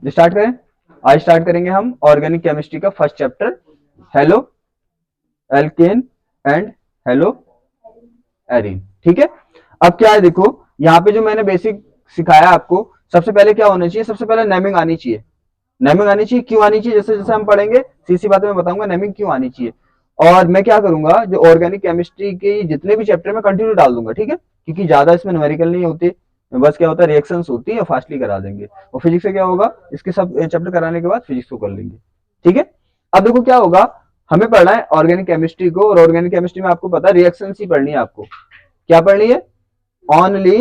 Start करें। आज start करेंगे हम ऑर्गेनिक केमिस्ट्री का first chapter, halo alkane and hello arene. ठीक है। अब क्या है, देखो यहाँ पे जो मैंने बेसिक सिखाया आपको, सबसे पहले क्या होना चाहिए, सबसे पहले नेमिंग आनी चाहिए। नेमिंग आनी चाहिए, क्यों आनी चाहिए, जैसे जैसे हम पढ़ेंगे सी बातें मैं बताऊंगा नेमिंग क्यों आनी चाहिए। और मैं क्या करूंगा, जो ऑर्गेनिक केमिस्ट्री के जितने भी चैप्टर में कंटिन्यू डाल दूंगा, ठीक है, क्योंकि ज्यादा इसमें न्यूमेरिकल नहीं होती, बस क्या होता है रिएक्शंस होती है, फास्टली करा देंगे। और फिजिक्स से क्या होगा, इसके सब चैप्टर कराने के बाद फिजिक्स को कर लेंगे। ठीक है। अब देखो क्या होगा, हमें पढ़ना है ऑर्गेनिक केमिस्ट्री को, और ऑर्गेनिक केमिस्ट्री में आपको पता है रिएक्शंस ही पढ़नी है आपको। क्या पढ़नी है, ओनली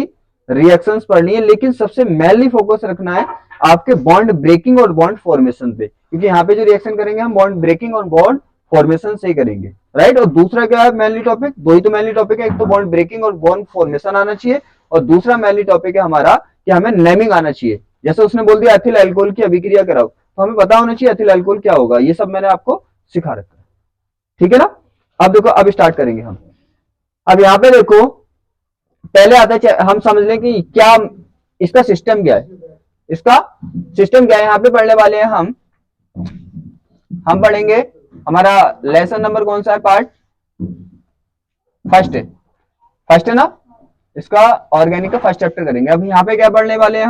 रिएक्शंस पढ़नी है, लेकिन सबसे मेनली फोकस रखना है आपके बॉन्ड ब्रेकिंग और बॉन्ड फॉर्मेशन पे, क्योंकि यहाँ पे जो रिएक्शन करेंगे हम बॉन्ड ब्रेकिंग और बॉन्ड फॉर्मेशन से ही करेंगे, राइट। और दूसरा क्या है मेनली टॉपिक, दो ही तो मेनली टॉपिक है, एक तो बॉन्ड ब्रेकिंग और बॉन्ड फॉर्मेशन आना चाहिए, और दूसरा मेनली टॉपिक है हमारा कि हमें नेमिंग आना चाहिए। जैसे उसने बोल दिया एथिल अल्कोहल की अभिक्रिया कराओ, तो हमें पता होना चाहिए एथिल अल्कोहल क्या होगा, ये सब मैंने आपको सिखा रखा है। ठीक है ना। अब देखो, अब स्टार्ट करेंगे हम। अब यहाँ पे देखो, पहले आता है हम समझ लें कि क्या इसका सिस्टम क्या है, इसका सिस्टम क्या है। यहाँ पे पढ़ने वाले हैं हम पढ़ेंगे, हमारा लेसन नंबर कौन सा है, पार्ट फर्स्ट है, फर्स्ट है ना। इसका ऑर्गेनिक का फर्स्ट चैप्टर करेंगे। अब यहाँ पे क्या पढ़ने वाले हैं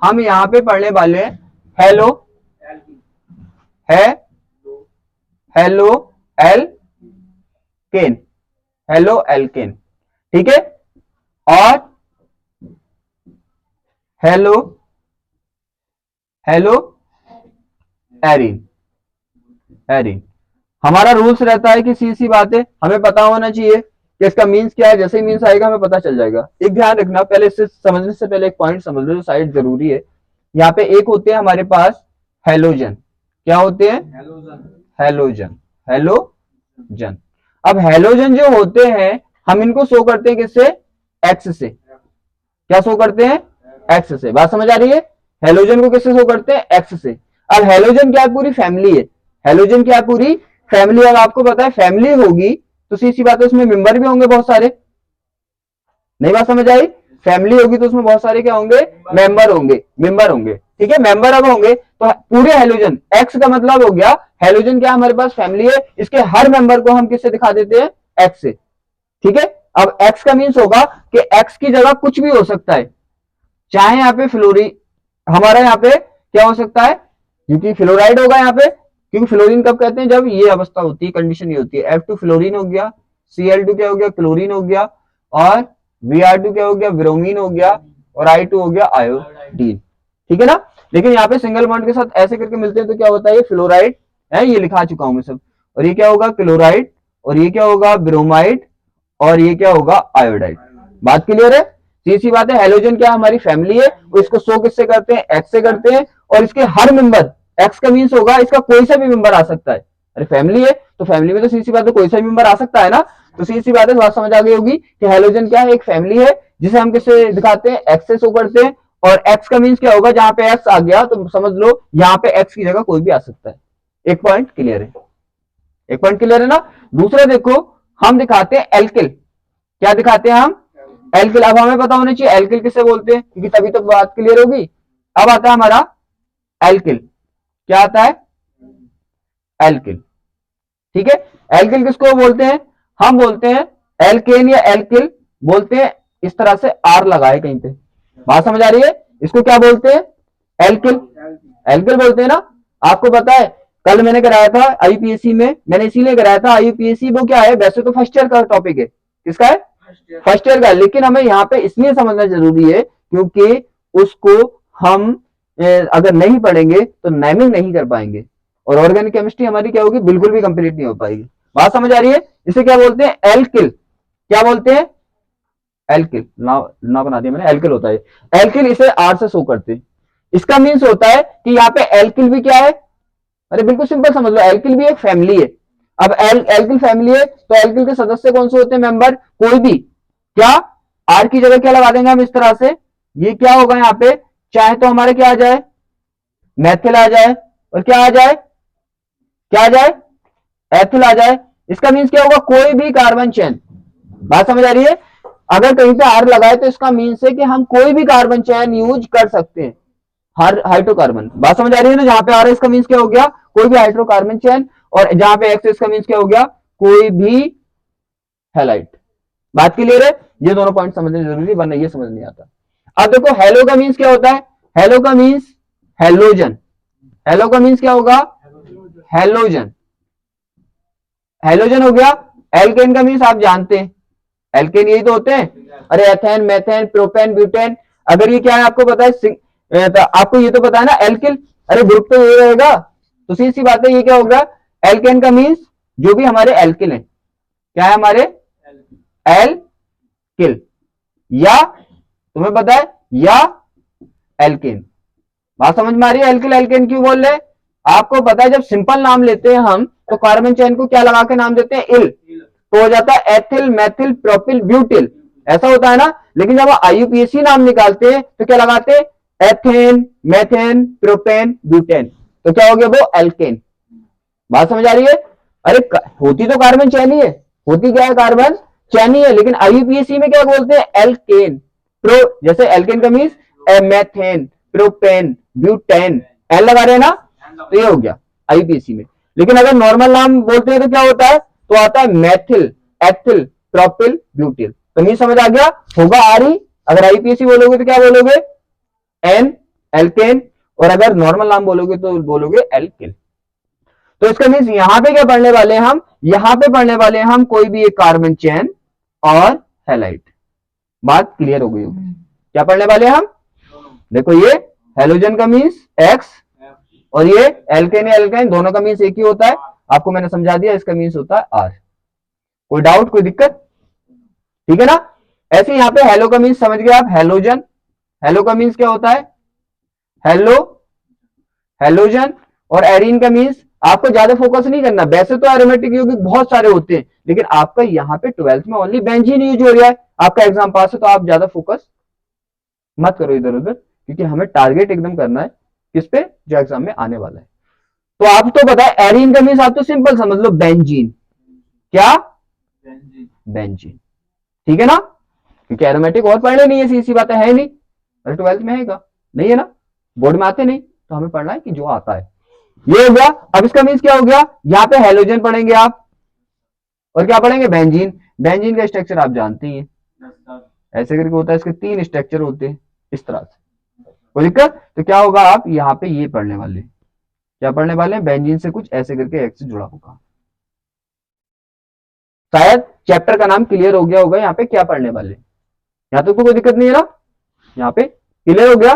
हम यहाँ पे पढ़ने वाले हैं हेलो है हेलो एल केन, हेलो एल्केन। ठीक है। और हेलो हेलो एरीन, एरीन। हमारा रूल्स रहता है कि सी बात है, हमें पता होना चाहिए कि इसका मीन्स क्या है, जैसे ही मीन्स आएगा हमें पता चल जाएगा। एक ध्यान रखना, पहले इससे समझने से पहले एक पॉइंट समझ लो जो साइड जरूरी है। यहाँ पे एक होते हैं हमारे पास हेलोजन, क्या होते हैं, हेलोजन, हेलोजन। अब हेलोजन जो होते हैं हम इनको शो करते हैं किससे, एक्स से। क्या शो करते हैं, एक्स से। बात समझ आ रही है, हेलोजन को किससे शो करते हैं, एक्स से। अब हेलोजन क्या है, पूरी फैमिली है। हेलोजन क्या है, पूरी फैमिली। और आपको पता है फैमिली होगी तो सी बात है उसमें मेंबर भी होंगे बहुत सारे। नहीं बात समझ आई, फैमिली होगी तो उसमें बहुत सारे क्या होंगे, मेंबर होंगे, मेंबर होंगे। ठीक है, मेंबर अब होंगे तो पूरे हेलोजन, एक्स का मतलब हो गया हेलोजन क्या हमारे पास फैमिली है, इसके हर मेंबर को हम किससे दिखा देते हैं, एक्स से। ठीक है। अब एक्स का मीन्स होगा कि एक्स की जगह कुछ भी हो सकता है, चाहे यहाँ पे फ्लोरी, हमारा यहाँ पे क्या हो सकता है, क्योंकि फ्लोराइड होगा यहाँ पे, क्योंकि फ्लोरीन कब कहते हैं, जब ये अवस्था होती है, कंडीशन ये होती है। F2 फ्लोरीन हो गया, Cl2 क्या हो गया, क्लोरीन हो गया, और Br2 क्या हो गया, ब्रोमीन हो गया, और I2 हो गया आयोडीन। ठीक है ना। लेकिन यहाँ पे सिंगल बॉन्ड के साथ ऐसे करके मिलते हैं तो क्या होता है, ये फ्लोराइड है, ये लिखा चुका हूं मैं सब। और ये क्या होगा, क्लोराइड, और ये क्या होगा, ब्रोमाइड, और ये क्या होगा, आयोडाइड। बात क्लियर है। सीधी बात है, हेलोजन क्या हमारी फैमिली है, और इसको शो किससे करते हैं, एक्स से करते हैं। और इसके हर मेंबर, एक्स का मीन्स होगा इसका कोई सा भी मेंबर आ सकता है। अरे फैमिली है तो फैमिली में तो सीधी बात है कोई सा भी मेंबर आ सकता है ना। तो सीधी बात है, बात समझ आ गई होगी कि हेलोजन क्या है, एक फैमिली है जिसे हम किससे दिखाते हैं, एक्स से शो करते हैं। और एक्स का मीन्स क्या होगा, जहां पे एक्स आ गया तो समझ लो यहाँ पे एक्स की जगह कोई भी आ सकता है। एक पॉइंट क्लियर है, एक पॉइंट क्लियर है ना। दूसरा देखो, हम दिखाते हैं एल्किल, क्या दिखाते हैं हम, एल्किल। अब हमें पता होना चाहिए एल्किल किसे बोलते हैं, क्योंकि तभी तो बात क्लियर होगी। अब आता है हमारा एल्किल, क्या आता है, एल्किल। ठीक है। एल्किल किसको बोलते हैं, हम बोलते हैं एल्केन या एल्किल बोलते हैं, इस तरह से आर लगाए कहीं पे। बात समझ आ रही है, इसको क्या बोलते हैं, एल्किल, एल्किल बोलते हैं ना। आपको पता है कल मैंने कराया था आईयूपीएससी में, मैंने इसीलिए कराया था आईयूपीएससी, वो क्या है, वैसे तो फर्स्ट ईयर का टॉपिक है, किसका है, फर्स्ट ईयर का, लेकिन हमें यहाँ पे इसलिए समझना जरूरी है क्योंकि उसको हम अगर नहीं पढ़ेंगे तो नेमिंग नहीं कर पाएंगे, और ऑर्गेनिक केमिस्ट्री हमारी क्या होगी, बिल्कुल भी कंप्लीट नहीं हो पाएगी। बात समझ आ रही है। इसे क्या बोलते हैं, एल्किल, क्या बोलते हैं, एल्किल, ना बना दिया मैंने, एल्किल होता है एल्किल, इसे आर से शो करते हैं। इसका मीन्स होता है कि यहाँ पे एल्किल भी क्या है, अरे बिल्कुल सिंपल समझ लो, एल्किल भी एक फैमिली है। अब एल्किल फैमिली है तो एल्किल के सदस्य कौन से होते हैं, मेंबर, कोई भी। क्या, आर की जगह क्या लगा देंगे हम इस तरह से, ये क्या होगा यहाँ पे, चाहे तो हमारे क्या आ जाए, मैथिल आ जाए, और क्या आ जाए, क्या आ जाए, एथिल आ जाए। इसका मीन्स क्या होगा, कोई भी कार्बन चेन। बात समझ आ रही है। अगर कहीं पे आर लगाए तो इसका मीन्स है कि हम कोई भी कार्बन चेन यूज कर सकते हैं। हर हाइड्रोकार्बन, बात समझ आ रही है ना, जहां पे आर इसका मीन्स क्या हो गया, कोई भी हाइड्रोकार्बन चेन, और जहां पे एक्स इसका मीन्स क्या हो गया, कोई भी हैलाइड। बात क्लियर है, ये दोनों पॉइंट समझने जरूरी, वरना ये समझ नहीं आता। अब देखो हेलो का मीन्स क्या होता है, हेलो का मीन्स हेलोजन, हेलो का मीन्स क्या होगा, हेलोजन, हेलोजन हो गया। एल्केन का मीन्स आप जानते हैं, एल्केन यही तो होते हैं, अरे एथेन, मेथेन, प्रोपेन, ब्यूटेन। अगर ये क्या है आपको पता है, तो आपको ये तो पता है ना एल्किल, अरे ग्रुप तो ये रहेगा, तो सीधी सी बात है, ये क्या होगा, एल्केन का मीन्स जो भी हमारे एल्किल हैं, क्या है हमारे एल्किल, या तुम्हें पता है या एल्केन। बात समझ में आ रही है, एल्किल एल्केन क्यों बोल रहे, आपको पता है जब सिंपल नाम लेते हैं हम तो कार्बन चेन को क्या लगा के नाम देते हैं, इल, तो हो जाता है एथिल, मैथिल, प्रोपिल, ब्यूटिल, ऐसा होता है ना। लेकिन जब आईयूपीएसी नाम निकालते हैं तो क्या लगाते हैं, एथेन, मेथेन, प्रोपेन, ब्यूटेन, तो क्या हो गया वो एल्केन। बात समझ आ रही है, अरे होती तो कार्बन चैन ही है, होती क्या है, कार्बन चैन ही है, लेकिन आईयूपीएसी में क्या बोलते हैं, एल्केन। प्रो, जैसे एल्केन का means methane, propane, butane, L लगा रहे हैं ना, तो ये हो गया आईयूपीएसी में। लेकिन अगर नॉर्मल नाम बोलते हैं तो क्या होता है, तो आता है मैथिल, एथिल, प्रोपिल, ब्यूटिल, तो मीन समझ आ गया, होगा आर ही। अगर आईपीएसी बोलोगे तो क्या बोलोगे, एन, एल्केन, और अगर नॉर्मल नाम बोलोगे तो बोलोगे एल्किल। तो इसका मीन्स यहां पे क्या पढ़ने वाले हैं हम, यहां पे पढ़ने वाले हैं हम कोई भी एक कार्बन चेन और हैलाइड। बात क्लियर हो गई होगी, क्या पढ़ने वाले हैं हम, देखो ये हेलोजन का मीन्स एक्स, और ये एल्केन या एल्काइन दोनों का मीन्स एक ही होता है, आपको मैंने समझा दिया, इसका मीन्स होता है आर। कोई डाउट, कोई दिक्कत, ठीक है ना। ऐसे यहां पे हेलो का मीन्स समझ गए आप, हेलोजन, हेलो का मीन्स क्या होता है, हेलो, हेलोजन, और एरीन का मीन्स आपको ज्यादा फोकस नहीं करना, वैसे तो एरोमेटिक यौगिक बहुत सारे होते हैं, लेकिन आपका यहाँ पे 12th में ओनली बेंजीन यूज हो रहा है, आपका एग्जाम पास है, तो आप ज्यादा फोकस मत करो इधर उधर, क्योंकि हमें टारगेट एकदम करना है किस पे, जो एग्जाम में आने वाला है। तो आप तो पता है एरीन का मीन्स आप तो सिंपल समझ लो, बेंजीन, क्या, बेंजीन, ठीक है ना, क्योंकि एरोमेटिक और पढ़ने नहीं है, सीधी सी बात है नहीं, अरे 12th में है नहीं है ना, बोर्ड में आते नहीं, तो हमें पढ़ना है कि जो आता है, ये हो गया। अब इसका मीन्स क्या हो गया, यहां पे हेलोजन पढ़ेंगे आप, और क्या पढ़ेंगे, बेंजीन, बेंजीन का स्ट्रक्चर आप जानते ही हैं, ऐसे करके होता है, इसके 3 स्ट्रक्चर होते हैं इस तरह से, कोई दिक्कत, तो क्या होगा, आप यहाँ पे ये पढ़ने वाले, क्या पढ़ने वाले हैं, बेंजीन से कुछ ऐसे करके एक्स से जुड़ा होगा। शायद चैप्टर का नाम क्लियर हो गया होगा, यहाँ पे क्या पढ़ने वाले, यहाँ तो कोई दिक्कत नहीं है ना, यहाँ पे क्लियर हो गया।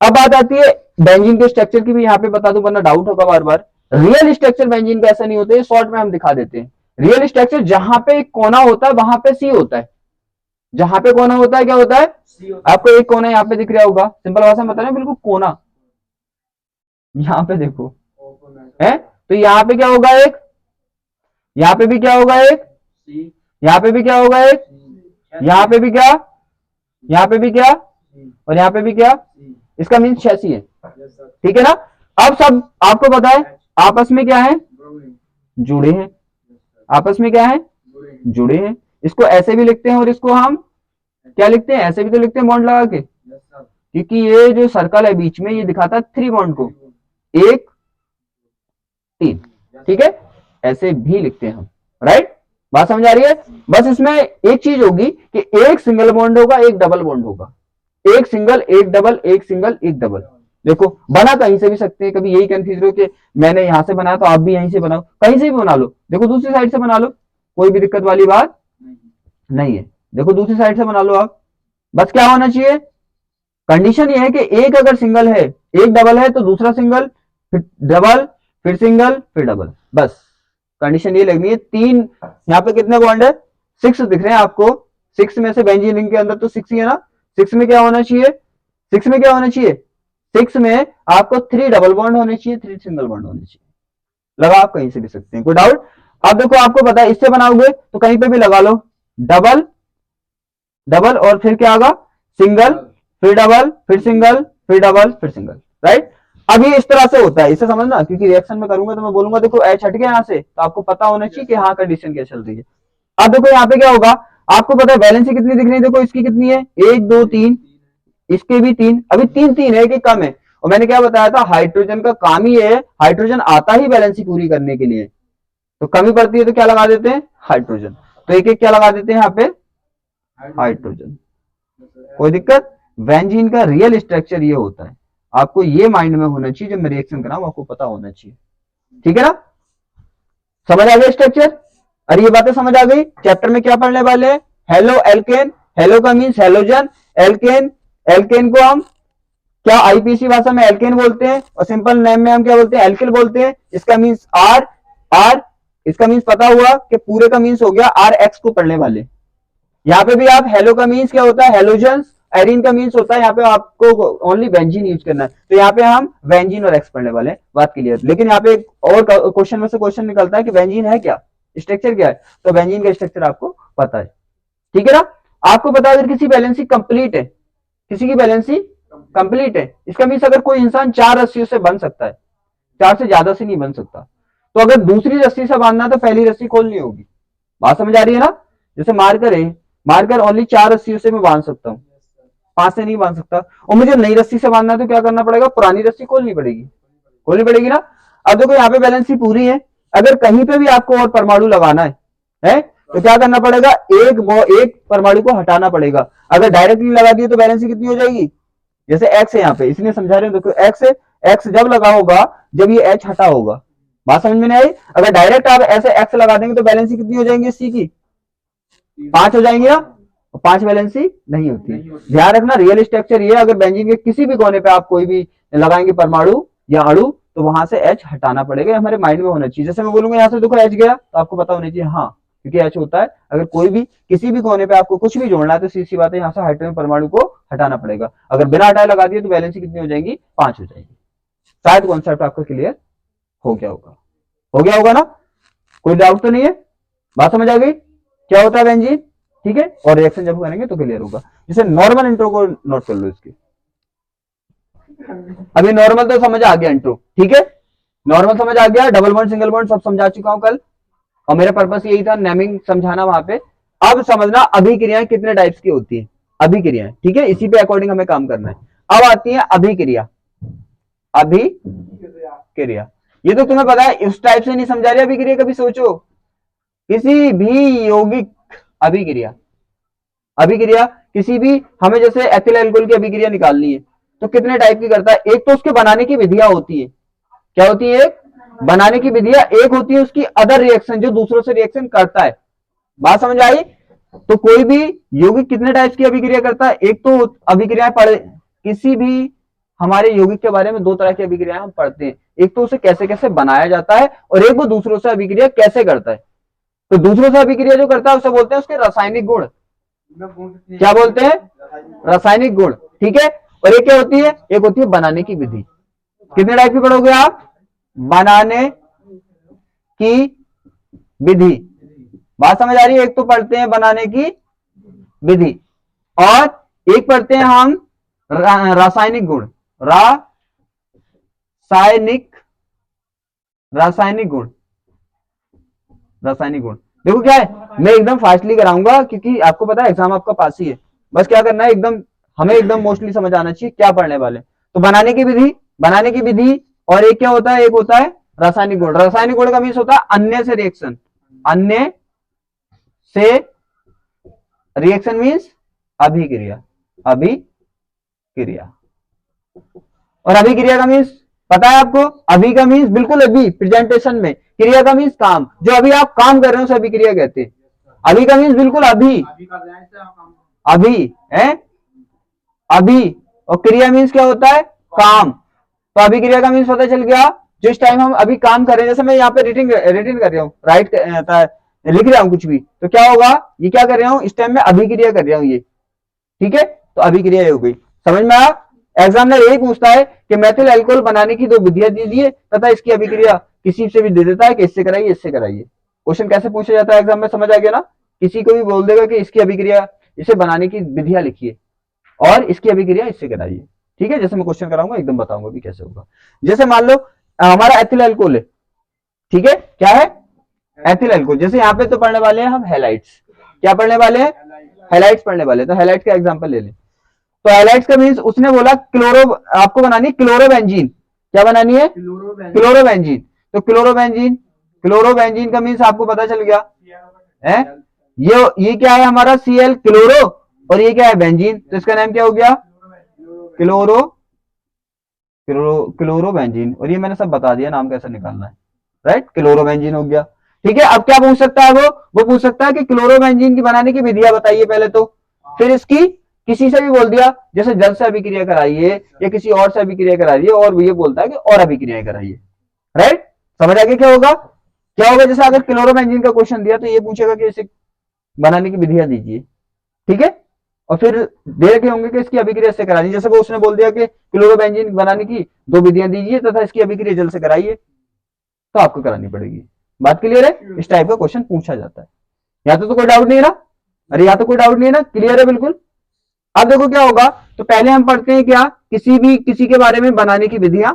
अब बात आती है बेंजीन के स्ट्रक्चर की भी यहाँ पे बता दूं, वरना डाउट होगा बार बार। रियल स्ट्रक्चर बेंजीन का ऐसा नहीं होता है, शॉर्ट में हम दिखा देते हैं। रियल स्ट्रक्चर जहां पे एक कोना होता है वहां पे सी होता है, जहां पे कोना होता है क्या होता है, आपको एक कोना यहाँ पे दिख रहा होगा, सिंपल भाषा में बता रहे हैं, बिल्कुल कोना, यहाँ पे देखो है, तो यहाँ पे क्या होगा एक, यहाँ पे भी क्या होगा एक, यहाँ पे भी क्या होगा एक, यहाँ पे भी क्या, यहाँ पे भी क्या, और यहाँ पे भी क्या, इसका मीन्स 86 है, ठीक है ना। अब सब आपको पता है आपस में क्या है, जुड़े हैं, आपस में क्या है, जुड़े हैं। इसको ऐसे भी लिखते हैं और इसको हम क्या लिखते हैं, ऐसे भी तो लिखते हैं बॉन्ड लगा के, क्योंकि ये जो सर्कल है बीच में ये दिखाता है 3 बॉन्ड को, 1 3, ठीक है, ऐसे भी लिखते हैं हम, राइट। बात समझ आ रही है, बस इसमें एक चीज होगी कि एक सिंगल बॉन्ड होगा, एक डबल बॉन्ड होगा, एक सिंगल, एक डबल, एक सिंगल, एक डबल। देखो बना कहीं से भी सकते हैं, कभी यही कंफ्यूज हो कि मैंने यहां से बनाया तो आप भी यहीं से बनाओ, कहीं से भी बना लो, देखो दूसरी साइड से बना लो, कोई भी दिक्कत वाली बात नहीं है, देखो दूसरी साइड से बना लो आप। बस क्या होना चाहिए, कंडीशन ये है कि एक अगर सिंगल है, एक डबल है, तो दूसरा सिंगल, फिर डबल, फिर सिंगल, फिर डबल, बस कंडीशन ये लगनी है। 3 यहाँ पे कितने बॉन्ड है, 6 दिख रहे हैं आपको, 6 में से बेंजीन रिंग के अंदर तो 6 ही है ना, 6 में क्या होना चाहिए, 6 में क्या होना चाहिए, 6 में आपको 3 डबल बॉन्ड होने चाहिए, 3 सिंगल बॉन्ड होने चाहिए। लगा आप कहीं से भी सकते हैं, कोई डाउट। अब देखो आपको पता है इससे बनाओगे तो कहीं पे भी लगा लो, डबल, डबल, और फिर क्या होगा, सिंगल, फिर डबल, फिर सिंगल, फिर डबल, फिर सिंगल, राइट। अब ये इस तरह से होता है, इसे समझना, क्योंकि रिएक्शन में करूंगा तो मैं बोलूंगा देखो एच हट गया यहाँ से, तो आपको पता होना चाहिए कि हाँ कंडीशन क्या चल रही है। अब देखो यहाँ पे क्या होगा, आपको पता है वैलेंसी कितनी दिख रही है, देखो इसकी कितनी है, 1 2 3, इसके भी 3, अभी 3 3 है, एक कम है, और मैंने क्या बताया था, हाइड्रोजन का काम ही है, हाइड्रोजन आता ही बैलेंसी पूरी करने के लिए, तो कमी पड़ती है तो क्या लगा देते हैं, हाइड्रोजन। तो एक एक क्या लगा देते हैं यहाँ पे, हाइड्रोजन। कोई दिक्कत? बेंजीन का रियल स्ट्रक्चर ये होता है, आपको ये माइंड में होना चाहिए, जब मैं रिएक्शन कराऊं आपको पता होना चाहिए। ठीक है ना, समझ आ गया स्ट्रक्चर? अरे ये बातें समझ आ गई। चैप्टर में क्या पढ़ने वाले हैं, हेलो एल्केन, हेलो का मीन्स हेलोजन, एल्केन, एल्केन को हम क्या आईपीसी भाषा में एल्केन बोलते हैं, और सिंपल नेम में हम क्या बोलते हैं, एल्किल बोलते हैं। इसका मीन्स आर, आर इसका मीन्स पता हुआ कि पूरे का मीन्स हो गया आर एक्स को पढ़ने वाले। यहाँ पे भी आप हेलो का मीन्स क्या होता है, हेलोजन, एरिन का मीन्स होता है, यहाँ पे आपको ओनली बेंजीन यूज करना है, तो यहाँ पे हम बेंजीन और एक्स पढ़ने वाले हैं, बात क्लियर। लेकिन यहाँ पे एक और क्वेश्चन में से क्वेश्चन निकलता है कि बेंजीन है क्या, स्ट्रक्चर क्या है, तो बेंजीन का स्ट्रक्चर आपको पता है। ठीक है ना, आपको पता है अगर किसी बैलेंसी कंप्लीट है, किसी की बैलेंसी कंप्लीट है, इसका मीन्स अगर कोई इंसान 4 रस्सियों से बन सकता है, 4 से ज्यादा से नहीं बन सकता, तो अगर दूसरी रस्सी से बांधना तो पहली रस्सी खोलनी होगी। बात समझ आ रही है ना, जैसे मार्कर है, मार्कर ओनली 4 रस्सियों से मैं बांध सकता हूँ, 5 से नहीं बांध सकता, और मुझे नई रस्सी से बांधना है तो क्या करना पड़ेगा, पुरानी रस्सी खोलनी पड़ेगी, खोलनी पड़ेगी ना। अब देखो यहाँ पे बैलेंसी पूरी है, अगर कहीं पे भी आपको और परमाणु लगाना है तो क्या करना पड़ेगा, एक परमाणु को हटाना पड़ेगा। अगर डायरेक्टली लगा दिए तो बैलेंसी कितनी हो जाएगी, जैसे एक्स है यहाँ पे, इसलिए समझा रहे हैं, देखो एक्स है, एक्स जब लगा होगा जब ये एच हटा होगा। बात समझ में नहीं आई? अगर डायरेक्ट आप ऐसे एक्स लगा देंगे तो बैलेंसी कितनी हो जाएंगी, सी की 5 हो जाएंगी ना, 5 बैलेंसी नहीं होती। ध्यान रखना रियल स्ट्रक्चर ये, अगर बेंजीन के किसी भी कोने पे आप कोई भी लगाएंगे परमाणु या अणु तो वहां से एच हटाना पड़ेगा, हमारे माइंड में होना चाहिए। जैसे मैं बोलूंगा यहाँ से देखो एच गया तो आपको पता होना चाहिए, हाँ क्योंकि एच होता है, अगर कोई भी किसी भी कोने पे आपको कुछ भी जोड़ना है तो सीधी बात है यहाँ से हाइड्रोजन परमाणु को हटाना पड़ेगा। अगर बिना हटाए लगा दिए तो बैलेंसी कितनी हो जाएगी, 5 हो जाएगी। शायद कॉन्सेप्ट आपका क्लियर हो गया होगा, हो गया होगा ना, कोई डाउट तो नहीं है? बात समझ आ गई क्या होता है बेंजीन? ठीक है, और रिएक्शन जब करेंगे तो क्लियर होगा। जैसे नॉर्मल इंट्रो को नोट कर लो इसकी, अभी नॉर्मल तो समझ आ गया इंट्रो, ठीक है, नॉर्मल समझ आ गया, डबल बॉन्ड सिंगल बॉन्ड सब समझा चुका हूं कल, और मेरा पर्पस यही था नेमिंग समझाना वहां पे। अब समझना अभिक्रियाएं कितने टाइप्स की होती है, अभिक्रियाएं, ठीक है, इसी पे अकॉर्डिंग हमें काम करना है। अब आती है अभिक्रिया, अभिक्रिया ये तो तुम्हें पता है, इस टाइप से नहीं समझा रहे अभिक्रिया, कभी सोचो किसी भी यौगिक अभिक्रिया, अभिक्रिया किसी भी, हमें जैसे एथिल अल्कोहल की अभिक्रिया निकालनी है तो कितने टाइप की करता है, एक तो उसके बनाने की विधियां होती है, क्या होती है, बनाने की विधियां, एक होती है उसकी अदर रिएक्शन जो दूसरों से रिएक्शन करता है। बात समझ आई? तो कोई भी यौगिक कितने टाइप्स की अभिक्रिया करता है, एक तो अभिक्रियाएं पढ़, किसी भी हमारे यौगिक के बारे में 2 तरह की अभिक्रियाएं हम पढ़ते हैं, एक तो उसे कैसे कैसे बनाया जाता है और एक वो दूसरों से अभिक्रिया कैसे करता है। तो दूसरों से अभिक्रिया जो करता है उसे बोलते हैं उसके रासायनिक गुण, क्या बोलते हैं, रासायनिक गुण, ठीक है। और एक क्या होती है, एक होती है बनाने की विधि। कितने टाइप की पढ़ोगे आप, बनाने की विधि। बात समझ आ रही है? एक तो पढ़ते हैं बनाने की विधि और एक पढ़ते हैं हम रासायनिक गुण, रासायनिक, रासायनिक गुण, रासायनिक गुण। देखो क्या है, मैं एकदम फास्टली कराऊंगा क्योंकि आपको पता है एग्जाम आपका पास ही है, बस क्या करना है एकदम, हमें एकदम मोस्टली समझ आना चाहिए क्या पढ़ने वाले। तो बनाने की विधि, बनाने की विधि, और एक क्या होता है, एक होता है रासायनिक गुण। रासायनिक गुण का मीन्स होता है अन्य से रिएक्शन, अन्य से रिएक्शन मीन्स अभिक्रिया, अभिक्रिया। और अभिक्रिया का मीन्स पता है आपको, अभी का मीन्स बिल्कुल अभी प्रेजेंटेशन में, क्रिया का मीन्स काम, जो अभी आप काम कर रहे हो उसे अभिक्रिया कहते हैं। अभी का मीन्स बिल्कुल अभी, अभी है अभी, और क्रिया मीन्स क्या होता है, काम। तो अभिक्रिया का मीन्स पता चल गया, जिस टाइम हम अभी काम कर रहे हैं, जैसे मैं यहाँ पे रिटिंग कर रहा हूँ, राइट लिख रहा हूँ कुछ भी, तो क्या होगा, ये क्या कर रहा हूँ, इस टाइम में अभिक्रिया कर रहा हूँ ये, ठीक है, तो अभिक्रिया हो गई। समझ में आया? एग्जामिनर यही पूछता है कि मेथिल अल्कोहल बनाने की 2 विधियां दीजिए तथा इसकी अभिक्रिया किसी से भी दे देता है कि इससे कराइए इससे कराइए। क्वेश्चन कैसे पूछा जाता है एग्जाम में, समझ आ गया ना, किसी को भी बोल देगा कि इसकी अभिक्रिया, इसे बनाने की विधियां लिखिए और इसकी अभिक्रिया इससे कराइए, ठीक है। जैसे मैं क्वेश्चन कराऊंगा एकदम बताऊंगा भी कैसे होगा। जैसे मान लो हमारा एथिल अल्कोहल है, ठीक है, क्या है, एथिल अल्कोहल। जैसे यहाँ पे तो पढ़ने वाले हैं हम हेलाइट्स, क्या पढ़ने वाले हैं, हेलाइट्स पढ़ने वाले हैं, तो हेलाइट का एग्जाम्पल ले लें। तो हैलाइड्स का मीन्स उसने बोला क्लोरो, आपको बनानी क्लोरोबेंजीन। क्या बनानी है? क्लोरोबेंजीन। तो क्लोरोबेंजीन, क्लोरोबेंजीन का मीन्स आपको पता चल गया है। ये क्या है हमारा Cl क्लोरो, और ये क्या है बेंजीन, तो इसका नाम क्या हो गया? Chloro chlorobenzene. और ये मैंने सब बता दिया नाम कैसे निकालना है, राइट। क्लोरोबेंजीन हो गया। ठीक है, अब क्या पूछ सकता है वो पूछ सकता है कि क्लोरोबेंजीन की बनाने की विधियां बताइए पहले तो, फिर इसकी किसी से भी बोल दिया, जैसे जल से अभिक्रिया कराइए या किसी और से अभिक्रिया कराइए, और ये बोलता है कि और अभिक्रिया कराइए, राइट। समझ आगे क्या होगा? क्या होगा, जैसे अगर क्लोरोबेंजीन का क्वेश्चन दिया तो ये पूछेगा कि इसे बनाने की विधियां दीजिए, ठीक है। और फिर दे रखे होंगे कि इसकी अभिक्रिया से करानी, जैसे वो उसने बोल दिया कि क्लोरोबेंजीन बनाने की 2 विधियां दीजिए तथा इसकी अभिक्रिया जल से कराइए, तो आपको करानी पड़ेगी। बात क्लियर है? इस टाइप का क्वेश्चन पूछा जाता है। यहाँ तो कोई डाउट नहीं है ना? अरे यहाँ तो कोई डाउट नहीं है ना? क्लियर है बिल्कुल। अब देखो क्या होगा, तो पहले हम पढ़ते हैं क्या, किसी के बारे में बनाने की विधियां,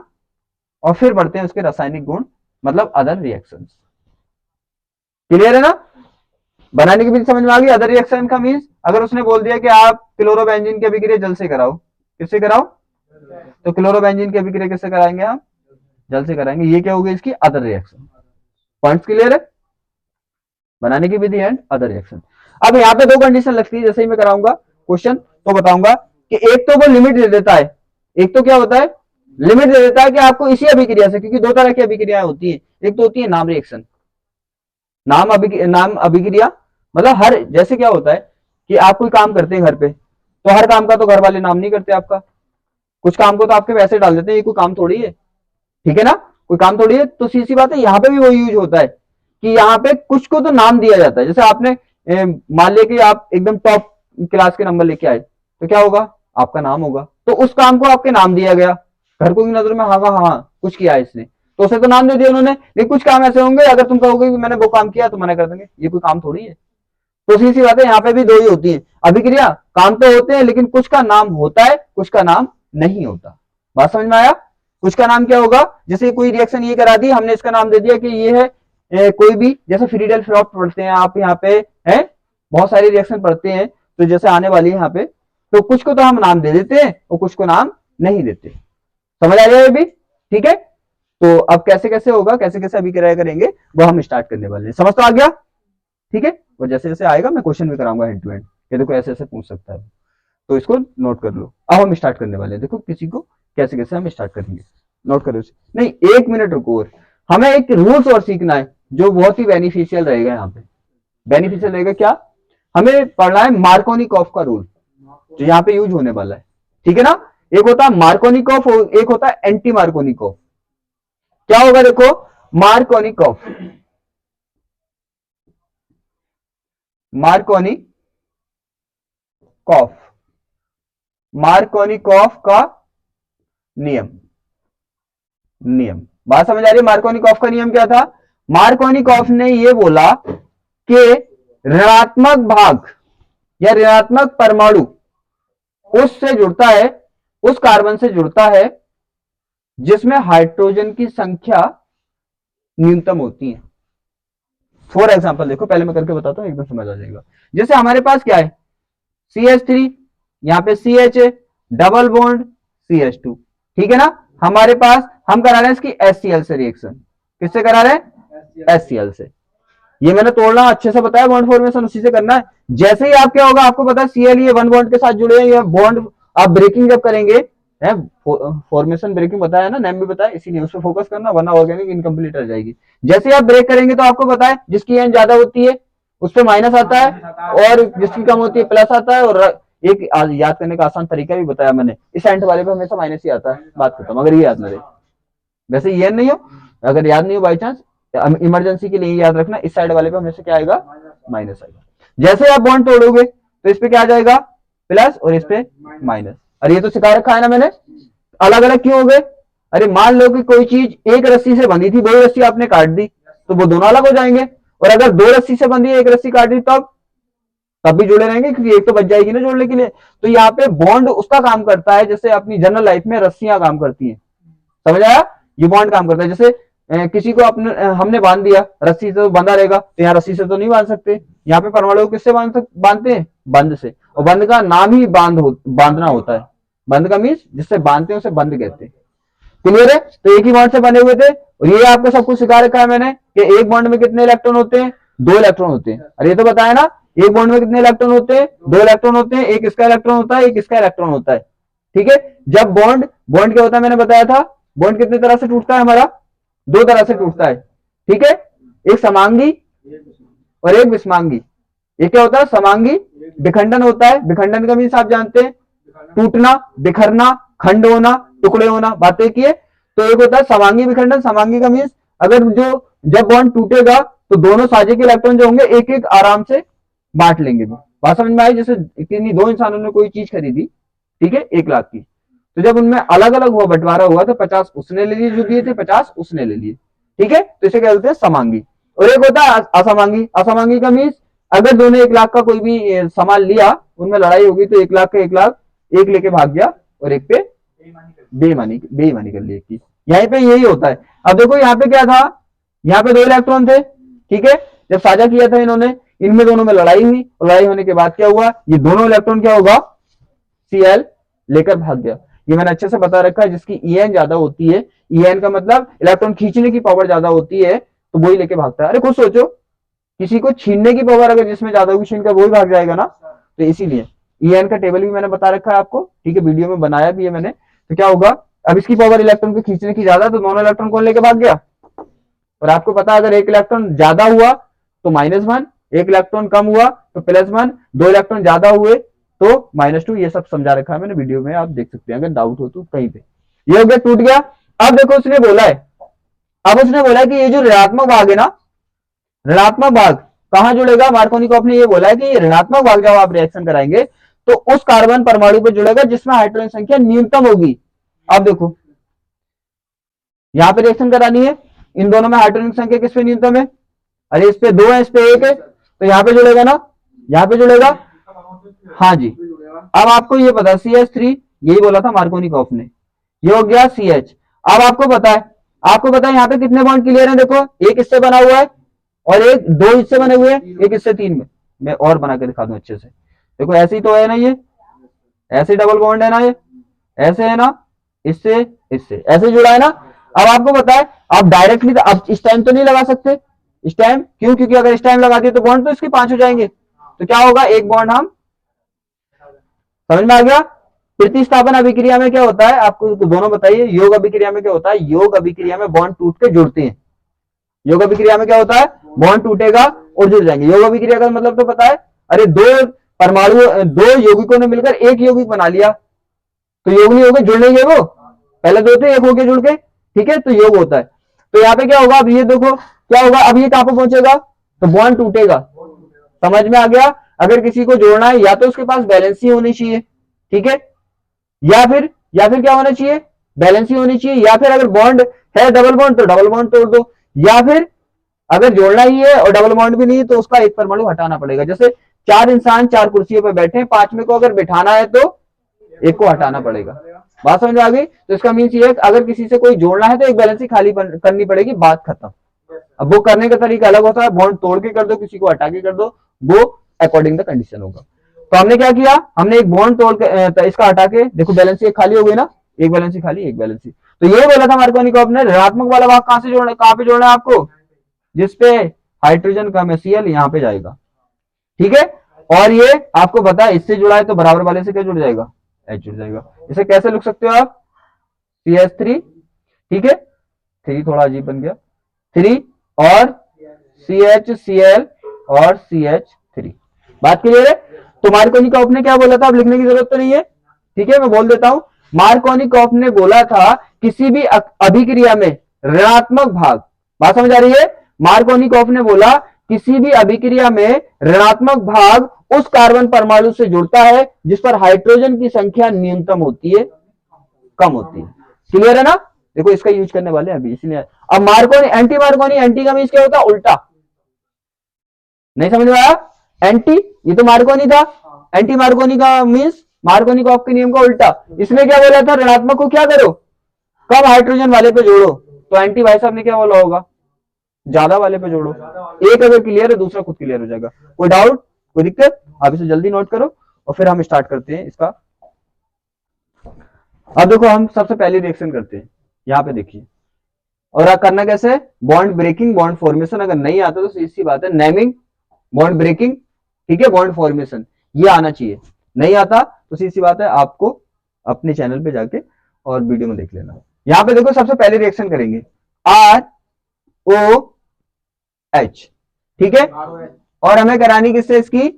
और फिर पढ़ते हैं उसके रासायनिक गुण, मतलब अदर रिएक्शंस। क्लियर है ना? बनाने की विधि समझ में आ गई। अदर रिएक्शन का मीन्स अगर उसने बोल दिया कि आप क्लोरोबेंजीन की अभिक्रिया जल से कराओ, किससे कराओ? तो क्लोरोबेंजीन की अभिक्रिया किससे कराएंगे हम? जल से कराएंगे। ये क्या होगी इसकी अदर रिएक्शन। पॉइंट्स क्लियर है? बनाने की विधि एंड अदर रिएक्शन। अब यहाँ पे 2 कंडीशन लगती है, जैसे ही मैं कराऊंगा क्वेश्चन तो बताऊंगा कि एक तो वो लिमिट दे देता है, एक तो क्या होता है, लिमिट दे देता है कि आपको इसी अभिक्रिया से, क्योंकि 2 तरह की अभिक्रियाएं होती है, एक तो होती है नाम रिएक्शन, नाम अभिक्रिया, मतलब हर, जैसे क्या होता है कि आप कोई काम करते हैं घर पे, तो हर काम का तो घर वाले नाम नहीं करते आपका, कुछ काम को तो आपके वैसे डाल देते हैं, ये कोई काम थोड़ी है, ठीक है ना, कोई काम थोड़ी है। तो सीधी सी बात है, यहाँ पे भी वो यूज होता है कि यहाँ पे कुछ को तो नाम दिया जाता है। जैसे आपने मान लिया कि आप एकदम टॉप क्लास के नंबर लेके आए, तो क्या होगा, आपका नाम होगा, तो उस काम को आपके नाम दिया गया, घर को की नजर में, हाँ हाँ कुछ किया है इसने, तो उसे तो नाम दे दिया उन्होंने। लेकिन कुछ काम ऐसे होंगे, अगर तुम कहोगे कि मैंने वो काम किया, तो मना कर देंगे, ये कोई काम थोड़ी है। तो सीधी सी बात है, यहाँ पे भी 2 ही होती है अभिक्रिया, काम तो होते हैं लेकिन कुछ का नाम होता है, कुछ का नाम नहीं होता। बात समझ में आया? कुछ का नाम क्या होगा, जैसे कोई रिएक्शन ये करा दी, हमने इसका नाम दे दिया कि ये है कोई भी, जैसे फ्रीडेल फ्लॉप पढ़ते हैं आप यहाँ पे, है बहुत सारी रिएक्शन पढ़ते हैं, तो जैसे आने वाली है यहाँ पे, तो कुछ को तो हम नाम दे देते हैं और कुछ को नाम नहीं देते। समझ आ जाए अभी? ठीक है। तो अब कैसे कैसे होगा, कैसे कैसे अभिक्रिया करेंगे, वो हम स्टार्ट करने वाले हैं। समझ तो आ गया? ठीक है। और जैसे जैसे आएगा मैं क्वेश्चन भी कराऊंगा हैंड टू हैंड, ये देखो ऐसे ऐसे पूछ सकता है, तो इसको नोट कर लो। अब हम स्टार्ट करने वाले हैं, देखो किसी को कैसे कैसे हम स्टार्ट करेंगे, नोट करो इसे। नहीं, 1 मिनट रुको, और हमें एक रूल्स और सीखना है जो बहुत ही बेनिफिशियल रहेगा। यहाँ पे बेनिफिशियल रहेगा क्या, हमें पढ़ना है मार्कोनिकॉफ का रूल, जो यहाँ पे यूज होने वाला है, ठीक है ना। एक होता है मार्कोनिकॉफ और एक होता है एंटी मार्कोनिकॉफ। क्या होगा देखो, मार्कोनिकॉफ, मार्कोनिकॉफ, मार्कोनिकॉफ का नियम, बात समझ आ रही है? मार्कोनिकॉफ का नियम क्या था? मार्कोनिकॉफ ने यह बोला कि ऋणात्मक भाग या ऋणात्मक परमाणु उससे जुड़ता है, उस कार्बन से जुड़ता है जिसमें हाइड्रोजन की संख्या न्यूनतम होती है। फॉर एग्जाम्पल देखो, पहले मैं करके बताता हूं, एकदम समझ आ जाएगा। जैसे हमारे पास क्या है, CH3, यहां पे CH है, डबल बॉन्ड CH2, ठीक है ना। हमारे पास, हम करा रहे हैं इसकी HCl से रिएक्शन, किससे करा रहे हैं? HCl से। ये मैंने तोड़ना अच्छे से बताया, बॉन्ड फॉर्मेशन उसी से करना है। जैसे ही आप क्या होगा, आपको पता है Cl ये 1 बॉन्ड के साथ जुड़े हैं, ये बॉन्ड आप ब्रेकिंग जब करेंगे, फॉर्मेशन ब्रेकिंग बताया ना, नेम भी बताया, इसीलिए उस पर फोकस करना, वरना ऑर्गेनिक इनकम्प्लीट रह जाएगी। जैसे ही आप ब्रेक करेंगे तो आपको पता है जिसकी एन ज्यादा होती है उस पर माइनस आता है, और जिसकी कम होती है प्लस आता है। और एक याद करने का आसान तरीका भी बताया मैंने, इस एंड वाले पे हमेशा माइनस ही आता है, बात खत्म, अगर ये याद ना रहे। वैसे ये नहीं हो, अगर याद नहीं हो बाई चांस, इमरजेंसी के लिए याद रखना, इस साइड वाले पे हमेशा क्या आएगा, माइनस आएगा। जैसे आप बॉन्ड तोड़ोगे तो इस पे क्या आ जाएगा, प्लस, और इस पे माइनस। अरे ये तो सिखा रखा है ना मैंने, अलग अलग क्यों हो गए? अरे मान लो कि कोई चीज एक रस्सी से बंधी थी, वही रस्सी आपने काट दी, तो वो दोनों अलग हो जाएंगे। और अगर 2 रस्सी से बंधी है, एक रस्सी काट दी, तब भी जुड़े रहेंगे, क्योंकि एक तो बच जाएगी ना जोड़ने के लिए। तो यहाँ पे बॉन्ड उसका काम करता है जैसे अपनी जनरल लाइफ में रस्सियां काम करती हैं। समझ आया? ये बॉन्ड काम करता है जैसे किसी को अपने हमने बांध दिया, रस्सी से तो बंधा रहेगा, तो यहाँ रस्सी से तो नहीं बांध सकते, यहाँ पे परमाणु किससे बांधते हैं, बंध से। और बंध का नाम ही बांधना होता है। बंध का मीन्स जिससे बांधते हैं उसे बंध कहते हैं। क्लियर है? तो एक ही बॉन्ड से बने हुए थे, और ये आपको सब कुछ सिखा रखा है मैंने कि एक बॉन्ड में कितने इलेक्ट्रॉन होते हैं, 2 इलेक्ट्रॉन होते हैं। अरे ये तो बताया ना, एक बॉन्ड में कितने इलेक्ट्रॉन होते हैं, 2 इलेक्ट्रॉन होते हैं, एक इसका इलेक्ट्रॉन होता है, एक इसका इलेक्ट्रॉन होता है। ठीक है? जब बॉन्ड बॉन्ड क्या होता है मैंने बताया था, बॉन्ड कितनी तरह से टूटता है हमारा, 2 तरह से टूटता है। ठीक है? एक समांगी और एक विषमांगी। ये क्या होता है, समांगी विखंडन होता है। विखंडन का मीन्स आप जानते हैं, टूटना, बिखरना, खंड होना, टुकड़े होना, बातें किए। तो एक होता है समांगी विखंडन। समांगी का मीन्स अगर जब बॉन्ड टूटेगा तो दोनों साझे के इलेक्ट्रॉन जो होंगे एक एक आराम से बांट लेंगे। बात समझ में आई? जैसे किन्हीं 2 इंसानों ने कोई चीज खरीदी, ठीक है, 1 लाख की, तो जब उनमें अलग अलग हुआ, बंटवारा हुआ, तो 50 उसने ले लिए जो दिए थे, 50 उसने ले लिए। ठीक है? तो इसे क्या बोलते हैं, समांगी। और एक होता है असमांगी। असमांगी का मीन्स अगर दोनों 1 लाख का कोई भी सामान लिया, उनमें लड़ाई होगी, तो 1 लाख का 1 लाख एक लेके भाग गया और एक पे बेईमानी कर ली एक की। यहीं पे यही होता है। अब देखो यहाँ पे क्या था, यहाँ पे 2 इलेक्ट्रॉन थे। ठीक है? जब साझा किया था इन्होंने, इनमें दोनों में लड़ाई हुई, और लड़ाई होने के बाद क्या हुआ, ये दोनों इलेक्ट्रॉन क्या होगा, Cl लेकर भाग गया। ये मैंने अच्छे से बता रखा है, जिसकी En ज्यादा होती है, En का मतलब इलेक्ट्रॉन खींचने की पावर ज्यादा होती है, तो वही लेके भागता है। अरे खुद सोचो, किसी को छीनने की पावर अगर जिसमें ज्यादा होगी, छीन कर वही भाग जाएगा ना। तो इसीलिए En का टेबल भी मैंने बता रखा है आपको, ठीक है, वीडियो में बनाया भी है मैंने। तो क्या होगा, अब इसकी पावर इलेक्ट्रॉन को खींचने की ज्यादा, तो दोनों इलेक्ट्रॉन कौन लेके भाग गया। और आपको पता है अगर 1 इलेक्ट्रॉन ज्यादा हुआ तो -1, 1 इलेक्ट्रॉन कम हुआ तो +1, 2 इलेक्ट्रॉन ज्यादा हुए तो -2। ये सब समझा रखा है मैंने वीडियो में, आप देख सकते हैं अगर डाउट हो तो कहीं पे। ये हो गया, टूट गया। अब देखो उसने बोला है, अब उसने बोला है कि ये जो ऋणात्मक भाग है ना, ऋणात्मक भाग कहां जुड़ेगा, मार्कोनिकॉफ ने ये बोला है कि ये ऋणात्मक भाग जब आप रिएक्शन कराएंगे तो उस कार्बन परमाणु पर जुड़ेगा जिसमें हाइड्रोजन संख्या न्यूनतम होगी। अब देखो यहां पे रिएक्शन करानी है, इन दोनों में हाइड्रोजन संख्या किस पे न्यूनतम है, अरे इस पे 2 है, इस पे 1 है, तो यहां पे जुड़ेगा ना, यहां पे जुड़ेगा। हाँ जी। अब आपको ये पता CH3, यही बोला था मार्कोनिकॉफ ने, ये हो गया CH। अब आपको पता है यहाँ पे कितने बॉन्ड क्लियर है, देखो एक इससे बना हुआ है और एक 2 इससे बने हुए हैं, एक इससे 3 में। मैं और बना के दिखा दूं अच्छे से, देखो ऐसे ही तो है ना, ये ऐसे डबल बॉन्ड है ना, ये ऐसे है ना, इससे इससे ऐसे जुड़ा है ना। अब आपको पता है आप डायरेक्टली अब इस टाइम तो नहीं लगा सकते, इस टाइम क्यों, क्योंकि अगर इस टाइम लगा दिए तो बॉन्ड तो इसके 5 हो जाएंगे। तो क्या होगा, एक बॉन्ड हम, समझ में आ गया। प्रतिस्थापन अभिक्रिया में क्या होता है, आपको दोनों बताइए। योग अभिक्रिया में क्या होता है, योग अभिक्रिया में बॉन्ड टूट के जुड़ते हैं। योग अभिक्रिया में क्या होता है, बॉन्ड टूटेगा और जुड़ जाएंगे। योग अभिक्रिया का मतलब तो पता है, अरे 2 परमाणु, 2 यौगिकों ने मिलकर एक यौगिक बना लिया, तो योग नहीं हो गए, जुड़ नहीं गए, वो पहले 2 थे, एक हो गए जुड़ के, ठीक है, तो योग होता है। तो यहाँ पे क्या होगा, अब ये देखो क्या होगा, अब ये कहां पर पहुंचेगा, तो बॉन्ड टूटेगा। समझ में आ गया। अगर किसी को जोड़ना है या तो उसके पास बैलेंस ही होनी चाहिए, ठीक है, या फिर क्या होना चाहिए, बैलेंस ही होनी चाहिए, या फिर अगर बॉन्ड है डबल बॉन्ड तो डबल बॉन्ड तोड़ दो, या फिर अगर जोड़ना ही है और डबल बॉन्ड भी नहीं तो उसका एक परमाणु हटाना पड़ेगा। जैसे 4 इंसान 4 कुर्सियों पर बैठे हैं, 5वें को अगर बिठाना है तो एक को हटाना पड़ेगा। बात समझ में आ गई। तो इसका मीन्स ये है अगर किसी से कोई जोड़ना है तो एक बैलेंस ही खाली करनी पड़ेगी, बात खत्म। अब वो करने का तरीका अलग होता है, बॉन्ड तोड़ के कर दो, किसी को हटा के कर दो, वो अकॉर्डिंग द कंडीशन होगा। तो हमने क्या किया, हमने एक बॉन्ड तोड़ के इसका हटा के, देखो बैलेंस एक खाली हो गई ना, एक बैलेंस खाली, एक बैलेंस। तो ये बोला था मार्कोनिकॉफ ने, ऋणात्मक वाला भाग कहां से जोड़ना, कहां पे जोड़ना है आपको, जिसपे हाइड्रोजन कम है Cl, यहां पे जाएगा, ठीक है। और ये आपको पता है इससे जुड़ा है तो बराबर वाले से क्या जुड़ जाएगा, H जुड़ जाएगा। इसे कैसे लिख सकते हो आप, CH3, ठीक है, 3 थोड़ा अजीब बन गया, 3 और CHCl और CH3। बात क्लियर है। तो मार्कोनिकॉफ ने क्या बोला था, अब लिखने की जरूरत तो नहीं है, ठीक है, मैं बोल देता हूं। मार्कोनिकॉफ ने बोला था किसी भी अभिक्रिया में ऋणात्मक भाग, बात समझ आ रही है। मार्कोनिकॉफ ने बोला किसी भी अभिक्रिया में ऋणात्मक भाग उस कार्बन परमाणु से जुड़ता है जिस पर हाइड्रोजन की संख्या न्यूनतम होती है, कम होती है। क्लियर है ना। देखो इसका यूज करने वाले हैं अभी, इसलिए। अब मार्कोनी, एंटी मार्कोनी, एंटी का मीन्स क्या होता है, उल्टा। नहीं समझ में आया, एंटी, ये तो मार्कोनी था, एंटी मार्कोनी का मीन्स मार्कोनिकॉफ के नियम का उल्टा। इसमें क्या बोला था, ऋणात्मक को क्या करो, कम हाइड्रोजन वाले पे जोड़ो। तो एंटी भाई साहब ने क्या बोला होगा, ज्यादा वाले पे जोड़ो। एक अगर क्लियर है दूसरा खुद क्लियर हो जाएगा। कोई डाउट, कोई दिक्कत, आप इसे जल्दी नोट करो और फिर हम स्टार्ट करते हैं इसका। अब देखो हम सबसे पहले रिएक्शन करते हैं, यहाँ पे देखिए। और करना कैसे, बॉन्ड ब्रेकिंग बॉन्ड फॉर्मेशन, अगर नहीं आता तो सीधी सी बात है नेमिंग बॉन्ड ब्रेकिंग, ठीक है, बॉन्ड फॉर्मेशन ये आना चाहिए। नहीं आता तो सीधी सी बात है आपको अपने चैनल पे जाके और वीडियो में देख लेना। यहाँ पे देखो सबसे पहले रिएक्शन करेंगे ROH, ठीक है, और हमें करानी किससे इसकी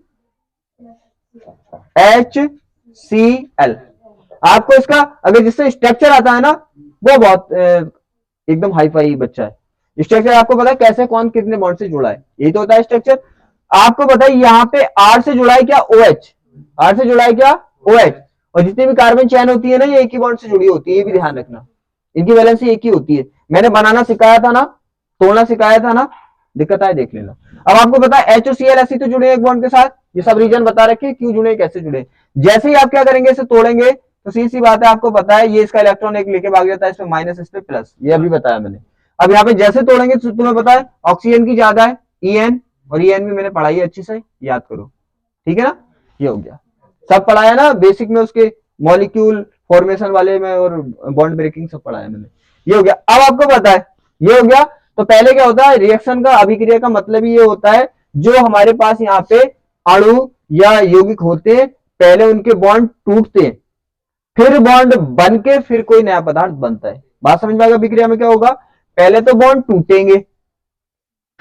HCl। आपको इसका अगर जिससे स्ट्रक्चर आता है ना वो बहुत एकदम हाई फाई बच्चा है। स्ट्रक्चर आपको पता है कैसे कौन कितने बॉन्ड से जुड़ा है, यही तो होता है स्ट्रक्चर। आपको पता है यहाँ पे R से जुड़ा है क्या OH, R से जुड़ा है क्या OH, और जितनी भी कार्बन चैन होती है ना ये एक ही बॉन्ड से जुड़ी होती है, ये भी ध्यान रखना, इनकी वैलेंसी एक ही होती है। मैंने बनाना सिखाया था ना, तोड़ना सिखाया था ना, दिक्कत आए देख लेना। अब आपको पता है H और Cl ऐसे तो जुड़े एक बॉन्ड के साथ, ये सब रीजन बता रखे क्यों जुड़े कैसे जुड़े। जैसे ही आप क्या करेंगे इसे तोड़ेंगे तो सीधी सी बात है आपको पता है ये इसका इलेक्ट्रॉन एक लेके भाग जाता है, इसमें माइनस इस पे प्लस, ये अभी बताया मैंने। अब यहाँ पे जैसे तोड़ेंगे तो तुम्हें पता है ऑक्सीजन की ज्यादा है En, और En भी मैंने पढ़ाई है अच्छी से, याद करो, ठीक है ना। ये हो गया, सब पढ़ाया ना बेसिक में, उसके मॉलिक्यूल फॉर्मेशन वाले में और बॉन्ड ब्रेकिंग सब पढ़ाया मैंने। ये हो गया। अब आपको पता है ये हो गया, तो पहले क्या होता है रिएक्शन का अभिक्रिया का मतलब ये होता है जो हमारे पास यहाँ पे अणु या यौगिक होते हैं पहले उनके बॉन्ड टूटते हैं, फिर बॉन्ड बन के फिर कोई नया पदार्थ बनता है। बात समझ में आएगा, अभिक्रिया में क्या होगा, पहले तो बॉन्ड टूटेंगे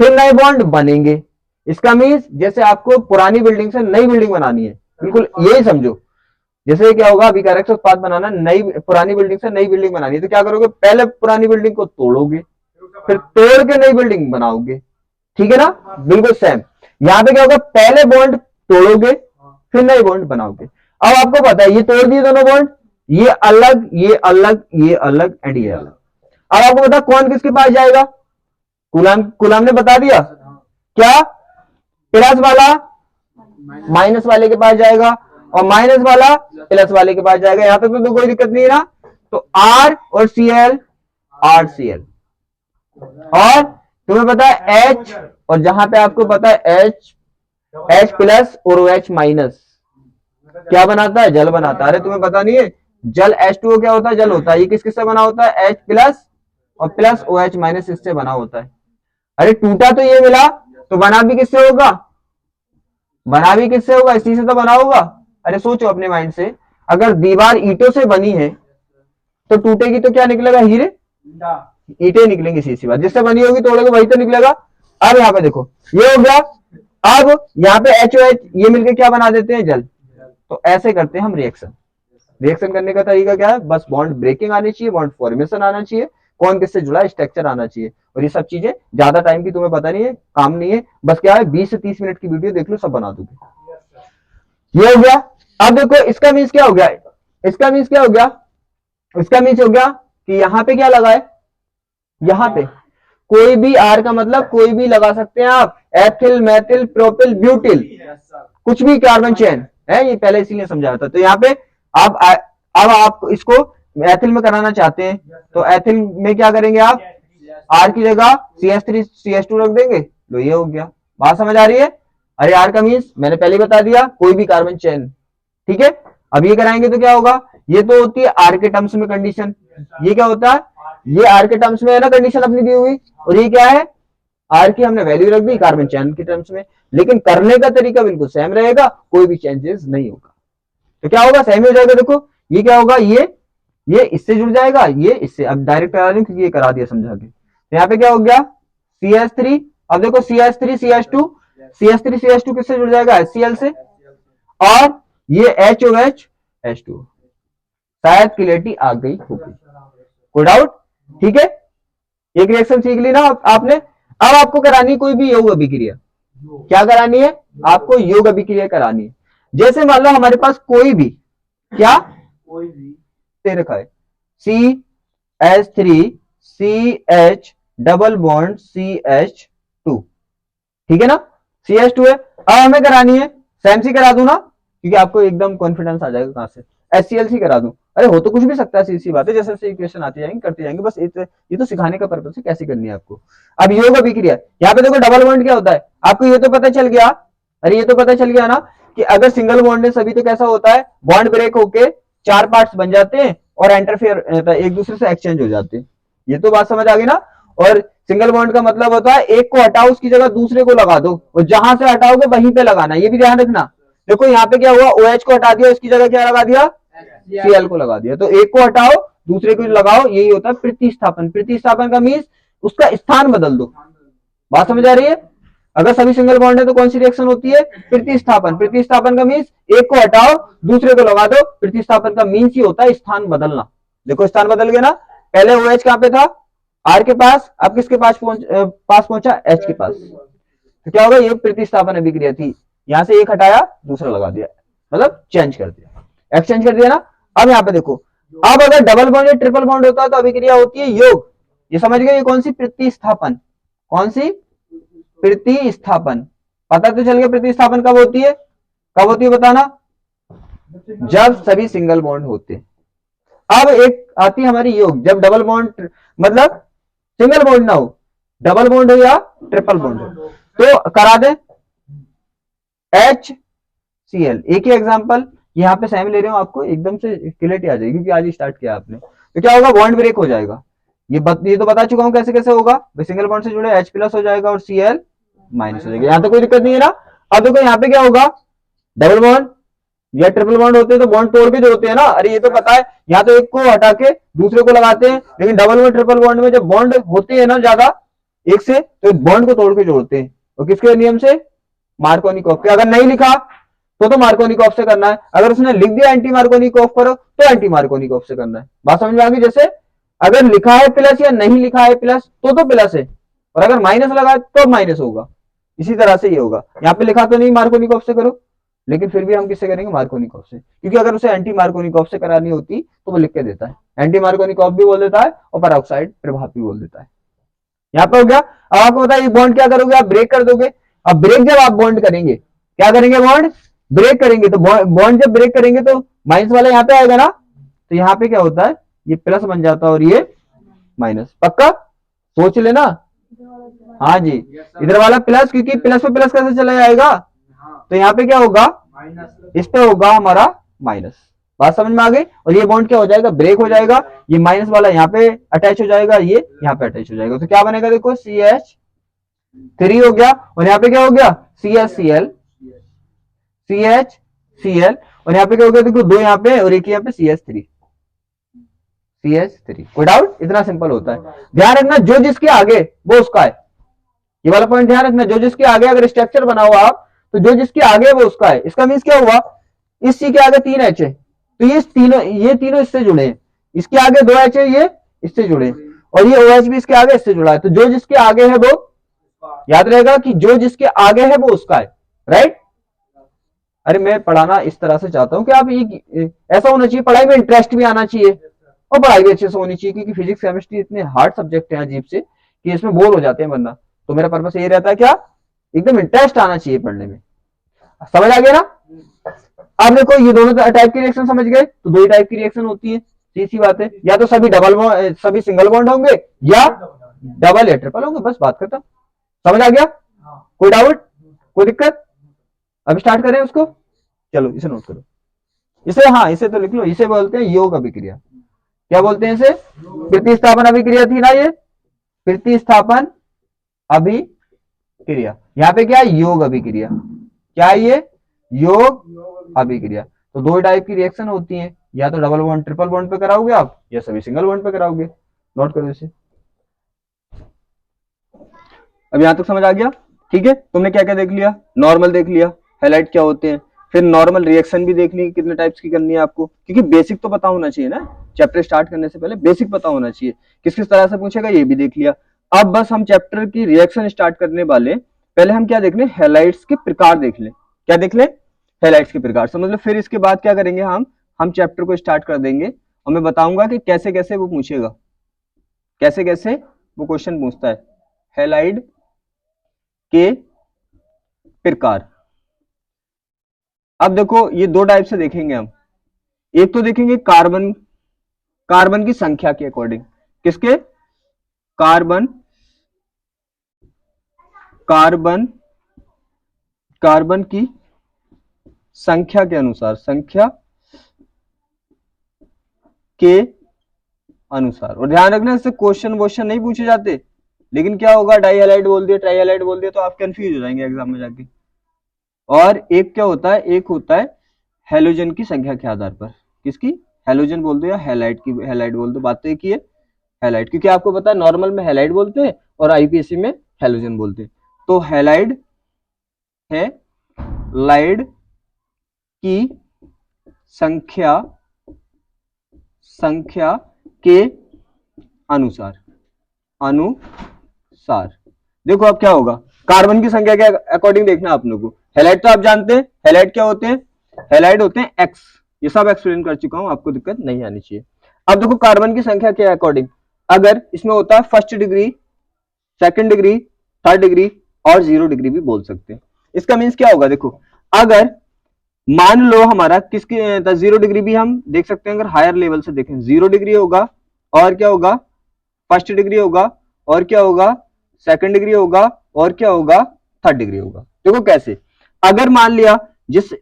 फिर नए बॉन्ड बनेंगे। इसका मीन्स जैसे आपको पुरानी बिल्डिंग से नई बिल्डिंग बनानी है, बिल्कुल यही समझो। जैसे क्या होगा अभी कैरेक्टर उत्पाद बनाना, नई पुरानी बिल्डिंग से नई बिल्डिंग बनानी है तो क्या करोगे, पहले पुरानी बिल्डिंग को तोड़ोगे फिर तोड़ के नई बिल्डिंग बनाओगे, ठीक है ना, बिल्कुल सेम। यहाँ पे क्या होगा, पहले बॉन्ड तोड़ोगे फिर नए बॉन्ड बनाओगे। अब आपको पता है ये तोड़ दिए दोनों बॉन्ड, ये अलग ये अलग ये अलग एंड ये अलग। अब आपको पता कौन किसके पास जाएगा, कूलाम ने बता दिया क्या, प्लस वाला माइनस वाले के पास जाएगा और माइनस वाला प्लस वाले के पास जाएगा। यहां तक तो कोई दिक्कत नहीं है ना। तो R और Cl RCl, और तुम्हें पता है H, और जहां पे आपको पता है H प्लस और OH माइनस क्या बनाता है, जल बनाता है। अरे तुम्हें पता नहीं है जल H2O क्या होता है, जल होता है। ये किस किससे बना होता है, H प्लस और प्लस OH माइनस इससे बना होता है। अरे टूटा तो ये मिला तो बना भी किससे होगा, बना भी किससे होगा, इसी से तो बना होगा। अरे सोचो अपने माइंड से, अगर दीवार ईंटों से बनी है तो टूटेगी तो क्या निकलेगा, हीरे ईंटें निकलेंगी, सीधी बात। जिससे बनी होगी तोड़ोगे वही तो निकलेगा। अब यहाँ पे देखो ये हो गया। अब यहाँ पे HOH ये मिलकर क्या बना देते हैं, जल। तो ऐसे करते हैं हम रिएक्शन। रिएक्शन करने का तरीका क्या है, बस बॉन्ड ब्रेकिंग आनी चाहिए, बॉन्ड फॉर्मेशन आना चाहिए, कौन किससे जुड़ा है स्ट्रक्चर आना चाहिए। और ये सब चीजें ज्यादा टाइम की तुम्हें पता नहीं है, काम नहीं है, बस क्या है 20 से 30 मिनट की वीडियो देख लो सब बना दोगे। ये हो गया। अब देखो इसका मीन्स क्या हो गया, इसका मीन्स क्या हो गया, इसका मीन्स हो गया कि यहाँ पे क्या लगा है, यहाँ पे कोई भी R का मतलब कोई भी लगा सकते हैं आप, एथिल मैथिल प्रोपिल ब्यूटिल, कुछ भी कार्बन चेन है, ये पहले इसीलिए समझाया था। तो यहाँ पे अब आप इसको एथिल में कराना चाहते हैं तो एथिल में क्या करेंगे आप, R की जगह CH3 CH2 रख देंगे। लो ये हो गया, बात समझ आ रही है। अरे R का मीन्स मैंने पहले बता दिया, कोई भी कार्बन चेन, ठीक है। अब ये कराएंगे तो क्या होगा, ये तो होती है R के टर्म्स में कंडीशन, ये क्या होता है, ये R के टर्म्स में है ना कंडीशन अपनी दी हुई, और ये क्या है, R की हमने वैल्यू रख दी कार्बन चेन के टर्म्स में, लेकिन करने का तरीका बिल्कुल सेम रहेगा, कोई भी चेंजेस नहीं होगा। तो क्या होगा, सेम हो जाएगा। देखो ये क्या होगा, ये इससे जुड़ जाएगा, ये इससे। अब डायरेक्ट करा दूं क्योंकि ये करा दिया समझा के। तो यहाँ पे क्या हो गया, CH3। अब देखो CH3 CH2, CH3 CH2 किससे जुड़ जाएगा, HCl से, और ये HOH H2। शायद क्लियरिटी आ गई होगी, कोई डाउट, ठीक है। एक रिएक्शन सीख ली ना आपने। अब आपको करानी कोई भी योग अभिक्रिया, क्या करानी है आपको, योग अभिक्रिया करानी है। जैसे मान लो हमारे पास कोई भी, क्या कोई भी दे रखा है, CH3 CH double bond CH2, ठीक है ना, CH2 है। अब हमें करानी है, सेम करा दूं ना क्योंकि आपको एकदम कॉन्फिडेंस आ जाएगा, कहां से HCl करा दूं। अरे हो तो कुछ भी सकता है, सीधी बात है, जैसे इक्वेशन आती जाएंगे करते जाएंगे, बस ये तो सिखाने का पर्पस है कैसे करनी है आपको। अब योग अभिक्रिया, यहाँ पे देखो डबल बॉन्ड क्या होता है आपको ये तो पता चल गया, अरे ये तो पता चल गया ना कि अगर सिंगल बॉन्ड है सभी तो कैसा होता है, बॉन्ड ब्रेक होके 4 पार्ट्स बन जाते हैं और इंटरफेयर एक दूसरे से एक्सचेंज हो जाते हैं। ये तो बात समझ आ गई ना। और सिंगल बॉन्ड का मतलब होता है एक को हटाओ उसकी जगह दूसरे को लगा दो, और जहां से हटाओगे वहीं पे लगाना, ये भी ध्यान रखना। देखो यहाँ पे क्या हुआ, OH को हटा दिया, इसकी जगह क्या लगा दिया, Cl को लगा दिया। तो एक को हटाओ दूसरे को लगाओ, यही होता है प्रतिस्थापन। प्रतिस्थापन का मीन्स उसका स्थान बदल दो। बात समझ आ रही है। अगर सभी सिंगल बॉन्ड है तो कौन सी रिएक्शन होती है, प्रतिस्थापन। प्रतिस्थापन का मीन्स एक को हटाओ दूसरे को लगा दो। प्रतिस्थापन का मीन्स ही होता है स्थान बदलना। देखो स्थान बदल गया ना, पहले OH कहां पे था, R के पास, अब किसके पास पहुंचा, H के पास। तो क्या होगा, ये प्रतिस्थापन अभिक्रिया थी। यहां से एक हटाया दूसरा लगा दिया, मतलब चेंज कर दिया, एक्सचेंज कर दिया ना। अब यहाँ पे देखो, अब अगर डबल बॉन्ड या ट्रिपल बॉन्ड होता है तो अभिक्रिया होती है योग। ये समझ गए, ये कौन सी, प्रतिस्थापन। कौन सी, प्रतिस्थापन। पता तो चल गया प्रतिस्थापन कब होती है, कब होती है बताना, जब सभी सिंगल बॉन्ड होते। अब एक आती है हमारी योग, जब डबल बॉन्ड, मतलब सिंगल बॉन्ड ना हो, डबल बॉन्ड हो या ट्रिपल बॉन्ड हो, तो करा दे HCl। एक ही एग्जांपल यहाँ पे सेम ले रहे हो, आपको एकदम से क्लियरिटी आ जाएगी क्योंकि आज ही स्टार्ट किया आपने। तो क्या होगा, बॉन्ड ब्रेक हो जाएगा। ये तो बता चुका हूं कैसे कैसे होगा, सिंगल बॉन्ड से जुड़े H प्लस हो जाएगा और Cl माइनस हो जाएगा। यहाँ तो कोई दिक्कत नहीं है ना। अब देखो यहाँ पे क्या होगा, डबल बॉन्ड या ट्रिपल बॉन्ड होते हैं तो बॉन्ड तोड़ के जोड़ते हैं ना, अरे ये तो पता है। यहाँ तो एक को हटा के दूसरे को लगाते हैं, लेकिन डबल बॉन्ड ट्रिपल बॉन्ड में जब बॉन्ड होते हैं ना ज्यादा एक से, तो बॉन्ड को तोड़ के जोड़ते हैं। और किसके नियम से, मार्कोनिकॉफ के। अगर नहीं लिखा तो मार्कोनिकॉफ से करना है, अगर उसने लिख दिया एंटी मार्कोनिकॉफ करो तो एंटी मार्कोनिकॉफ से करना है। बात समझ में आ गई। जैसे अगर लिखा है प्लस या नहीं लिखा है प्लस तो प्लस है, और अगर माइनस लगा तो माइनस होगा। इसी तरह से ये होगा, यहाँ पे लिखा तो नहीं मार्कोनिकॉफ से करो, लेकिन फिर भी हम किससे करेंगे, मार्कोनिकॉफ से, क्योंकि अगर उसे एंटी मार्कोनिकॉफ से करानी होती तो वो लिख के देता है, एंटी मार्कोनिकॉफ भी बोल देता है और परऑक्साइड प्रभाव भी बोल देता है। यहाँ पे हो गया। अब आपको बताया बॉन्ड क्या करोगे, आप ब्रेक कर दोगे। अब ब्रेक जब आप बॉन्ड करेंगे, क्या करेंगे, बॉन्ड ब्रेक करेंगे, तो बॉन्ड जब ब्रेक करेंगे तो माइनस वाला यहाँ पे आएगा ना, तो यहाँ पे क्या होता है, ये प्लस बन जाता है और ये माइनस। पक्का सोच लेना। हाँ जी, इधर वाला प्लस, क्योंकि प्लस पे प्लस कैसे चला जाएगा, तो यहाँ पे क्या होगा, इस पे होगा हमारा माइनस। बात समझ में आ गई। और ये बॉन्ड क्या हो जाएगा, ब्रेक हो जाएगा, ये माइनस वाला यहाँ पे अटैच हो जाएगा, ये यहाँ पे अटैच हो जाएगा। तो क्या बनेगा, देखो CH3 हो गया, और यहाँ पे क्या हो गया, CHCl, CHCl, और यहाँ पे क्या हो गया, देखो दो यहाँ पे और एक यहाँ पे CH3। कोई डाउट, इतना सिंपल होता है। ध्यान रखना, जो जिसके आगे वो उसका है, ये वाला पॉइंट ध्यान रखना। जो जिसके आगे अगर स्ट्रक्चर बना हुआ आप, तो जो जिसके आगे वो उसका है। इसका मीन्स क्या हुआ, इस सी के आगे 3 H है, तो ये तीनों इससे जुड़े हैं। इसके आगे 2 H है, ये इससे जुड़े हैं, और ये OH भी इसके आगे इससे जुड़ा है। तो जो जिसके आगे है वो, याद रहेगा कि जो जिसके आगे है वो उसका है, राइट। अरे मैं पढ़ाना इस तरह से चाहता हूं कि आप ये ऐसा होना चाहिए, पढ़ाई में इंटरेस्ट भी आना चाहिए और पढ़ाई भी अच्छे से होनी चाहिए, क्योंकि फिजिक्स केमिस्ट्री इतने हार्ड सब्जेक्ट हैं अजीब से कि इसमें बोर हो जाते हैं वरना। तो मेरा पर्पस ये रहता है क्या, एकदम इंटरेस्ट आना चाहिए पढ़ने में। समझ आ गया ना। अब देखो ये दोनों टाइप की रिएक्शन समझ गए, तो दो ही टाइप की रिएक्शन होती है, सीधी बात है। या तो सभी सिंगल बॉन्ड होंगे या डबल या ट्रिपल होंगे, बस बात करता। समझ आ गया, कोई डाउट, कोई दिक्कत। अब स्टार्ट करें उसको, चलो इसे नोट करो। इसे, हाँ इसे तो लिख लो, इसे बोलते हैं योग अभिक्रिया। क्या बोलते हैं इसे, प्रतिस्थापन अभिक्रिया थी ना ये, प्रतिस्थापन अभिक्रिया। यहाँ पे क्या है, योग अभिक्रिया। क्या है ये, योग अभिक्रिया। तो दो टाइप की रिएक्शन होती है, या तो डबल बॉन्ड ट्रिपल बॉन्ड पे कराओगे आप, या सभी सिंगल बॉन्ड पे कराओगे। नोट करो इसे। अब यहां तक समझ आ गया, ठीक है। तुमने क्या क्या देख लिया, नॉर्मल देख लिया, हाईलाइट क्या होते हैं, फिर नॉर्मल रिएक्शन भी देख ली कितने टाइप्स की करनी है आपको, क्योंकि बेसिक तो पता होना चाहिए ना, चैप्टर स्टार्ट करने से पहले बेसिक पता होना चाहिए, किस किस तरह से पूछेगा ये भी देख लिया। अब बस हम चैप्टर की रिएक्शन स्टार्ट करने वाले, पहले हम क्या देख लें, हैलाइट्स के प्रकार देख लें। क्या देख लें, हैलाइट्स के प्रकार, समझ लो। फिर इसके बाद क्या करेंगे, हम चैप्टर को स्टार्ट कर देंगे और मैं बताऊंगा कि कैसे कैसे वो पूछेगा, कैसे कैसे वो क्वेश्चन पूछता है। हैलाइड के प्रकार, अब देखो ये दो टाइप से देखेंगे हम। एक तो देखेंगे कार्बन की संख्या के अकॉर्डिंग, किसके, कार्बन की संख्या के अनुसार, संख्या के अनुसार। और ध्यान रखना इससे क्वेश्चन वोश्चन नहीं पूछे जाते, लेकिन क्या होगा, डाई हैलाइड बोल दिया, ट्राई हैलाइड बोल दिया तो आप कंफ्यूज हो जाएंगे एग्जाम में जाके। और एक क्या होता है, एक होता है हेलोजन की संख्या के आधार पर। किसकी? हेलोजन बोल दो या हैलाइड की, हैलाइड बोल दो, बात तो एक ही है, हैलाइड। क्योंकि आपको पता है नॉर्मल में हैलाइड बोलते हैं और आईपीएससी में हेलोजन बोलते हैं। तो हैलाइड है लाइड की संख्या, संख्या के अनुसार, अनुसार। देखो अब क्या होगा, कार्बन की संख्या के अकॉर्डिंग देखना आप लोगों को। हैलाइड तो आप जानते हैं, हैलाइड क्या होते हैं, हैलाइड होते हैं एक्स, ये सब एक्सप्लेन कर चुका हूं, आपको दिक्कत नहीं आनी चाहिए। अब देखो कार्बन की संख्या के अकॉर्डिंग, अगर इसमें होता है first degree, second degree, third degree और 0 डिग्री भी बोल सकते हैं। इसका मीन्स क्या होगा, देखो अगर मान लो हमारा किसकी 0 डिग्री भी हम देख सकते हैं, अगर हायर लेवल से देखें 0 डिग्री होगा, और क्या होगा, फर्स्ट डिग्री होगा, और क्या होगा, सेकंड डिग्री होगा, और क्या होगा, थर्ड डिग्री होगा। देखो कैसे, अगर मान लिया जिस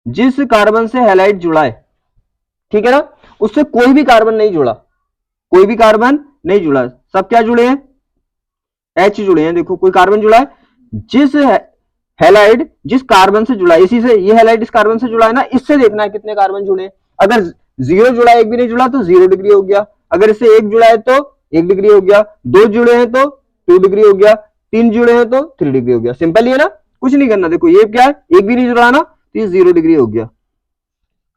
जिस कार्बन से हैलाइड जुड़ा है, ठीक है ना, उससे कोई भी कार्बन नहीं जुड़ा, कोई भी कार्बन नहीं जुड़ा, सब क्या जुड़े हैं, एच जुड़े हैं। देखो कोई कार्बन जुड़ा है, जिस हैलाइड जिस कार्बन से जुड़ा है, इसी से, ये हैलाइड इस कार्बन से जुड़ा है ना, इससे देखना है कितने कार्बन जुड़े हैं। अगर 0 जुड़ा है, एक भी नहीं जुड़ा तो 0 डिग्री हो गया। अगर इससे 1 जुड़ा है तो 1 डिग्री हो गया, 2 जुड़े हैं तो 2 डिग्री हो गया, 3 जुड़े हैं तो 3 डिग्री हो गया। सिंपल ही है ना, कुछ नहीं करना। देखो ये क्या है, एक भी नहीं जुड़ा ना, तो ये 0 डिग्री हो गया।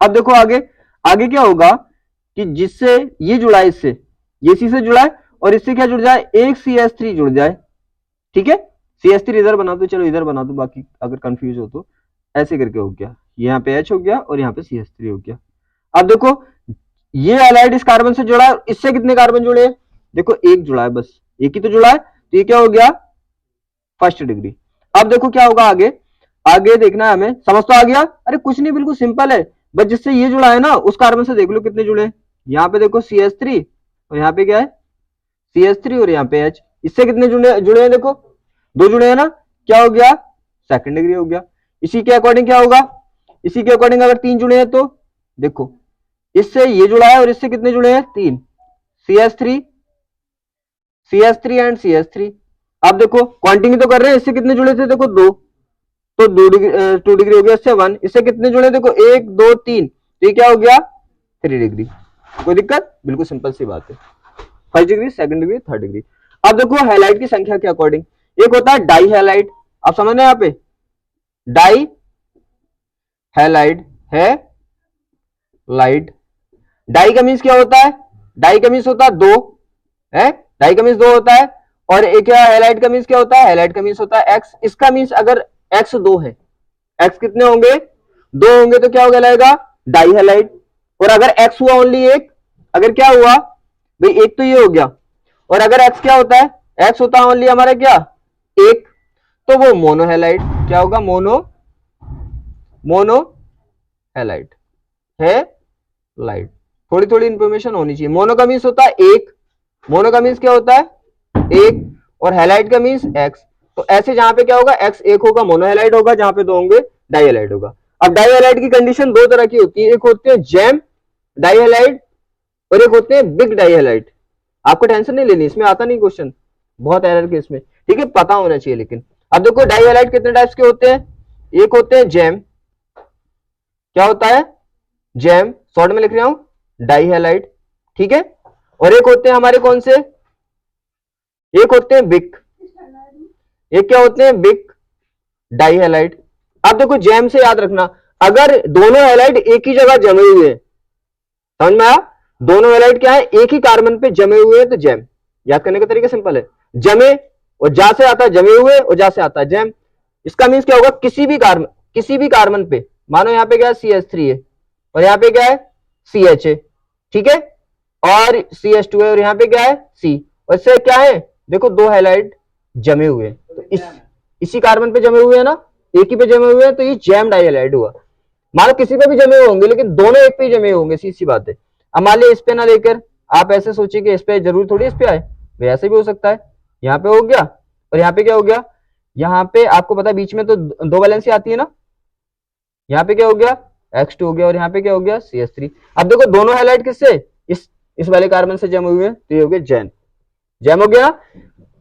अब देखो आगे, आगे क्या होगा कि जिससे ये जुड़ा है, इससे ये इसी से जुड़ा है, और इससे क्या जुड़ जाए, एक CH3 जुड़ जाए, ठीक है। CH3 इधर बना दो, चलो इधर बना दो, बाकी अगर कंफ्यूज हो तो ऐसे करके हो गया, यहाँ पे H हो गया और यहाँ पे CH3 हो गया। अब देखो ये हैलाइड इस कार्बन से जुड़ा है, इससे कितने कार्बन जुड़े हैं, देखो एक जुड़ा है, बस एक ही तो जुड़ा है, तो ये क्या हो गया, फर्स्ट डिग्री। अब देखो क्या होगा आगे, आगे देखना है हमें, समझ तो आ गया, अरे कुछ नहीं, बिल्कुल सिंपल है। बस जिससे ये जुड़ा है ना, उस कार्बन से देख लो कितने जुड़े हैं। यहाँ पे देखो CH3, और यहाँ पे क्या है, CH3, और यहाँ पे H, इससे कितने जुड़े हैं, देखो 2 जुड़े हैं ना, क्या हो गया, सेकंड डिग्री हो गया। इसी के अकॉर्डिंग क्या होगा, इसी के अकॉर्डिंग अगर 3 जुड़े हैं तो देखो इससे ये जुड़ा है और इससे कितने जुड़े हैं, 3, CH3, CH3 एंड CH3। अब देखो क्वांटिटी तो कर रहे हैं, इससे कितने जुड़े थे, देखो 2, तो 2 डिग्री 2 डिग्री हो गया, इससे 1, इससे कितने जुड़े, देखो 1 2 3, तो ये क्या हो गया, 3 डिग्री। कोई दिक्कत, बिल्कुल सिंपल सी बात है, first degree, second degree, third degree. अब देखो हैलाइड की संख्या के अकॉर्डिंग, एक होता है डाई हैलाइड, आप समझ रहे हैं, यहाँ पे डाई हैलाइड है लाइड। डाई का मीन्स क्या होता है, डाई का मीन्स होता है 2 है, डाई का मीन्स 2 होता है। और एक हैलाइड का मीन्स क्या होता है, हैलाइड का मीन्स होता है एक्स। इसका मीन्स अगर एक्स 2 है, एक्स कितने होंगे, 2 होंगे, तो क्या हो जाएगा, डाई हैलाइड। और अगर एक्स हुआ ओनली एक, अगर क्या हुआ भाई, एक तो ये हो गया, और अगर एक्स क्या होता है, एक्स होता है ओनली हमारा क्या, एक, तो वो मोनोहैलाइड। क्या होगा, मोनोहैलाइड है लाइट। थोड़ी थोड़ी इंफॉर्मेशन होनी चाहिए। मोनो का मीन्स होता है एक, मोनो का मीन्स क्या होता है, एक, और हैलाइड का मीन्स एक्स। तो ऐसे जहां पे क्या होगा, एक्स एक होगा मोनोहैलाइड होगा, जहां पे 2 होंगे डाईहैलाइड होगा। अब डाईहैलाइड की कंडीशन 2 तरह की होती है, एक होते हैं जैम डाईहैलाइड और एक होते हैं बिग डाईहैलाइड। आपको टेंशन नहीं लेनी, इसमें आता नहीं क्वेश्चन, बहुत एरर के इसमें, ठीक है, पता होना चाहिए। लेकिन अब देखो डाईहैलाइड कितने टाइप्स के होते हैं, एक होते हैं जैम, क्या होता है, जैम, शॉर्ट में लिख रहा हूं डाईहैलाइड, ठीक है। और एक होते हैं हमारे कौन से, एक होते हैं बिग, एक क्या होते हैं, बिग डाईहैलाइड। अब देखो जैम से याद रखना, अगर दोनों हैलाइड एक ही जगह जमे हुए हैं, समझ में आया, दोनों हैलाइड क्या है, एक ही कार्बन पे जमे हुए हैं, तो जैम। याद करने का तरीका सिंपल है, जमे, और जा से आता है जमे हुए, और जा से आता है जैम। इसका मीन्स क्या होगा, किसी भी कार्बन पे, मानो यहाँ पे क्या है, CH3 है, और यहाँ पे क्या है, CH है, ठीक है, और CH2 है, और यहाँ पे क्या है, C, और इससे क्या है, देखो 2 हैलाइड जमे हुए हैं, तो इसी कार्बन पे जमे हुए हैं ना, एक ही पे जमे हुए हैं, तो ये जैम डाईहैलाइड हुआ। मान लो किसी पे भी जमे हुए होंगे, लेकिन दोनों एक पे ही जमे होंगे, सीधी बात है। अब मान लिया इस पे ना लेकर आप ऐसे सोचिए कि इस पे जरूर थोड़ी इस पे आए, भाई ऐसे भी हो सकता है, यहाँ पे हो गया, और यहाँ पे क्या हो गया, यहाँ पे आपको पता है बीच में तो 2 वैलेंसी आती है ना, यहाँ पे क्या हो गया, X2 हो गया, और यहाँ पे क्या हो गया, CH3। अब देखो दोनों हैलाइड किससे, इस वाले कार्बन से जम हुए हैं, तो ये हो गया जैम, जैम हो गया।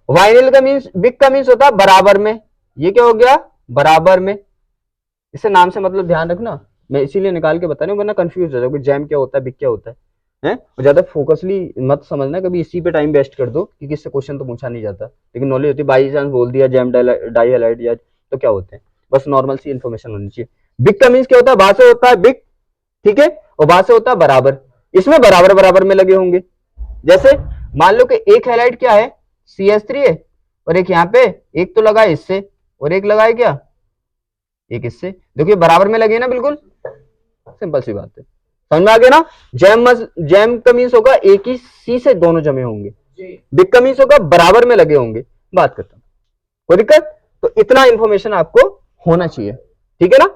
वाइनिल का मीन्स, बिग का मीन्स होता है बराबर में, ये क्या हो गया, बराबर में। इससे नाम से मतलब ध्यान रखना, मैं इसीलिए निकाल के बता रहा हूँ, वरना कंफ्यूज हो जाओगे जैम क्या होता है, बिग क्या होता है, हैं? और ज्यादा फोकसली मत समझना, कभी इसी पे टाइम वेस्ट कर दो, क्योंकि इससे क्वेश्चन तो पूछा नहीं जाता, लेकिन नॉलेज होती है, बाई चांस बोल दिया जैम डाई हैलाइड या तो क्या होते हैं, बस नॉर्मल सी इन्फॉर्मेशन होनी चाहिए। बिग का मीन्स क्या होता है, बाहर से होता है बिग, ठीक है, और बाहर से होता है बराबर, इसमें बराबर बराबर में लगे होंगे। जैसे मान लो कि एक हैलाइड क्या है, CH3 है, और एक यहाँ पे, एक तो लगा है इससे और एक लगा है क्या, एक इससे, देखिए बराबर में लगे ना, बिल्कुल सिंपल सी बात है, समझ में आ गया ना। जैम का मीन्स होगा एक ही सी से दोनों जमे होंगे, बिग का मीन्स होगा बराबर में लगे होंगे, बात करता हूं, कोई दिक्कत, तो इतना इंफॉर्मेशन आपको होना चाहिए, ठीक है ना।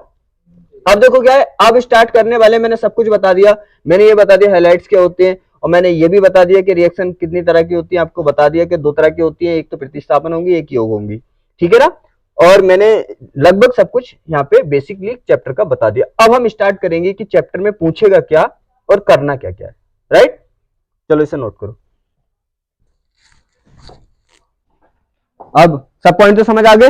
अब देखो क्या है, अब स्टार्ट करने वाले, मैंने सब कुछ बता दिया, मैंने ये बता दिया हाइलाइट्स क्या होते हैं, और मैंने ये भी बता दिया कि रिएक्शन कितनी तरह की होती है, आपको बता दिया कि दो तरह की होती है, एक तो प्रतिस्थापन होंगी, एक योग होंगी, ठीक है ना। और मैंने लगभग सब कुछ यहाँ पे बेसिकली चैप्टर का बता दिया। अब हम स्टार्ट करेंगे कि चैप्टर में पूछेगा क्या और करना क्या क्या है, राइट। चलो इसे नोट करो। अब सब पॉइंट तो समझ आ गए।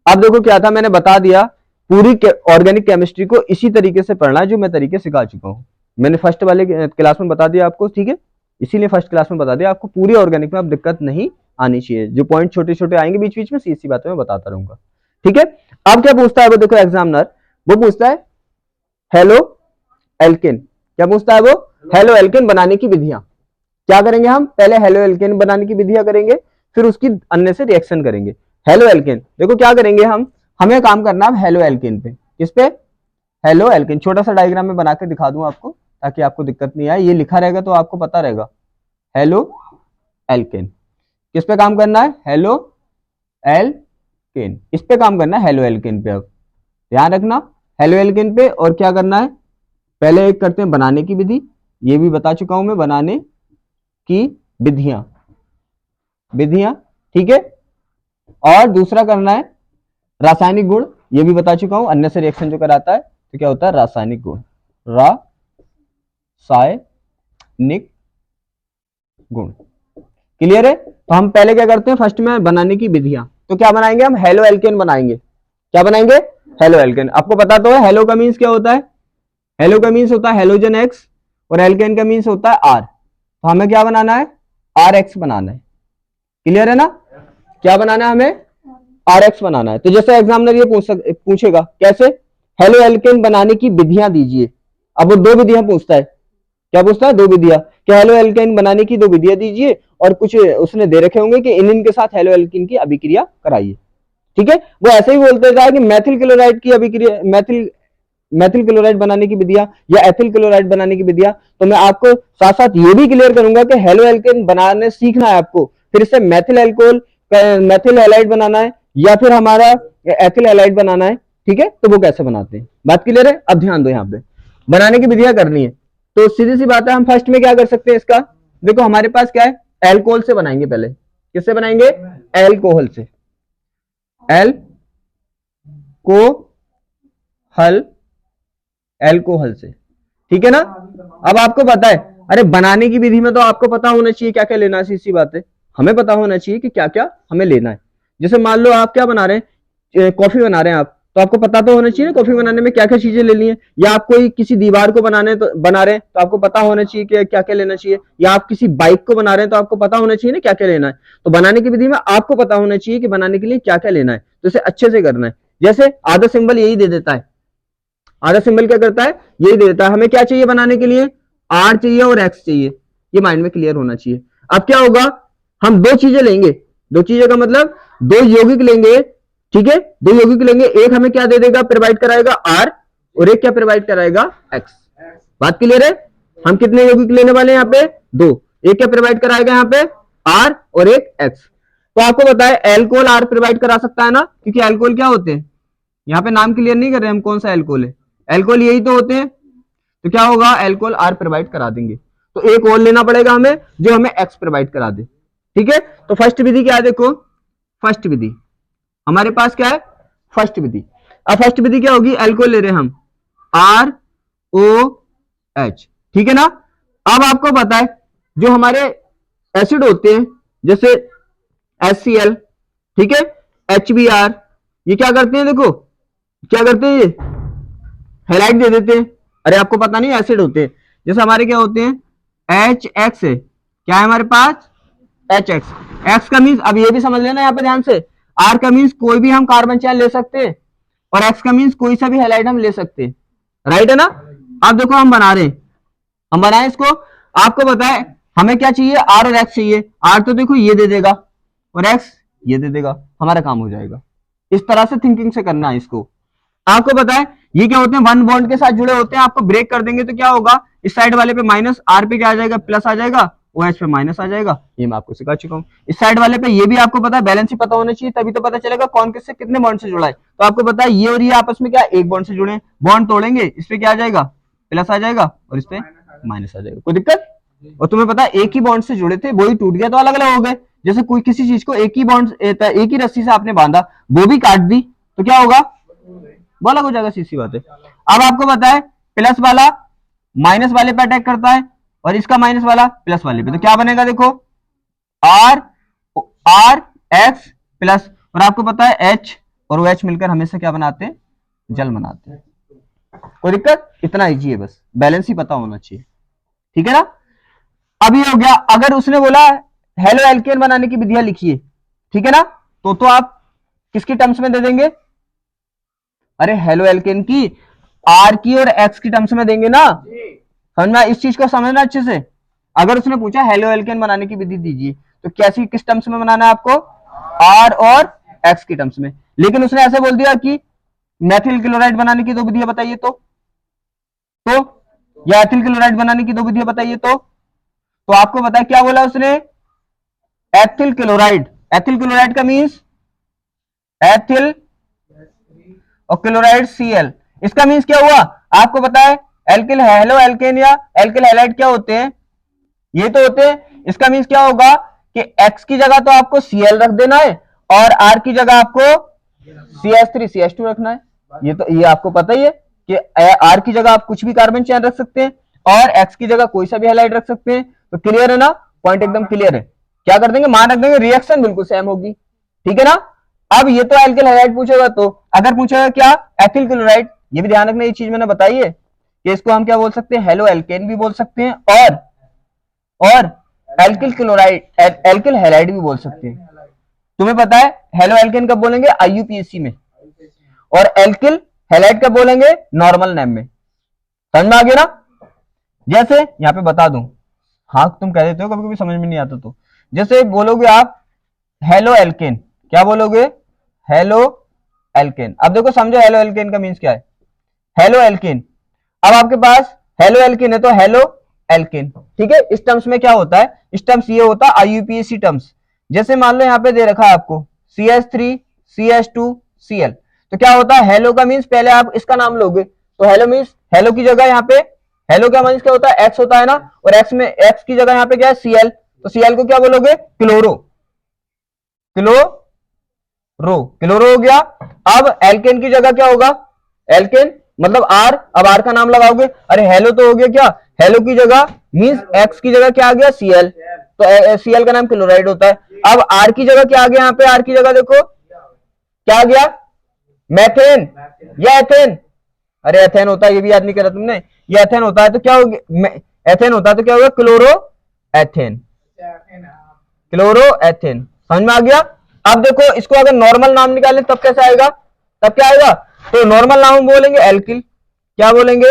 अब देखो क्या था, मैंने बता दिया पूरी ऑर्गेनिक केमिस्ट्री को इसी तरीके से पढ़ना है जो मैं तरीके सिखा चुका हूं, मैंने फर्स्ट वाले क्लास में बता दिया आपको, ठीक है, इसीलिए फर्स्ट क्लास में बता दिया आपको, पूरी ऑर्गेनिक में अब दिक्कत नहीं आनी चाहिए, जो पॉइंट छोटे छोटे आएंगे बीच बीच में, सी बातें मैं बताता रहूंगा, ठीक है। अब क्या पूछता है वो, देखो एग्जामिनर वो पूछता है हेलो एल्केन, क्या पूछता है वो, हेलो एल्केन बनाने की विधियां। क्या करेंगे हम, पहले हेलो एल्केन बनाने की विधियां करेंगे, फिर उसकी अन्य से रिएक्शन करेंगे। हेलो एल्केन, देखो क्या करेंगे हम, हमें काम करना है हेलो एल्केन पे, किस पे, हेलो एल्केन, छोटा सा डायग्राम में बना के दिखा दूं आपको, ताकि आपको दिक्कत नहीं आए, ये लिखा रहेगा तो आपको पता रहेगा, हेलो एल्केन, किस पे काम करना है, हेलो एल्केन, इस पे काम करना है, हेलो एल्केन पे। अब ध्यान रखना, हेलो एल्केन पे, और क्या करना है, पहले एक करते हैं बनाने की विधि, ये भी बता चुका हूं मैं, बनाने की विधियां, विधियां, ठीक है। और दूसरा करना है रासायनिक गुण, ये भी बता चुका हूं, अन्य से रिएक्शन जो कराता है तो क्या होता है, रासायनिक गुण, रासायनिक गुण, क्लियर है। तो हम पहले क्या करते हैं, फर्स्ट में बनाने की विधियां, तो क्या बनाएंगे हम, हेलो एल्केन बनाएंगे, क्या बनाएंगे, हेलो एल्केन। आपको पता तो है हेलो का मीन्स क्या होता है, हेलो का मीन्स होता है हेलोजन एक्स, और एल्केन का मीन्स होता है आर, तो हमें क्या बनाना है, आर एक्स बनाना है, क्लियर है ना, क्या बनाना है हमें, आर एक्स बनाना है। तो जैसे एग्जामिनर ये पूछेगा कैसे, हेलो एल्केन बनाने की विधियां दीजिए, अब वो दो विधियां पूछता है, क्या पूछता है, दो विधियां, क्या हेलो एल्केन बनाने की दो विधियां दीजिए, और कुछ उसने दे रखे होंगे कि इन के साथ हेलो एल्केन की अभिक्रिया कराइए, ठीक है। वो ऐसे ही बोलते था कि मैथिल क्लोराइड की अभिक्रिया, मैथिल क्लोराइड बनाने की विधियां या एथिल क्लोराइड बनाने की विधियां, तो मैं आपको साथ साथ ये भी क्लियर करूंगा कि हेलो एल्केन बनाने सीखना है आपको, फिर इससे मैथिल एल्कोहल, मैथिल हैलाइड बनाना है, या फिर हमारा एथिल हैलाइड बनाना है, ठीक है, तो वो कैसे बनाते हैं, बात क्लियर है। अब ध्यान दो, यहाँ पे बनाने की विधियां करनी है, तो सीधी सी बात है, हम फर्स्ट में क्या कर सकते हैं इसका, देखो हमारे पास क्या है, एल्कोहल से बनाएंगे, पहले किससे बनाएंगे, एल्कोहल से, एल्कोहल, एल्कोहल से, ठीक है ना। अब आपको पता है, अरे बनाने की विधि में तो आपको पता होना चाहिए क्या क्या लेना है, सीधी बात है, हमें पता होना चाहिए कि क्या क्या हमें लेना है। जैसे मान लो आप क्या बना रहे हैं, कॉफी बना रहे हैं आप, तो आपको पता तो होना चाहिए ना कॉफी बनाने में क्या क्या चीजें लेनी है, या आप कोई किसी दीवार को बनाने तो बना रहे हैं तो आपको पता होना चाहिए कि क्या क्या लेना चाहिए, या आप किसी बाइक को बना रहे हैं तो आपको पता होना चाहिए ना क्या क्या लेना है। तो बनाने की विधि में आपको पता होना चाहिए कि बनाने के लिए क्या क्या लेना है, तो इसे अच्छे से करना है। जैसे आधा सिंबल यही दे देता है, आधा सिंबल क्या करता है, यही दे देता है, हमें क्या चाहिए बनाने के लिए, आर चाहिए और एक्स चाहिए, ये माइंड में क्लियर होना चाहिए। अब क्या होगा, हम दो चीजें लेंगे, दो चीजें का मतलब दो यौगिक लेंगे, ठीक है, दो यौगिक लेंगे, एक हमें क्या दे देगा, प्रोवाइड कराएगा आर, और एक क्या प्रोवाइड कराएगा, एक्स, बात क्लियर है। हम कितने यौगिक लेने वाले हैं यहाँ पे, दो, एक क्या प्रोवाइड कराएगा यहाँ पे, आर, और एक एक्स। तो आपको बताए एल्कोहल आर प्रोवाइड करा सकता है ना, क्योंकि एल्कोहल क्या होते हैं, यहाँ पे नाम क्लियर नहीं कर रहे हम कौन सा एल्कोहल है, एल्कोहल यही तो होते हैं, तो क्या होगा, एल्कोहल आर प्रोवाइड करा देंगे, तो एक और लेना पड़ेगा हमें जो हमें एक्स प्रोवाइड करा दे, ठीक है। तो फर्स्ट विधि क्या है, देखो फर्स्ट विधि हमारे पास क्या है, फर्स्ट विधि। अब फर्स्ट विधि क्या होगी, एल्कोहल ले रहे हैं हम, ROH, ठीक है ना। अब आपको पता है जो हमारे एसिड होते हैं जैसे HCl, ठीक है, HBr, ये क्या करते हैं, देखो क्या करते हैं, ये हैलाइड दे देते हैं। अरे आपको पता नहीं, एसिड होते हैं। जैसे हमारे क्या होते हैं, HX है, क्या है हमारे पास, HX। X का मीन्स, अब ये भी समझ लेना यहाँ पे ध्यान से, R का मीन्स कोई भी हम कार्बन चेन ले सकते हैं, और X का मीन्स कोई सा भी हैलाइड हम ले सकते हैं, राइट है ना। अब देखो हम बना रहे हैं, हम बनाए इसको, आपको पता है हमें क्या चाहिए, R और X चाहिए। R तो देखो ये दे देगा और X ये दे देगा, हमारा काम हो जाएगा। इस तरह से थिंकिंग से करना है इसको। आपको पता है ये क्या होते हैं, वन बॉन्ड के साथ जुड़े होते हैं। आपको ब्रेक कर देंगे तो क्या होगा, इस साइड वाले पे माइनस, आर पे क्या आ जाएगा, प्लस आ जाएगा, OH पे माइनस आ जाएगा। ये मैं आपको सिखा चुका हूँ। इस साइड वाले पे ये भी आपको पता है, बैलेंस ही पता होना चाहिए, तभी तो पता चलेगा कौन किससे कितने बॉन्ड से जुड़ा है। तो आपको पता है ये और ये आपस में क्या एक बॉन्ड से जुड़े हैं, बॉन्ड तोड़ेंगे, इस पे क्या आ जाएगा, प्लस आ जाएगा, और इस पे माइनस आ जाएगा। कोई दिक्कत। और तुम्हें पता है एक ही बॉन्ड से जुड़े थे, वो ही टूट गया तो अलग अलग हो गए। जैसे कोई किसी चीज को एक ही बॉन्ड, एक ही रस्सी से आपने बांधा, वो भी काट दी तो क्या होगा, वो अलग हो जाएगा, सीधी बात है। अब आपको पता है प्लस वाला माइनस वाले पे अटैक करता है, और इसका माइनस वाला प्लस वाले पे, तो क्या बनेगा, देखो R X प्लस, और आपको पता है H और OH मिलकर हमेशा क्या बनाते हैं, जल बनाते हैं। कोई दिक्कत, इतना इजी है, बस बैलेंस ही पता होना चाहिए, ठीक है ना। अब ये हो गया। अगर उसने बोला हेलो एल्केन बनाने की विधियां लिखिए, ठीक है ना, तो आप किसकी टर्म्स में दे देंगे, अरे हेलो एल्केन की R की और X की टर्म्स में देंगे ना। समझना, इस चीज को समझना अच्छे से। अगर उसने पूछा हेलो एल्केन बनाने की विधि दीजिए, तो कैसी, किस टर्म्स में बनाना है आपको, R और X की टर्म्स में। लेकिन उसने ऐसे बोल दिया कि मेथिल क्लोराइड बनाने की दो विधियां बताइए, तो या एथिल क्लोराइड बनाने की दो विधियां बताइए, तो आपको पता है क्या बोला उसने, एथिल क्लोराइड। एथिल क्लोराइड का मीन्स एथिल और क्लोराइड Cl। इसका मीन्स क्या हुआ, आपको पता है एल्किल हेलो एल्केन या एल्किल हैलाइड क्या होते हैं, ये तो होते हैं। इसका मीन्स क्या होगा कि X की जगह तो आपको Cl रख देना है, और R की जगह आपको CH3 CH2 रखना है। ये आपको पता ही है कि R की जगह आप कुछ भी कार्बन चेन रख सकते हैं, और X की जगह कोई सा भी हैलाइड रख सकते हैं। तो क्लियर है ना, पॉइंट एकदम क्लियर है। क्या कर देंगे, मान रख देंगे, रिएक्शन बिल्कुल सेम होगी, ठीक है ना। अब ये तो एल्किल हैलाइड पूछेगा, तो अगर पूछेगा क्या, एथिल क्लोराइड, ये भी ध्यान रखना, ये चीज मैंने बताई है कि इसको हम क्या बोल सकते हैं, हेलो एल्केन भी बोल सकते हैं, और एल्किल क्लोराइड, एल्किल हैलाइड भी बोल सकते हैं। तुम्हें पता है हेलो एल्केन कब बोलेंगे, IUPAC में, और एल्किल हैलाइड कब बोलेंगे, नॉर्मल नेम में। समझ में आ गया ना। जैसे यहां पे बता दूं, हाँ तुम कह देते हो कभी कभी समझ में नहीं आता, तो जैसे बोलोगे आप हेलो एल्केन, क्या बोलोगे, हेलो एल्केन। अब देखो समझो हेलो एल्केन का मीन्स क्या है, हेलो एल्केन। अब आपके पास हेलो एल्केन है तो हेलो एल्केन, ठीक है। इस टर्म्स में क्या होता है, इस टर्म्स ये होता है IUPAC टर्म्स। जैसे मान लो यहाँ पे दे रखा है आपको CH3 CH2 Cl, तो क्या होता है, हेलो का मीन्स पहले आप इसका नाम लोगे, तो हेलो मीन्स, हेलो की जगह यहाँ पे, हेलो का मीन्स क्या होता है, X होता है ना, और X में, X की जगह यहाँ पे क्या है, Cl, तो Cl को क्या बोलोगे, क्लोरो, क्लोरो हो गया। अब एल्केन की जगह क्या होगा, एल्केन मतलब R, अब R का नाम लगाओगे, अरे हेलो तो हो गया क्या, हेलो की जगह मींस X की जगह क्या आ गया, Cl, तो Cl का नाम क्लोराइड होता है। अब R की जगह क्या आ गया, यहाँ पे R की जगह देखो क्या आ गया, मैथेन या एथेन, अरे एथेन होता है, ये भी याद नहीं करा तुमने, ये एथेन होता है, तो क्या हो गया, एथेन होता है तो क्या होगा, क्लोरो एथेन, क्लोरो एथेन। समझ में आ गया। अब देखो इसको अगर नॉर्मल नाम निकालें तब कैसे आएगा, तब क्या आएगा, तो नॉर्मल नाम बोलेंगे एल्किल, क्या बोलेंगे,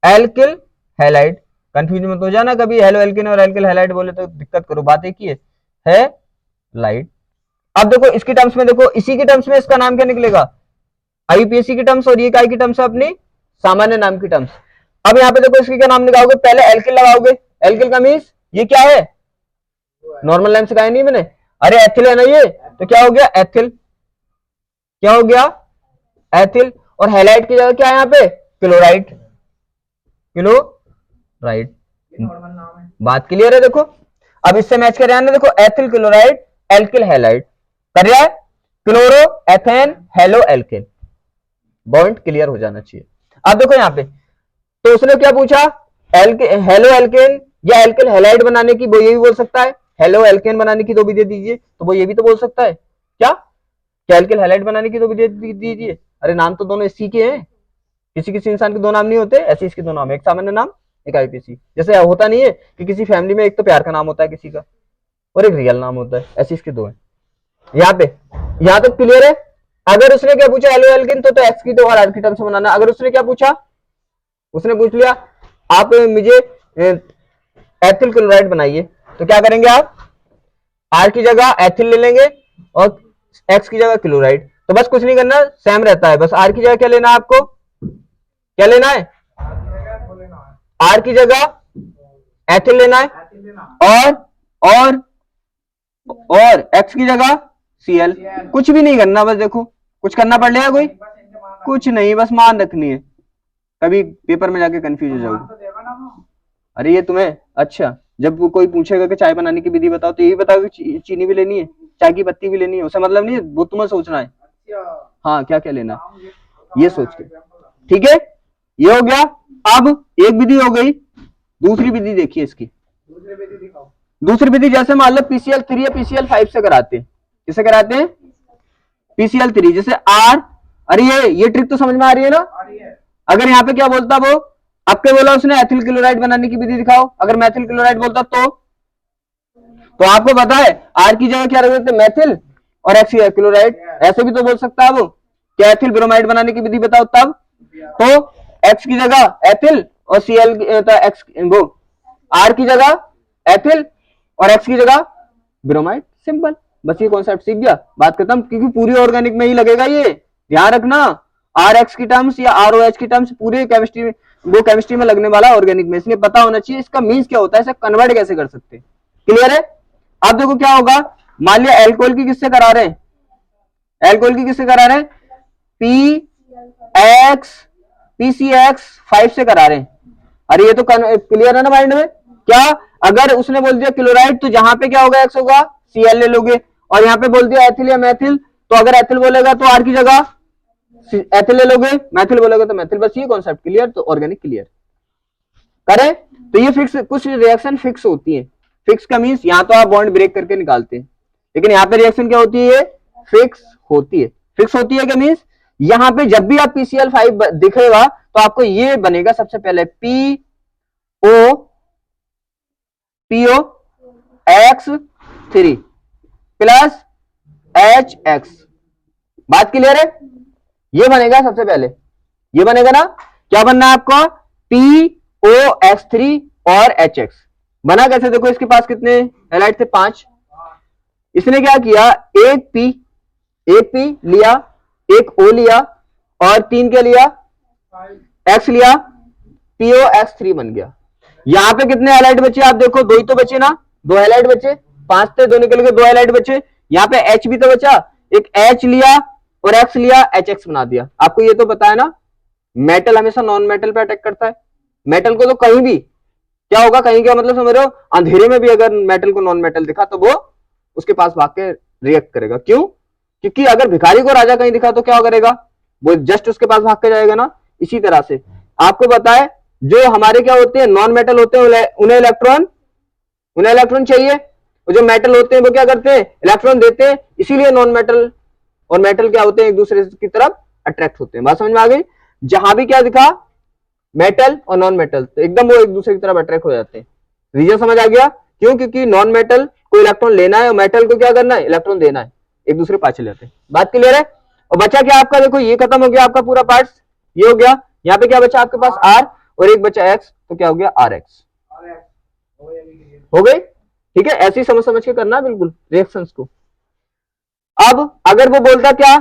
एल्किल हैलाइड। कंफ्यूज मत हो जाना कभी, हेलो एल्किन और एल्किल हैलाइड बोले तो दिक्कत करो, बात एक ही है लाइड। अब देखो इसकी टर्म्स में, देखो इसी की टर्म्स में इसका नाम क्या निकलेगा, IUPAC की टर्म्स, और ये काय की टर्म्स है, अपनी सामान्य नाम की टर्म्स। अब यहाँ पे देखो इसकी क्या नाम निकालोगे, पहले एल्किल लगाओगे, एल्किल का मीन्स ये क्या है, नॉर्मल नेम सिखाया नहीं मैंने, अरे एथिल है ना ये, तो क्या हो गया एथिल, क्या हो गया एथिल, और हैलाइड की जगह क्या है यहाँ पे, क्लोराइड, क्लोराइड। बात क्लियर है। देखो अब इससे मैच कर रहा है, देखो एथिल क्लोराइड एल्किल हैलाइड कर रहा है, chloro ethane hello alkyl, point clear हो जाना चाहिए। अब देखो यहाँ पे, तो उसने क्या पूछा, हेलो एल्केन या एल्किल हैलाइड बनाने की, वो ये भी बोल सकता है। हेलो एल्केन बनाने की दो विधि दीजिए, तो वो ये भी तो बोल सकता है क्या, कि एल्किल हैलाइड बनाने की दो विधि दीजिए। अरे नाम तो दोनों इसी के हैं, किसी किसी इंसान के दो नाम नहीं होते, ऐसे इसके दो नाम, एक सामान्य नाम एक आईपीसी। जैसे होता नहीं है कि किसी फैमिली में एक तो प्यार का नाम होता है किसी का और एक रियल नाम होता है, ऐसे इसके दो है। यहाँ पे, यहाँ तक क्लियर है। अगर उसने क्या पूछा एलो एल्किन, तो एक्स की तो और आर की टर्म से बनाना। अगर उसने क्या पूछा, उसने पूछ लिया आप मुझे एथिल क्लोराइड बनाइए, तो क्या करेंगे आप, आर की जगह एथिल ले लेंगे और एक्स की जगह क्लोराइड। तो बस कुछ नहीं करना, सेम रहता है, बस आर की जगह क्या लेना है आपको, क्या लेना है, आर की जगह एथिल लेना है और और एक्स की जगह सीएल। कुछ भी नहीं करना, बस देखो कुछ करना पड़ लेगा कोई, कुछ नहीं, बस मान रखनी है, कभी पेपर में जाके कंफ्यूज हो जाओगे। अरे ये तुम्हें, अच्छा जब कोई पूछेगा कि चाय बनाने की विधि बताओ, तो यही बताओ कि चीनी भी लेनी है, चाय की पत्ती भी लेनी है, उससे मतलब नहीं है, वो तुम्हें सोचना है हाँ क्या क्या लेना, ये सोच के। ठीक है, ये हो गया। अब एक विधि हो गई, दूसरी विधि देखिए इसकी। दूसरी विधि जैसे मान लो PCl3 या PCl5 से कराते हैं, किसे कराते हैं, PCl3, जैसे आर। अरे ये ट्रिक तो समझ में आ रही है ना। अगर यहाँ पे क्या बोलता वो, अब क्या बोला उसने, एथिल क्लोराइड बनाने की विधि दिखाओ, अगर मैथिल क्लोराइड बोलता तो आपको पता है आर की जगह क्या रख देते, मैथिल और एक्स क्लोराइड। ऐसे भी तो बोल सकता है वो, क्या एथिल ब्रोमाइड बनाने की विधि बताओ तब, तो एक्स की जगह एथिल और सीएल एक्स, वो आर की जगह एथिल और एक्स की जगह ब्रोमाइड, सिंपल। बस ये कॉन्सेप्ट सीख गया, बात खत्म, क्योंकि पूरी ऑर्गेनिक में ही लगेगा ये, ध्यान रखना। आर एक्स की टर्म्स या आर ओ एच की टर्म्स पूरे केमिस्ट्री में, वो केमिस्ट्री में लगने वाला ऑर्गेनिक में, इसलिए पता होना चाहिए इसका मीन्स क्या होता है, इसे कन्वर्ट कैसे कर सकते हैं। क्लियर है। अब देखो क्या होगा, मान लिया एल्कोहल की किससे करा रहे हैं, एल्कोहल की किससे करा रहे हैं, PCX5 से करा रहे हैं। अरे ये तो क्लियर है ना माइंड में। क्या, अगर उसने बोल दिया क्लोराइड, तो जहां पे क्या होगा, एक्स होगा, Cl ले लोगे, और यहाँ पे बोल दिया एथिल या मैथिल, तो अगर एथिल बोलेगा तो आर की जगह एथिल ले लोगे, मैथिल बोलेगा तो मैथिल। बस ये कॉन्सेप्ट क्लियर, तो ऑर्गेनिक क्लियर। करें तो ये फिक्स, कुछ रिएक्शन फिक्स होती है। फिक्स का मीन्स यहाँ तो आप बॉन्ड ब्रेक करके निकालते हैं, लेकिन यहाँ पे रिएक्शन क्या होती है, फिक्स होती है। फिक्स होती है क्या मीन्स, यहाँ पे जब भी आप PCl5 दिखेगा तो आपको ये बनेगा सबसे पहले POX3 प्लस HX। बात क्लियर है, ये बनेगा सबसे पहले, ये बनेगा ना। क्या बनना है आपका, POX3 और HX। बना कैसे, देखो इसके पास कितने हैलाइड थे, 5। इसने क्या किया, एक P लिया, एक O लिया और 3 क्या लिया, X लिया, POX3 बन गया। यहां पे कितने हैलाइड बचे, आप देखो, 2 ही तो बचे ना, 2 हैलाइड बचे, 5 थे, 2 निकल गए, 2 हैलाइड बचे। यहाँ पे H भी तो बचा, एक H लिया और X लिया, HX बना दिया। आपको ये तो पता है ना, मेटल हमेशा नॉन मेटल पे अटैक करता है। मेटल को तो कहीं भी क्या होगा, कहीं क्या मतलब समझ रहे हो, अंधेरे में भी अगर मेटल को नॉन मेटल दिखा तो वो उसके पास भाग के रिएक्ट करेगा। क्यों, क्योंकि अगर भिखारी को राजा कहीं दिखा तो क्या करेगा, वो जस्ट उसके पास भाग के जाएगा ना। इसी तरह से आपको पता है, जो हमारे क्या होते हैं, नॉन मेटल होते हैं, उन्हें इलेक्ट्रॉन चाहिए, और जो मेटल होते हैं वो क्या करते हैं, इलेक्ट्रॉन देते हैं। इसीलिए नॉन मेटल और मेटल क्या होते हैं, एक दूसरे की तरफ अट्रैक्ट होते हैं। बात समझ में आ गई, जहां भी क्या दिखा, मेटल और नॉन मेटल, तो एकदम वो एक दूसरे की तरफ अट्रैक्ट हो जाते हैं। रीजन समझ आ गया, क्यों, क्योंकि नॉन मेटल को इलेक्ट्रॉन लेना है और मेटल को क्या करना है, इलेक्ट्रॉन देना है, एक दूसरे पास चले जाते हैं। बात क्लियर है। और बचा क्या आपका, देखो ये खत्म हो गया आपका पूरा पार्ट, ये हो गया। यहाँ पे क्या बचा आपके पास, आर और एक बचा एक्स, तो क्या हो गया, आर एक्स हो गई। ठीक है, ऐसी समझ समझ के करना बिल्कुल रिएक्शंस को। अब अगर वो बोलता क्या,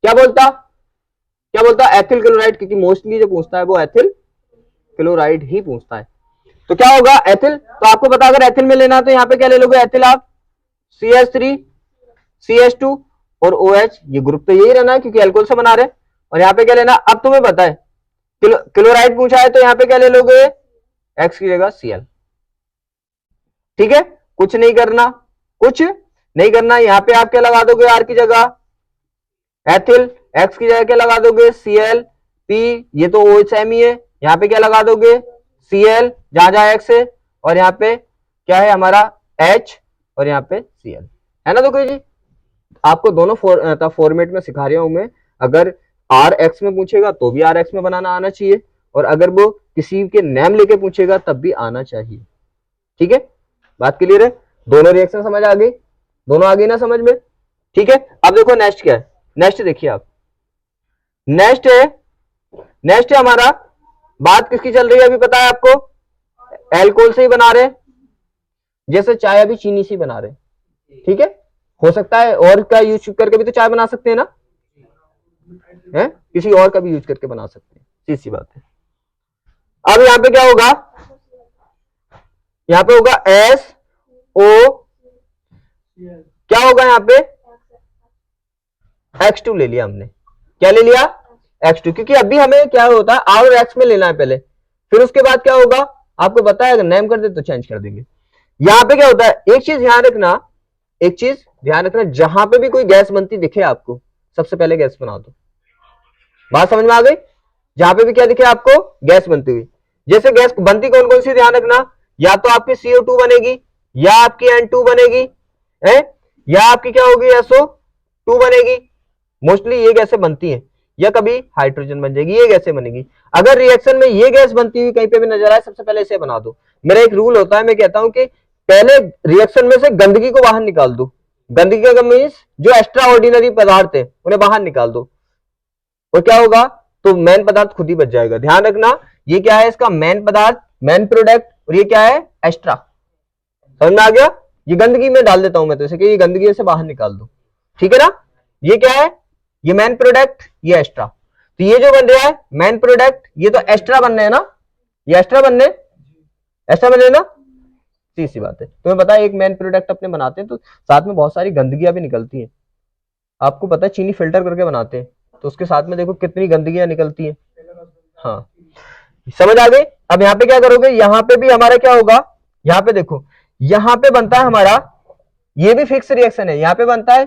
क्या बोलता एथिल क्लोराइड, क्योंकि मोस्टली जो पूछता है वो एथिल क्लोराइड ही पूछता है। तो क्या होगा, एथिल, तो आपको पता अगर एथिल में लेना है तो यहाँ पे क्या ले लोगे, एथिल आप CH3 CH2 और OH, ये ग्रुप तो यही रहना है क्योंकि अल्कोहल से बना रहे। और यहाँ पे क्या लेना, अब तुम्हें पता है क्लोराइड पूछा है तो यहाँ पे क्या ले लोगे, X की जगह Cl। ठीक है, कुछ नहीं करना, यहाँ पे आप क्या लगा दोगे, R की जगह एथिल, X की जगह क्या लगा दोगे, Cl, पी, ये तो ओ सेम ही है, यहाँ पे क्या लगा दोगे Cl, जहां जहां X है, और यहाँ पे क्या है हमारा H, और यहाँ पे Cl है ना। तो कोई जी आपको दोनों फॉर्मेट में सिखा रहा हूं मैं। अगर आर एक्स में पूछेगा तो भी आर एक्स में बनाना आना चाहिए, और अगर वो किसी के नेम लेके पूछेगा तब भी आना चाहिए। ठीक है, बात क्लियर है? दोनों रिएक्शन समझ आ गई, दोनों आ गई ना समझ में? ठीक है, अब देखो नेक्स्ट क्या है। नेक्स्ट देखिए आप, नेक्स्ट है हमारा, बात किसकी चल रही है अभी पता है आपको? एल्कोहल से ही बना रहे, जैसे चाय अभी चीनी से बना रहे। ठीक है, हो सकता है और का यूज करके भी तो चाय बना सकते हैं ना, है किसी और का भी यूज करके बना सकते हैं, सीधी सी बात है। अब यहाँ पे क्या होगा, यहाँ पे होगा SO, क्या होगा यहाँ पे X2 ले लिया हमने, क्या ले लिया X2, क्योंकि अभी हमें क्या होता है R और X में लेना है पहले, फिर उसके बाद क्या होगा आपको पता है, अगर नेम कर दे तो चेंज कर देंगे। यहां पे क्या होता है, एक चीज ध्यान रखना, एक चीज ध्यान रखना, जहां पे भी कोई गैस बनती दिखे आपको, सबसे पहले गैस बना दो। बात समझ में आ गई? जहां पे भी क्या दिखे आपको गैस बनती हुई, जैसे गैस बनती कौन कौन सी ध्यान रखना, या तो आपकी CO2 बनेगी, या आपकी N2 बनेगी, है, या आपकी क्या होगी SO2 बनेगी। मोस्टली ये गैसें बनती हैं, या कभी हाइड्रोजन बन जाएगी, ये गैसें बनेगी। अगर रिएक्शन में ये गैस बनती हुई कहीं पे भी नजर आए, सबसे पहले इसे बना दो। मेरा एक रूल होता है, मैं कहता हूं कि पहले रिएक्शन में से गंदगी को बाहर निकाल दो। गंदगी का मीन्स जो एक्स्ट्रा ऑर्डिनरी पदार्थ है उन्हें बाहर निकाल दो, और क्या होगा तो मेन पदार्थ खुद ही बच जाएगा। ध्यान रखना, ये क्या है इसका मेन पदार्थ, मेन प्रोडक्ट, और ये क्या है एक्स्ट्रा। समझ में आ गया? ये गंदगी में डाल देता हूं मैं तो इसे, कि ये गंदगी से बाहर निकाल दो। ठीक है ना, ये क्या है, ये मेन प्रोडक्ट, ये एक्स्ट्रा। तो ये जो बन रहा है मेन प्रोडक्ट, ये तो एक्स्ट्रा बनने है ना, ये एक्स्ट्रा बनने ना, सीधी सी बात है। तुम्हें पता है एक मेन प्रोडक्ट अपने बनाते हैं तो साथ में बहुत सारी गंदगियां भी निकलती हैं। आपको पता है चीनी फिल्टर करके बनाते हैं तो उसके साथ में देखो कितनी गंदगियां निकलती हैं। हाँ, समझ आ गई? अब यहाँ पे क्या करोगे, यहाँ पे भी हमारा क्या होगा, यहाँ पे देखो, यहाँ पे बनता है हमारा, ये भी फिक्स रिएक्शन है, यहाँ पे बनता है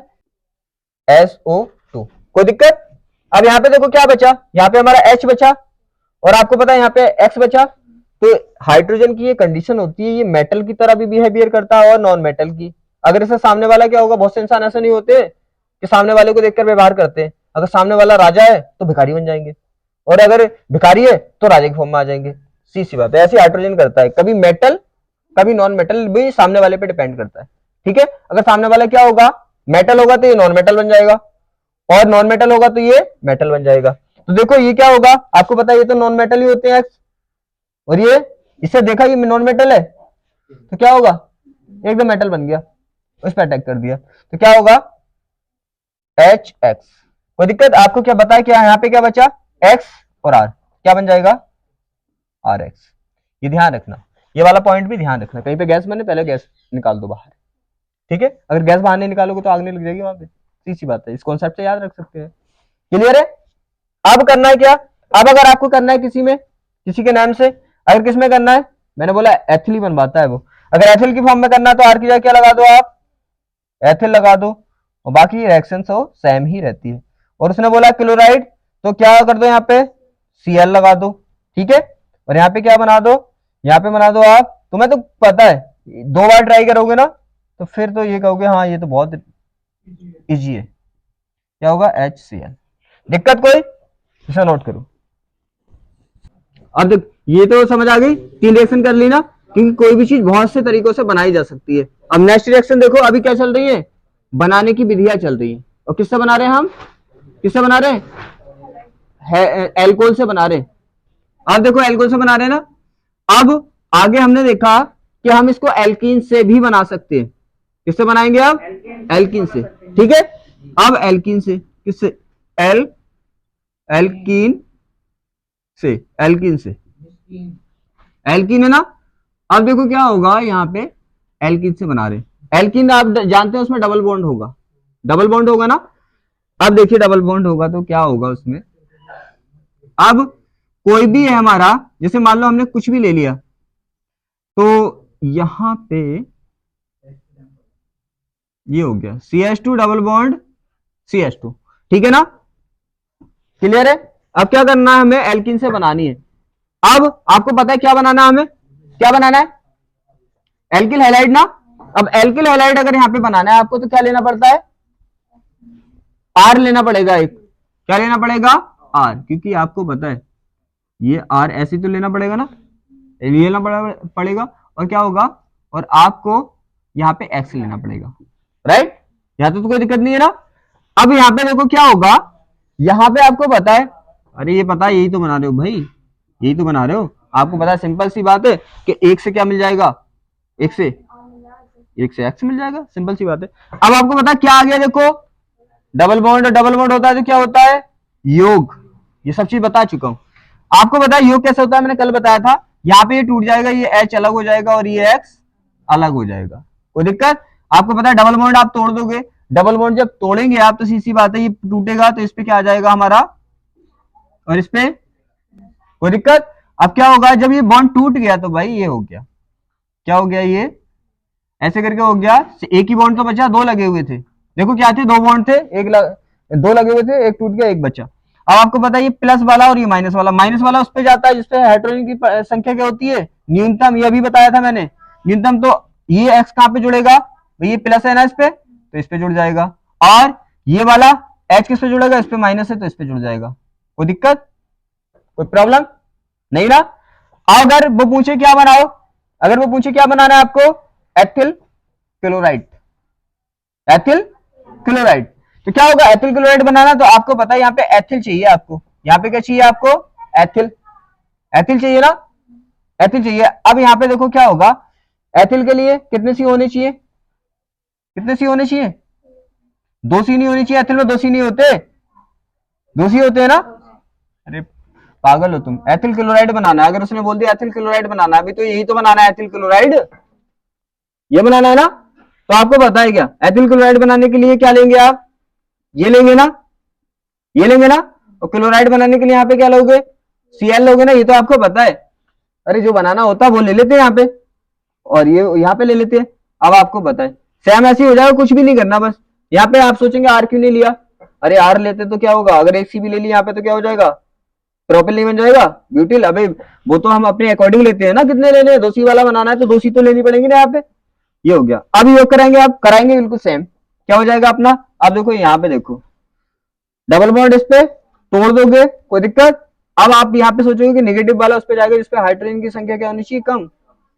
SO2, कोई दिक्कत? अब यहाँ पे देखो क्या बचा, यहाँ पे हमारा H बचा, और आपको पता है यहाँ पे X बचा। तो हाइड्रोजन की ये कंडीशन होती है, ये मेटल की तरह भी बिहेवियर करता है और नॉन मेटल की। अगर इसे सामने वाला क्या होगा, बहुत से इंसान ऐसा नहीं होते कि सामने वाले को देखकर व्यवहार करते हैं। अगर सामने वाला राजा है तो भिखारी बन जाएंगे, और अगर भिखारी है तो राजा की फॉर्म में आ जाएंगे। सीधी सी बात है, ऐसे हाइड्रोजन करता है, कभी मेटल कभी नॉन मेटल, भी सामने वाले पे डिपेंड करता है। ठीक है, अगर सामने वाला क्या होगा मेटल होगा तो ये नॉन मेटल बन जाएगा, और नॉन मेटल होगा तो ये मेटल बन जाएगा। तो देखो ये क्या होगा, आपको पता है ये तो नॉन मेटल ही होते हैं X, और ये इससे देखा ये नॉन मेटल है तो क्या होगा एकदम मेटल बन गया, उस पर अटैक कर दिया तो क्या होगा HX। कोई दिक्कत? आपको क्या बताया, क्या यहाँ पे क्या बचा X और R, क्या बन जाएगा RX। ये ध्यान रखना, ये वाला पॉइंट भी ध्यान रखना, कहीं पे गैस बने पहले गैस निकाल दो बाहर। ठीक है, अगर गैस बाहर नहीं निकालोगे तो आग नहीं लग जाएगी वहां पे, सीधी सी बात है। इस कॉन्सेप्ट से याद रख सकते हैं। क्लियर है? अब करना है क्या, अब अगर आपको करना है किसी में, किसी के नाम से, अगर किस में करना है, मैंने बोला एथिल ही बनवाता है वो। अगर एथिल की फॉर्म में करना है तो आर की जगह क्या लगा दो आप, एथिल लगा दो, और बाकी रिएक्शन तो सेम ही रहती है। और उसने बोला क्लोराइड, तो क्या कर दो यहाँ पे Cl लगा दो। ठीक है, और यहाँ पे क्या बना दो, यहाँ पे बना दो आप, तुम्हें तो पता है 2 बार ट्राई करोगे ना तो फिर तो ये कहोगे हाँ ये तो बहुत इजी है। क्या होगा HCl। दिक्कत कोई? इसे नोट करो। अब देख ये तो समझ आ गई, 3 रिएक्शन कर ली ना, क्योंकि कोई भी चीज बहुत से तरीकों से बनाई जा सकती है। अब नेक्स्ट रिएक्शन देखो, अभी क्या चल रही है, बनाने की विधियां चल रही है। और किससे बना रहे हैं हम, किससे बना रहे हैं, एल्कोहल से बना रहे हैं। अब देखो एल्कोहल से बना रहे हैं ना। अब आगे हमने देखा कि हम इसको एल्कीन से भी बना सकते हैं। किससे बनाएंगे अब, एल्कीन से। ठीक है, अब एल्कीन से, किससे, एल्कीन से, एल्कीन से, एल्कीन है ना। अब देखो क्या होगा, यहाँ पे एल्कीन से बना रहे, एल्कीन आप जानते हैं उसमें डबल बॉन्ड होगा, डबल बॉन्ड होगा ना। अब देखिए डबल बॉन्ड होगा तो क्या होगा उसमें, अब कोई भी है हमारा, जैसे मान लो हमने कुछ भी ले लिया, तो यहां पे ये हो गया CH2 डबल बॉन्ड CH2। ठीक है ना, क्लियर है? अब क्या करना है, हमें एल्किन से बनानी है। अब आपको पता है क्या बनाना है, हमें क्या बनाना है, एल्किल हैलाइड ना। अब एल्किल हैलाइड अगर यहाँ पे बनाना है आपको तो क्या लेना पड़ता है, आर लेना पड़ेगा। एक क्या लेना पड़ेगा, आर, क्योंकि आपको पता है ये आर ऐसे तो लेना पड़ेगा ना, ये लेना पड़ेगा। और क्या होगा, और आपको यहाँ पे एक्स लेना पड़ेगा, राइट। यहाँ तो कोई दिक्कत नहीं है ना। अब यहाँ पे देखो क्या होगा, यहाँ पे आपको पता है, अरे ये पता है, यही तो बना रहे हो भाई, यही तो बना रहे हो। आपको पता है सिंपल सी बात है कि एक से क्या मिल जाएगा, एक से एक्स मिल जाएगा, सिंपल सी बात है। अब आपको पता है क्या आ गया, देखो डबल बॉन्ड, डबल बॉन्ड होता है तो क्या होता है, योग। ये सब चीज बता चुका हूं। आपको पता है योग कैसे होता है, मैंने कल बताया था। यहाँ पे ये टूट जाएगा, ये एच अलग हो जाएगा और ये एक्स अलग हो जाएगा, कोई दिक्कत। आपको पता है डबल बॉन्ड आप तोड़ दोगे, डबल बॉन्ड जब तोड़ेंगे आप तो सीधी बात है ये टूटेगा, तो इस पे क्या आ जाएगा हमारा, और इस पे कोई दिक्कत। अब क्या होगा, जब ये बॉन्ड टूट गया तो भाई ये हो गया, क्या हो गया, ये ऐसे करके हो गया। एक ही बॉन्ड तो बचा, दो लगे हुए थे, देखो क्या थे, दो बॉन्ड थे, दो लगे हुए थे, एक टूट गया एक बचा। अब आपको पता है ये प्लस वाला और ये माइनस वाला उस पे जाता है जिसपे हाइड्रोजन की संख्या क्या होती है, न्यूनतम। ये भी बताया था मैंने, न्यूनतम। तो ये एक्स कहां पे जुड़ेगा, ये प्लस है ना इस पे, तो इस पे जुड़ जाएगा। और ये वाला एच किस पे जुड़ेगा, इस पे माइनस है तो इस पे जुड़ जाएगा, कोई दिक्कत, कोई प्रॉब्लम नहीं ना। अगर वो पूछे क्या बनाओ, अगर वो पूछे क्या बनाना है आपको, एथिल क्लोराइड, एथिल क्लोराइड। तो क्या होगा, एथिल क्लोराइड बनाना, तो आपको पता है यहाँ पे एथिल चाहिए आपको, यहाँ पे क्या चाहिए आपको, एथिल, एथिल चाहिए ना, एथिल चाहिए। अब यहाँ पे देखो क्या होगा, एथिल के लिए कितने सी होने चाहिए, कितने सी होने चाहिए, दो सी नहीं होनी चाहिए, एथिल में दो सी नहीं होते, दो सी होते हैं ना। अरे पागल हो तुम, एथिल क्लोराइड बनाना है। अगर उसने बोल दिया एथिल क्लोराइड बनाना है, अभी तो यही तो बनाना है, एथिल क्लोराइड ये बनाना है ना। तो आपको पता है क्या, एथिल क्लोराइड बनाने के लिए क्या लेंगे आप, ये लेंगे ना, ये लेंगे ना। और क्लोराइड बनाने के लिए यहाँ पे क्या लोगे, Cl लोगे ना, ये तो आपको पता है। अरे जो बनाना होता है वो ले लेते हैं यहाँ पे, और ये यहाँ पे ले लेते हैं। अब आपको पता है सेम ऐसे हो जाएगा, कुछ भी नहीं करना, बस यहाँ पे आप सोचेंगे आर क्यों नहीं लिया, अरे आर लेते तो क्या होगा, अगर एक सी भी ले ली यहाँ पे तो क्या हो जाएगा, प्रोपिल नहीं बन जाएगा, ब्यूटिल। अबे वो तो हम अपने अकॉर्डिंग लेते हैं ना, कितने लेने हैं, दो सी वाला बनाना है तो दो सी तो लेनी पड़ेगी ना यहाँ पे। ये हो गया। अब योग कराएंगे, आप कराएंगे बिल्कुल सेम, क्या हो जाएगा अपना। आप देखो यहाँ पे देखो, डबल बॉन्ड इस पे तोड़ दोगे, कोई दिक्कत। अब आप यहाँ पे सोचोगे कि नेगेटिव वाला उस पे जाएगा जिसपे हाइड्रोजन की संख्या क्या होनी चाहिए, कम,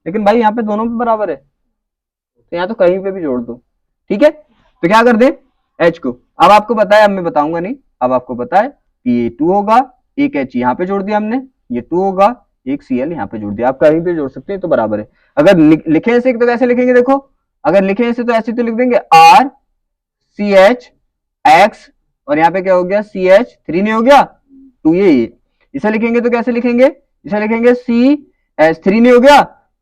लेकिन भाई यहाँ पे दोनों पे बराबर है, तो यहाँ तो कहीं पे भी जोड़ दो, ठीक है। तो क्या कर दे, एच को, अब आपको पता है, अब मैं बताऊंगा नहीं, अब आपको पता है कि ये 2 होगा, एक एच यहाँ पे जोड़ दिया हमने, ये 2 होगा, एक Cl यहाँ पे जोड़ दिया। आप कहीं पे जोड़ सकते हैं तो बराबर है। अगर लिखे ऐसे तो कैसे लिखेंगे, देखो अगर लिखे ऐसे तो ऐसे तो लिख देंगे आर सी एच एक्स, और यहाँ पे क्या हो गया, सी एच थ्री नहीं हो गया, टू ये इसे लिखेंगे तो कैसे लिखेंगे, इसे लिखेंगे सी एच थ्री नहीं हो गया,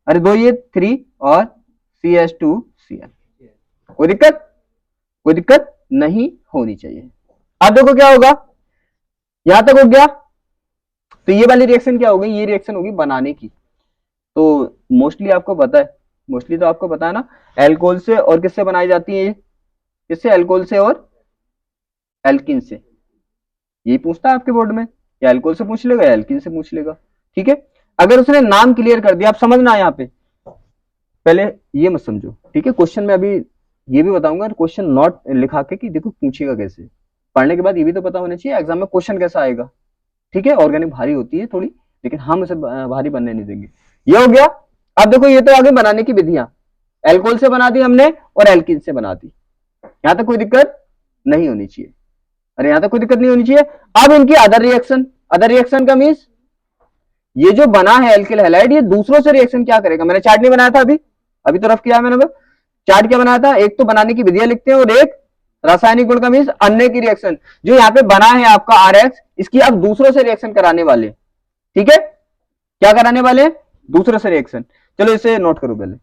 अरे दो ये थ्री, और C H two C L. कोई दिक्कत, कोई दिक्कत नहीं होनी चाहिए। अब देखो क्या होगा, यहां तक हो गया। तो ये वाली रिएक्शन क्या होगी, ये रिएक्शन होगी बनाने की। तो मोस्टली आपको पता है, मोस्टली तो आपको पता है ना, एल्कोहल से और किससे बनाई जाती है ये, किससे, एल्कोहल से और एल्किन से। यही पूछता है आपके बोर्ड में, या एल्कोहल से पूछ लेगा या एल्किन से पूछ लेगा, ठीक है। अगर उसने नाम क्लियर कर दिया, आप समझना यहाँ पे, पहले ये मत समझो, ठीक है। क्वेश्चन में अभी ये भी बताऊंगा, क्वेश्चन नॉट लिखा के कि देखो पूछेगा कैसे, पढ़ने के बाद ये भी तो पता होना चाहिए एग्जाम में क्वेश्चन कैसा आएगा, ठीक है। ऑर्गेनिक भारी होती है थोड़ी, लेकिन हम उसे भारी बनने नहीं देंगे। ये हो गया। अब देखो ये तो आगे बनाने की विधियां, एल्कोहल से बना दी हमने और एल्किन से बना दी, यहां तक कोई दिक्कत नहीं होनी चाहिए, अरे यहां तक कोई दिक्कत नहीं होनी चाहिए। अब इनकी अदर रिएक्शन, अदर रिएक्शन का मीन्स ये जो बना है एल्किल हैलाइड, ये दूसरों से रिएक्शन क्या करेगा। मैंने चार्ट नहीं बनाया था अभी, अभी तो रफ किया है मैंने। चार्ट क्या बनाया था, एक तो बनाने की विधियां लिखते हैं और एक रासायनिक गुण का मीन्स अन्य की रिएक्शन। जो यहाँ पे बना है आपका आर एक्स, इसकी आप दूसरों से रिएक्शन कराने वाले, ठीक है। क्या कराने वाले, दूसरों से रिएक्शन। चलो इसे नोट करो पहले,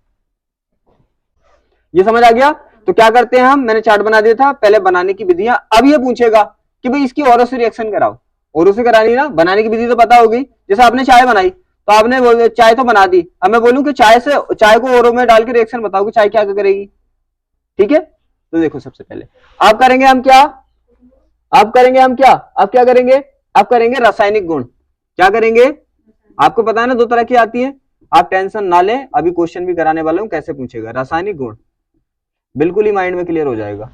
ये समझ आ गया। तो क्या करते हैं हम, मैंने चार्ट बना दिया था, पहले बनाने की विधियां। अब ये पूछेगा कि भाई इसकी औरों से रिएक्शन कराओ, औरों से करानी ना, बनाने की विधि तो पता होगी। जैसे आपने चाय बनाई तो आपने चाय तो बना दी, अब मैं बोलूं कि चाय से, चाय को औरों में डाल के रिएक्शन बताओ कि चाय क्या करेगी, ठीक है। तो देखो सबसे पहले आप करेंगे हम क्या, आप करेंगे हम क्या, आप क्या करेंगे, अब करेंगे रासायनिक गुण। क्या करेंगे, आपको पता है ना दो तरह की आती है, आप टेंशन ना लें, अभी क्वेश्चन भी कराने वाला हूं कैसे पूछेगा। रासायनिक गुण बिल्कुल ही माइंड में क्लियर हो जाएगा।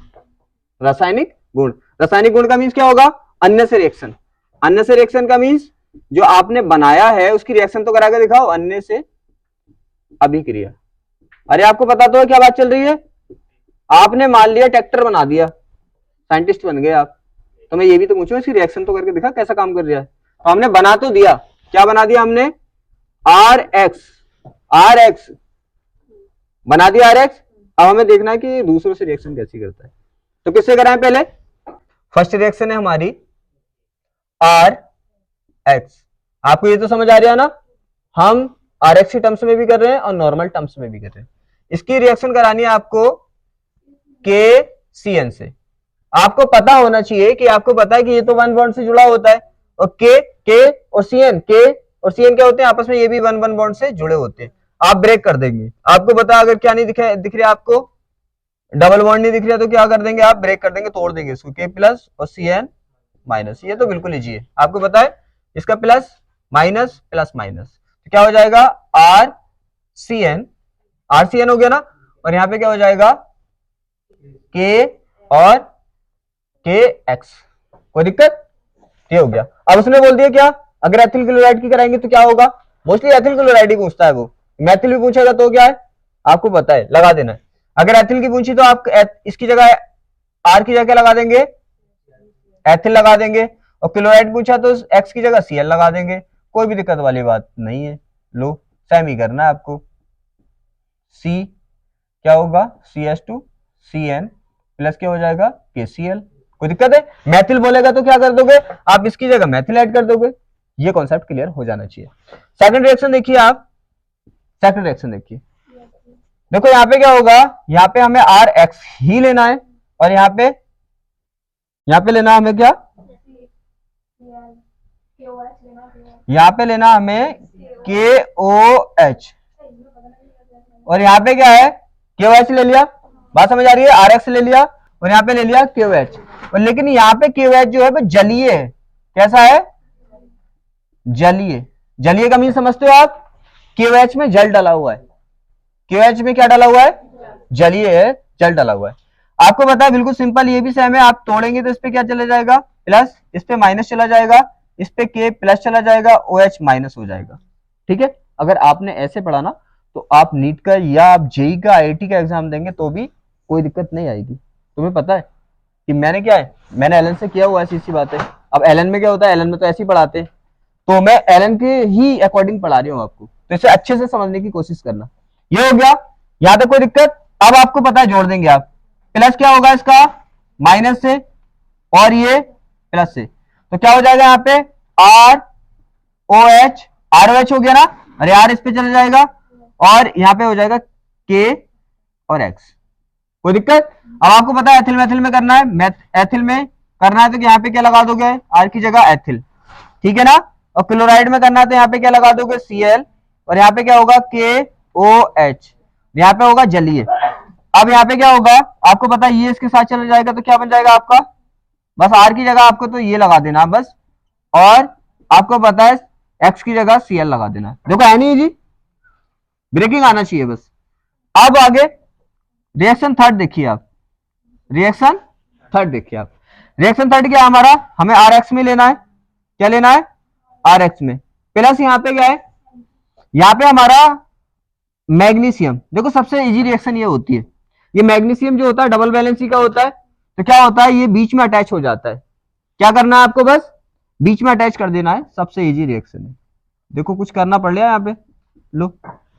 रासायनिक गुण, रासायनिक गुण का मीन्स क्या होगा, अन्य से रिएक्शन। अन्य से रिएक्शन का मीन्स जो आपने बनाया है उसकी रिएक्शन तो करा के दिखाओ, अन्य से अभिक्रिया। अरे आपको पता तो है क्या बात चल रही है, आपने मान लिया ट्रैक्टर बना दिया, साइंटिस्ट बन गए आप, तो मैं ये भी तो पूछूं इसकी रिएक्शन तो करके दिखा कैसा काम कर रहा है। तो हमने बना तो दिया, क्या बना दिया हमने, आर एक्स, आर एक्स बना दिया, आर एक्स। अब हमें देखना है कि दूसरों से रिएक्शन कैसी करता है। तो किससे कराएं पहले, फर्स्ट रिएक्शन है हमारी आर एक्स। आपको ये तो समझ आ रहा है ना, हम आर एक्स की टर्म्स में भी कर रहे हैं और नॉर्मल टर्म्स में भी कर रहे हैं। इसकी रिएक्शन करानी है आपको के सी एन से। आपको पता होना चाहिए कि आपको पता है कि ये तो वन बॉन्ड से जुड़ा होता है, और के और सी एन, के और सी एन क्या होते हैं आपस में, ये भी वन वन बॉन्ड से जुड़े होते हैं। आप ब्रेक कर देंगे, आपको पता अगर क्या नहीं दिख रहा आपको, डबल बॉन्ड नहीं दिख रहा तो क्या कर देंगे आप, ब्रेक कर देंगे, तोड़ देंगे इसको, के प्लस और सी एन माइनस। ये तो बिल्कुल इजी है, आपको पता है इसका प्लस माइनस प्लस माइनस, तो क्या हो जाएगा R C N, R C N हो गया ना, और यहां पे क्या हो जाएगा के और के एक्स। कोई दिक्कत, ये हो गया। अब उसने बोल दिया क्या, अगर एथिल क्लोराइड की कराएंगे तो क्या होगा, मोस्टली एथिल क्लोराइड ही पूछता है वो, मैथिल भी पूछेगा तो क्या है आपको पता है, लगा देना है। अगर एथिल की पूछी तो आप इसकी जगह आर की जगह लगा देंगे, एथिल लगा देंगे, और क्लोराइड पूछा तो एक्स की जगह सीएल लगा देंगे, कोई भी दिक्कत वाली बात नहीं है। लो सेम ही करना है आपको, सी क्या होगा CH2 CN प्लस क्या हो जाएगा KCl। कोई दिक्कत है, मैथिल बोलेगा तो क्या कर दोगे आप, इसकी जगह मैथिल ऐड कर दोगे। ये कॉन्सेप्ट क्लियर हो जाना चाहिए। सेकंड रिएक्शन देखिए आप, सेकंड रिएक्शन देखिए, देखो यहाँ पे क्या होगा, यहाँ पे हमें आर एक्स ही लेना है, और यहाँ पे लेना हमें क्या, यहाँ पे लेना हमें KOH, और यहाँ पे क्या है KOH ले लिया, बात समझ आ रही है, RX ले लिया, और यहाँ पे ले लिया KOH। और लेकिन यहाँ पे KOH जो है वो जलीय है, कैसा है, जलीय। जलीय का मीन समझते हो आप, KOH में जल डाला हुआ है, KOH में क्या डाला हुआ है, जलीय है, जल डाला हुआ है। आपको पता है बिल्कुल सिंपल, ये भी सेम है, आप तोड़ेंगे तो इस पे क्या चला जाएगा प्लस, इस पे माइनस चला जाएगा, इस पे K प्लस चला जाएगा, OH माइनस हो जाएगा। ठीक है, अगर आपने ऐसे पढ़ा ना तो आप नीट का या आप जेई का आईआईटी का एग्जाम देंगे तो भी कोई दिक्कत नहीं आएगी। तुम्हें पता है कि मैंने क्या है, मैंने एलन से किया हुआ है, सी बात है। अब एलन में क्या होता है, एलन में तो ऐसे ही पढ़ाते हैं, तो मैं एलन के ही अकॉर्डिंग पढ़ा रही हूँ आपको, तो इसे अच्छे से समझने की कोशिश करना। ये हो गया, यहां तक कोई दिक्कत। अब आपको पता है जोड़ देंगे आप, प्लस क्या होगा इसका माइनस से, और ये प्लस से, तो क्या हो जाएगा यहाँ पे R O H, R O H हो गया ना, अरे आर इस पे चला जाएगा, और यहाँ पे हो जाएगा के और एक्स। कोई दिक्कत। अब आपको पता है एथिल मैथिल में करना है, एथिल में करना है तो यहाँ पे क्या लगा दोगे, आर की जगह एथिल, ठीक है ना। और क्लोराइड में करना है तो यहाँ पे क्या लगा दोगे Cl, और यहाँ पे क्या होगा KOH, यहाँ पे होगा जलीय। अब यहाँ पे क्या होगा आपको पता है, ये इसके साथ चला जाएगा तो क्या बन जाएगा आपका, बस आर की जगह आपको तो ये लगा देना बस, और आपको पता है एक्स की जगह Cl लगा देना। देखो है नहीं जी, ब्रेकिंग आना चाहिए बस। अब आगे रिएक्शन थर्ड देखिए आप, रिएक्शन थर्ड देखिए आप, रिएक्शन थर्ड क्या हमारा, हमें आर एक्स में लेना है, क्या लेना है आर एक्स में, प्लस यहाँ पे क्या है, यहाँ पे हमारा मैग्नीशियम। देखो सबसे इजी रिएक्शन ये होती है, ये मैग्नीशियम जो होता है डबल वैलेंसी का होता है, तो क्या होता है ये बीच में अटैच हो जाता है। क्या करना है आपको, बस बीच में अटैच कर देना है, सबसे इजी रिएक्शन है। देखो कुछ करना पड़ लिया यहाँ पे, लो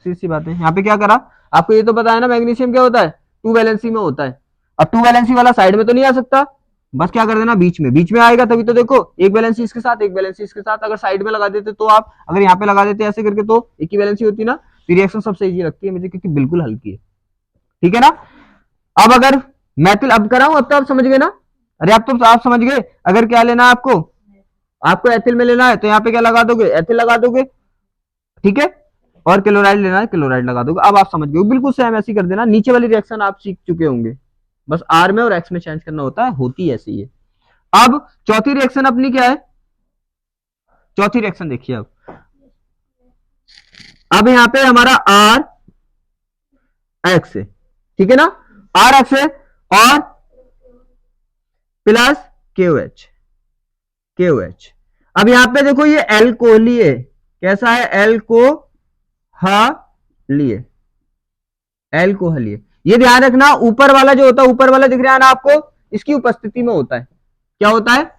सी बात है। यहाँ पे क्या करा, आपको ये तो पता है ना मैग्नीशियम क्या होता है, टू वैलेंसी में होता है। अब टू वैलेंसी वाला साइड में तो नहीं आ सकता, बस क्या कर देना बीच में, बीच में आएगा तभी तो। देखो एक वैलेंसी इसके साथ, एक वैलेंसी इसके साथ, अगर साइड में लगा देते तो आप, अगर यहाँ पे लगा देते ऐसे करके तो एक ही वैलेंसी होती ना, तो रिएक्शन सबसे इजी लगती है मुझे क्योंकि बिल्कुल हल्की है, ठीक है ना। अब अगर मैथिल अब कराऊं, अब तो आप समझ गए ना, अरे अब तो आप समझ गए। अगर क्या लेना है आपको, आपको एथिल में लेना है तो यहाँ पे क्या लगा दोगे, एथिल लगा दोगे, ठीक है, और क्लोराइड लेना है क्लोराइड लगा दोगे। अब आप समझ गए, बिल्कुल सेम ऐसी कर देना। नीचे वाली रिएक्शन आप सीख चुके होंगे, बस आर में और एक्स में चेंज करना होता है, होती ऐसी है। अब चौथी रिएक्शन अपनी क्या है, चौथी रिएक्शन देखिए अब यहाँ पे हमारा आर एक्स है, ठीक है ना, आर एक्स है और प्लस KOH, KOH। अब यहाँ पे देखो ये एल्कोहली है, कैसा है, एल्कोहली है, एल्कोहली है। ये ध्यान रखना, ऊपर वाला जो होता है, ऊपर वाला दिख रहा है ना आपको, इसकी उपस्थिति में होता है। क्या होता है,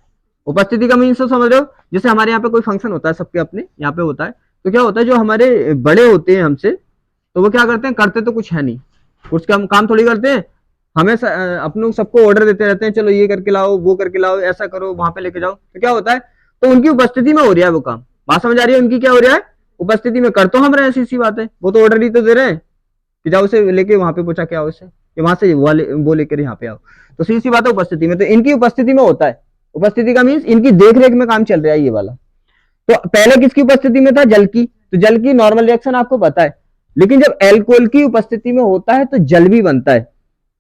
उपस्थिति का मीन्स तो समझ रहे हो, जैसे हमारे यहाँ पे कोई फंक्शन होता है, सबके अपने यहाँ पे होता है, तो क्या होता है, जो हमारे बड़े होते हैं हमसे, तो वो क्या करते हैं, करते तो कुछ है नहीं, कुछ काम थोड़ी करते हैं, हमें अपनों सबको ऑर्डर देते रहते हैं, चलो ये करके लाओ, वो करके लाओ, ऐसा करो, वहां पे लेके जाओ। तो क्या होता है, तो उनकी उपस्थिति में हो रहा है वो काम। बात समझ आ रही है, उनकी क्या हो रहा है, उपस्थिति में। कर तो हम रहे हैं, ऐसी सी बात है, वो तो ऑर्डर ही तो दे रहे हैं कि जाओ उसे लेके वहां पे पूछा, क्या आओ इसे, कि वहां से वो लेकर यहाँ पे आओ। तो सीधी सी बात है, उपस्थिति में। तो इनकी उपस्थिति में होता है, उपस्थिति का मीन्स इनकी देखरेख में काम चल रहा है ये वाला। तो पहले किसकी उपस्थिति में था, जल की, तो जल की नॉर्मल रिएक्शन आपको पता है, लेकिन जब एल्कोहल की उपस्थिति में होता है तो जल भी बनता है।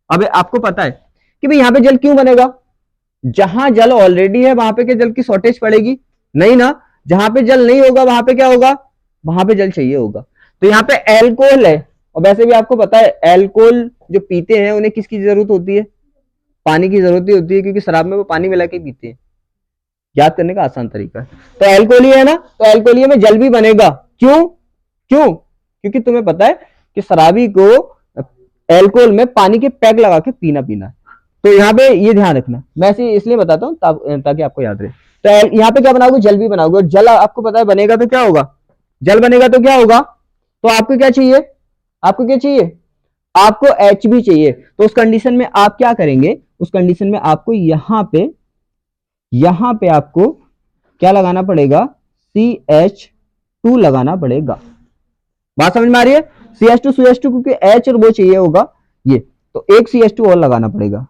अब आपको पता है कि भाई यहाँ पे जल क्यों बनेगा, जहां जल ऑलरेडी है वहां पे क्या जल की शॉर्टेज पड़ेगी, नहीं ना, जहां पे जल नहीं होगा वहां पे क्या होगा, वहां पे जल चाहिए होगा। तो यहाँ पे एल्कोहल है, और वैसे भी आपको पता है एल्कोहल जो पीते हैं उन्हें किसकी जरूरत होती है, पानी की जरूरत ही होती है, क्योंकि शराब में वो पानी मिला के पीते हैं। याद करने का आसान तरीका है। तो एल्कोहली है ना, तो एल्कोहली में जल भी बनेगा। क्यों, क्यों, क्योंकि तुम्हें पता है कि शराबी को एल्कोहल में पानी के पैक लगा के पीना है। तो यहाँ पे ये ध्यान रखना, मैं ऐसे इसलिए बताता हूँ ताकि आपको याद रहे। तो यहाँ पे क्या बनाओगे, जल भी बनाओगे, और जल आपको पता है बनेगा तो क्या होगा, जल बनेगा तो क्या होगा, तो आपको क्या चाहिए, आपको क्या चाहिए, आपको H भी चाहिए। तो उस कंडीशन में आप क्या करेंगे, उस कंडीशन में आपको यहाँ पे आपको क्या लगाना पड़ेगा, CH2 लगाना पड़ेगा। बात समझ में आ रही है, CH2 क्योंकि H और वो चाहिए होगा ये, तो एक CH2 और लगाना पड़ेगा।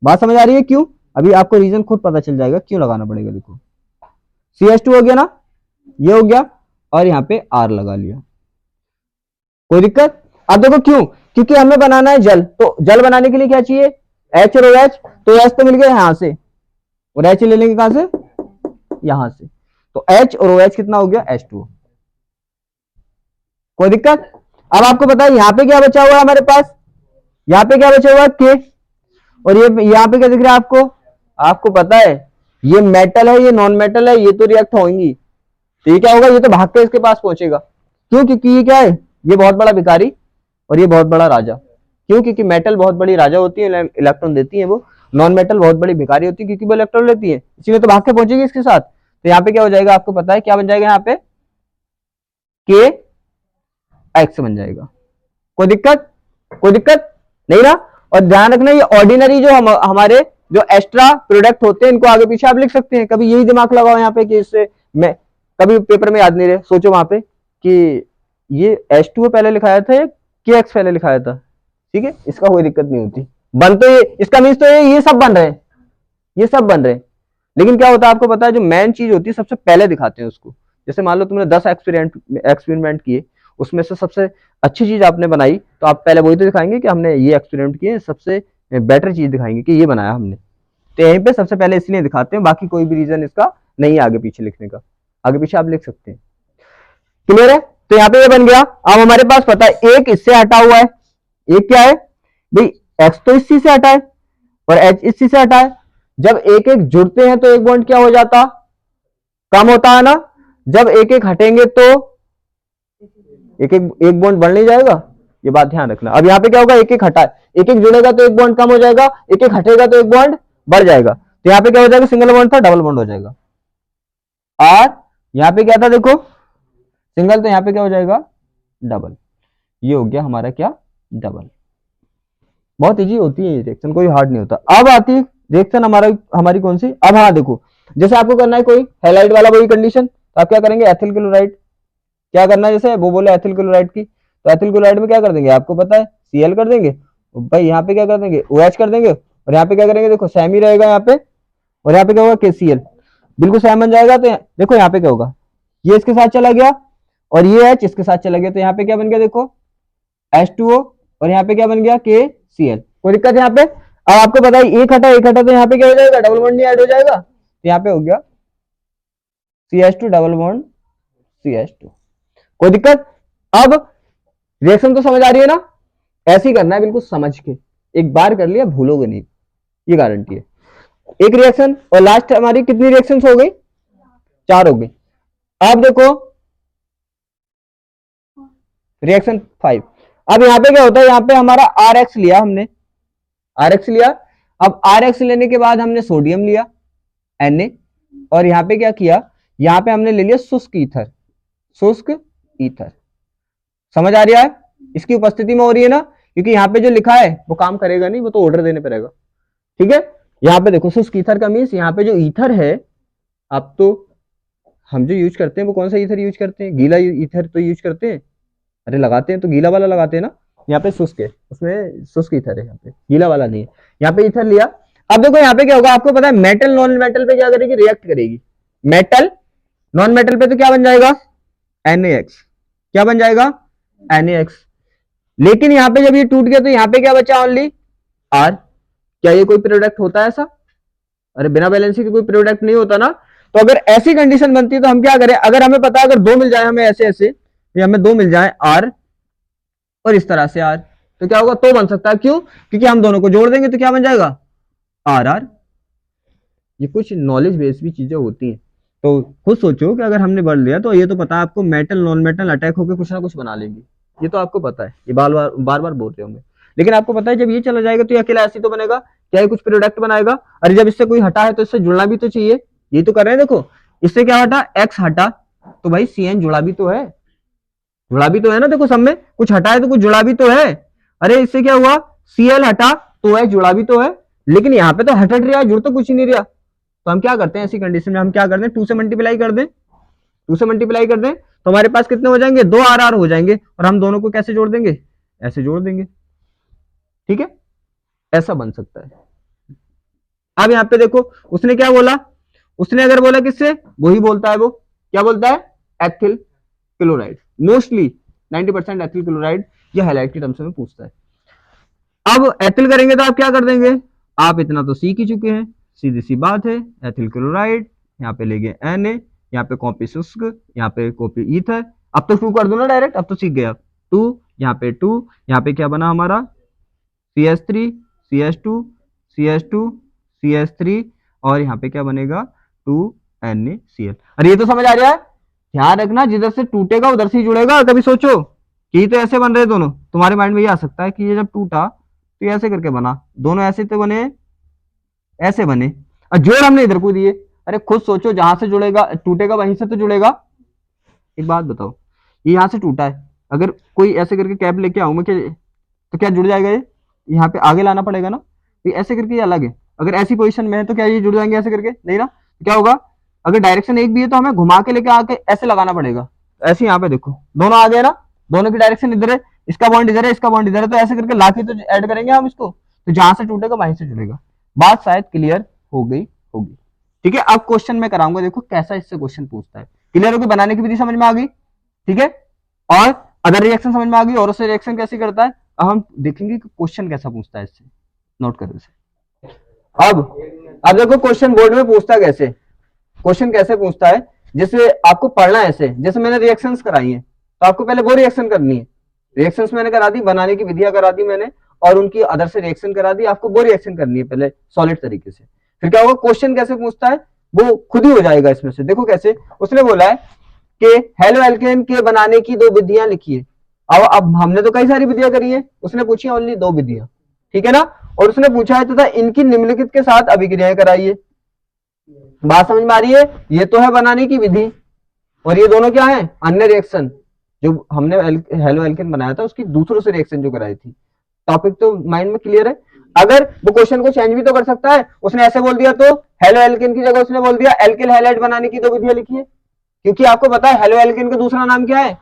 बात समझ आ रही है, क्यों, अभी आपको रीजन खुद पता चल जाएगा क्यों लगाना पड़ेगा। देखो CH2 हो गया ना, ये हो गया, और यहाँ पे R लगा लिया, कोई दिक्कत। अब देखो क्यों, क्योंकि हमें बनाना है जल, तो जल बनाने के लिए क्या चाहिए, H और OH, तो H तो मिल गया यहां से, और H ले लेंगे कहां से, यहां से, तो H और OH कितना हो गया, H2। कोई दिक्कत। अब आपको पता है यहां पे क्या बचा हुआ है हमारे पास, यहां पे क्या बचा हुआ है, K, और ये यहां पे क्या दिख रहा है आपको, आपको पता है ये मेटल है, ये नॉन मेटल है, ये तो रिएक्ट होंगी, तो ये क्या होगा, ये तो भाग के इसके पास पहुंचेगा। क्यों, क्योंकि ये क्या है, ये बहुत बड़ा भिखारी और ये बहुत बड़ा राजा। क्यों, क्योंकि मेटल बहुत बड़ी राजा होती है, इलेक्ट्रॉन देती है वो, नॉन मेटल बहुत बड़ी भिखारी होती है क्योंकि वो इलेक्ट्रॉन लेती है, इसी में तो भाग के पहुंचेगी इसके साथ। तो यहाँ पे क्या हो जाएगा, आपको पता है क्या बन जाएगा, यहाँ पे के एक्स बन जाएगा। कोई दिक्कत, कोई दिक्कत नहीं ना। और ध्यान रखना, ये ऑर्डिनरी जो हमारे जो एक्स्ट्रा प्रोडक्ट होते हैं, इनको आगे पीछे आप लिख सकते हैं, कभी यही दिमाग लगाओ यहाँ पे कि इससे मैं कभी पेपर में याद नहीं रहे, सोचो वहां पे कि ये H2 पहले लिखाया था या KX पहले लिखाया था, ठीक है, इसका कोई दिक्कत नहीं होती, बन तो ये, इसका मीन्स तो ये सब बन रहे हैं, ये सब बन रहे हैं, लेकिन क्या होता है आपको पता है, जो मेन चीज होती है सबसे पहले दिखाते हैं उसको। जैसे मान लो तुमने 10 एक्सपेरिमेंट किए, उसमें से सबसे अच्छी चीज आपने बनाई, तो आप पहले वही तो दिखाएंगे कि हमने ये एक्सपेरिमेंट किए, सबसे बेटर चीज दिखाएंगे कि ये बनाया हमने। तो यहीं पे सबसे पहले इसलिए दिखाते हैं, बाकी कोई भी रीजन इसका नहीं है आगे पीछे लिखने का, आगे पीछे आप लिख सकते हैं। क्लियर है, तो यहाँ पे ये बन गया। अब हमारे पास पता है एक इससे हटा हुआ है, एक क्या है भाई, एक्स तो इस सी से हटा है और एच इस सी से हटा है। जब एक एक जुड़ते हैं तो एक बॉन्ड क्या हो जाता, कम होता है ना, जब एक एक हटेंगे तो एक बॉन्ड बढ़ नहीं जाएगा, ये बात ध्यान रखना। अब यहाँ पे क्या होगा, एक एक हटा, एक एक जुड़ेगा तो एक बॉन्ड कम हो जाएगा, एक एक हटेगा तो एक बॉन्ड बढ़ जाएगा। तो यहाँ पे क्या हो जाएगा, सिंगल बॉन्ड था डबल बॉन्ड हो जाएगा। और यहाँ पे क्या था, देखो सिंगल, तो यहाँ पे क्या हो जाएगा, डबल। ये हो गया हमारा क्या, डबल। बहुत इजी होती है ये रिएक्शन, कोई हार्ड नहीं होता। अब आती है रिएक्शन हमारी कौन सी, अब हाँ देखो, जैसे आपको करना है कोई हैलाइड वाला वही कंडीशन, तो आप क्या करेंगे, एथिल क्लोराइड क्या करना है, जैसे वो बोले एथिल क्लोराइड की, तो एथिल क्लोराइड में क्या कर देंगे, आपको पता है Cl कर देंगे, भाई यहाँ पे क्या कर देंगे, OH कर देंगे, और यहाँ पे क्या करेंगे, देखो सेम ही रहेगा यहाँ पे, और यहाँ पे क्या होगा, KCl, बिल्कुल सेम बन जाएगा। तो देखो यहाँ पे क्या होगा, ये इसके साथ चला गया और ये H इसके साथ चला गया, तो यहाँ पे क्या बन गया, देखो H2O, और यहाँ पे क्या बन गया, KCl। कोई दिक्कत यहाँ पे। अब आपको पता है एक हटा तो यहाँ पे क्या हो जाएगा, डबल बॉन्ड नहीं ऐड हो जाएगा, तो यहाँ पे हो गया CH2 डबल बॉन्ड CH2। कोई दिक्कत? अब रिएक्शन तो समझ आ रही है ना? ऐसे ही करना है बिल्कुल समझ के, एक बार कर लिया भूलोगे नहीं, ये गारंटी है। एक रिएक्शन और लास्ट हमारी कितनी रिएक्शंस हो गई? 4 हो गई। अब देखो रिएक्शन 5। अब यहाँ पे क्या होता है, यहाँ पे हमारा RX लिया हमने, RX लिया। अब RX लेने के बाद हमने सोडियम लिया Na, और यहाँ पे क्या किया, यहाँ पे हमने ले लिया शुष्क ईथर, शुष्क ईथर। समझ आ रहा है? इसकी उपस्थिति में हो रही है ना, क्योंकि यहाँ पे जो लिखा है वो काम करेगा नहीं, वो तो ऑर्डर देने पड़ेगा। ठीक है, यहाँ पे देखो शुष्क ईथर का मीन्स यहाँ पे जो ईथर है, अब तो हम जो यूज करते हैं वो कौन सा ईथर यूज करते हैं? गीला ईथर तो यूज करते हैं। अरे लगाते हैं तो गीला वाला लगाते हैं ना। यहाँ पे शुष्क है, उसमें शुष्क ईथर है, यहाँ पे गीला वाला नहीं है। यहाँ पे ईथर लिया। अब देखो यहाँ पे क्या होगा, आपको पता है मेटल नॉन मेटल पे क्या करेगी? रिएक्ट करेगी। मेटल नॉन मेटल पे तो क्या बन जाएगा? NaX। क्या बन जाएगा? NaX। लेकिन यहाँ पे जब ये टूट गया तो यहाँ पे क्या बचा? Only R। क्या ये कोई प्रोडक्ट होता है ऐसा? अरे बिना बैलेंसिंग के कोई प्रोडक्ट नहीं होता ना। तो अगर ऐसी कंडीशन बनती है तो हम क्या करें? अगर हमें पता है अगर 2 मिल जाए हमें ऐसे ऐसे, तो हमें 2 मिल जाए R और इस तरह से R, तो क्या होगा? तो बन सकता है। क्यों? क्योंकि हम दोनों को जोड़ देंगे तो क्या बन जाएगा? RR। ये कुछ नॉलेज बेस्ड भी चीजें होती हैं, तो खुद सोचो कि अगर हमने बढ़ लिया तो ये तो पता है आपको मेटल नॉन मेटल अटैक होकर कुछ ना कुछ बना लेंगे, ये तो आपको पता है, ये बार बार बोल रहे होंगे। लेकिन आपको पता है जब ये चला जाएगा तो ये अकेला ऐसे तो बनेगा क्या? ये कुछ प्रोडक्ट बनाएगा? अरे जब इससे कोई हटा है तो इससे जुड़ना भी तो चाहिए। ये तो कर रहे हैं, देखो इससे क्या हटा? X हटा, तो भाई CN जुड़ा भी तो है, जुड़ा भी तो है ना। देखो सब में कुछ हटा है तो कुछ जुड़ा भी तो है। अरे इससे क्या हुआ? Cl हटा तो X जुड़ा भी तो है, लेकिन यहाँ पे तो हट रहा है, जुड़ तो कुछ ही नहीं रहा। तो हम क्या करते हैं ऐसी कंडीशन में? हम क्या करते हैं? 2 से मल्टीप्लाई कर दें, 2 से मल्टीप्लाई कर दें तो हमारे पास कितने हो जाएंगे? 2 RR हो जाएंगे, और हम दोनों को कैसे जोड़ देंगे? ऐसे जोड़ देंगे। ठीक है, ऐसा बन सकता है। अब यहाँ पे देखो उसने क्या बोला, उसने अगर बोला किससे, वही बोलता है, वो क्या बोलता है? Ethyl chloride. Mostly 90% ethyl chloride या हैलाइड की टर्म्स में पूछता है। अब एथिल करेंगे तो आप क्या कर देंगे? आप इतना तो सीख ही चुके हैं, सीधी सी बात है, एथिल क्लोराइड, यहाँ पे ले गए Na, यहाँ पे कॉपी शुष्क, यहाँ पे कॉपी ईथर। अब तो 2 कर दो ना डायरेक्ट, अब तो सीख गए आप। 2, यहाँ पे 2, यहाँ पे क्या बना हमारा? CH3 CH2 CH2 CH3, और यहाँ पे क्या बनेगा? 2NaCl। अरे ये तो समझ आ रहा है? ध्यान रखना, जिधर से टूटेगा उधर से ही जुड़ेगा। कभी सोचो कि तो ऐसे बन रहे दोनों, तुम्हारे माइंड में ये आ सकता है कि ये जब टूटा तो ये ऐसे करके बना, दोनों ऐसे तो बने, ऐसे बने, और जोड़ हमने इधर को दिए। अरे खुद सोचो, जहां से जुड़ेगा टूटेगा वहीं से तो जुड़ेगा। एक बात बताओ, ये यहाँ से टूटा है, अगर कोई ऐसे करके कैप लेके आऊं मैं तो क्या जुड़ जाएगा? ये यहाँ पे आगे लाना पड़ेगा ना, ये ऐसे करके ये अलग है। अगर ऐसी पोजीशन में है तो क्या ये जुड़ जाएंगे ऐसे करके? नहीं ना। तो क्या होगा? अगर डायरेक्शन एक भी है तो हमें घुमा के लेके आके ऐसे लगाना पड़ेगा। ऐसे यहाँ पे देखो दोनों आ गए ना, दोनों की डायरेक्शन इधर है, इसका बॉन्ड इधर है, इसका बॉन्ड इधर है, तो ऐसे करके लाके तो ऐड करेंगे हम इसको, तो जहां से टूटेगा वहीं से जुड़ेगा। बात शायद क्लियर हो गई होगी। ठीक है, अब क्वेश्चन में कराऊंगा, देखो कैसा इससे क्वेश्चन पूछता है। क्लियर होगी? बनाने की विधि समझ में आ गई? ठीक है, और अदर रिएक्शन समझ में आ गई, और उससे रिएक्शन कैसे करता है। अब हम देखेंगे कि क्वेश्चन कैसा पूछता है इससे, नोट करो इसे। अब देखो क्वेश्चन बोर्ड में पूछता कैसे, क्वेश्चन कैसे पूछता है, जैसे आपको पढ़ना है ऐसे, जैसे मैंने रिएक्शंस कराई है तो आपको पहले वो रिएक्शन करनी है। रिएक्शंस मैंने करा दी, बनाने की विधियां करा दी मैंने, और उनकी अदर से रिएक्शन करा दी, आपको वो रिएक्शन करनी है पहले सॉलिड तरीके से। फिर क्या होगा, क्वेश्चन कैसे पूछता है वो खुद ही हो जाएगा इसमें से। देखो कैसे, उसने बोला है कि हेलो एल्केन के बनाने की 2 विधियां लिखिए। अब हमने तो कई सारी विधियां करी है, उसने पूछी ओनली 2 विधियां, ठीक है ना। और उसने पूछा है तथा इनकी निम्नलिखित के साथ अभिक्रियाएं कराइए। बात समझ में आ रही है? ये तो है बनाने की विधि, और ये दोनों क्या है? अन्य रिएक्शन जो हमने हेलो एल्केन बनाया था उसकी दूसरों से रिएक्शन जो कराई थी। टॉपिक तो माइंड में क्लियर है। अगर वो क्वेश्चन को चेंज भी तो कर सकता है, उसने ऐसे बोल दिया तो हेलो एल्केन की जगह उसने बोल दिया एल्किल हैलाइड बनाने की 2 विधियां लिखिए, क्योंकि आपको पता है हेलो एल्केन का दूसरा नाम क्या है?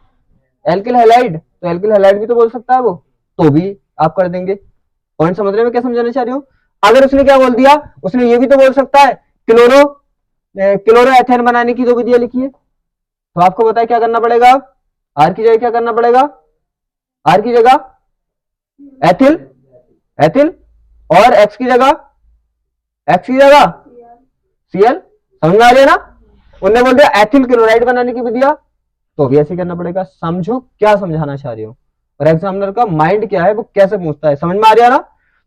Alkyl halide. तो एल्किल हैलाइड भी तो बोल सकता है वो, तो भी आप कर देंगे। पॉइंट समझ रहे हो क्या समझाना चाह रही हूँ? अगर उसने क्या बोल दिया, उसने ये भी तो बोल सकता है क्लोरो एथेन बनाने की 2 विधियां लिखी है, तो आपको बताया क्या करना पड़ेगा? आर की जगह क्या करना पड़ेगा? आर की जगह एथिल, एथिल, और एक्स की जगह Cl। समझ में आ रही है ना? उन्होंने बोल दिया एथिल क्लोराइड बनाने की विधियां, तो भी ऐसे करना पड़ेगा। समझो क्या समझाना चाह रही हो, और एग्जामिनर का माइंड क्या है, वो कैसे पूछता है, समझ में आ रहा है ना।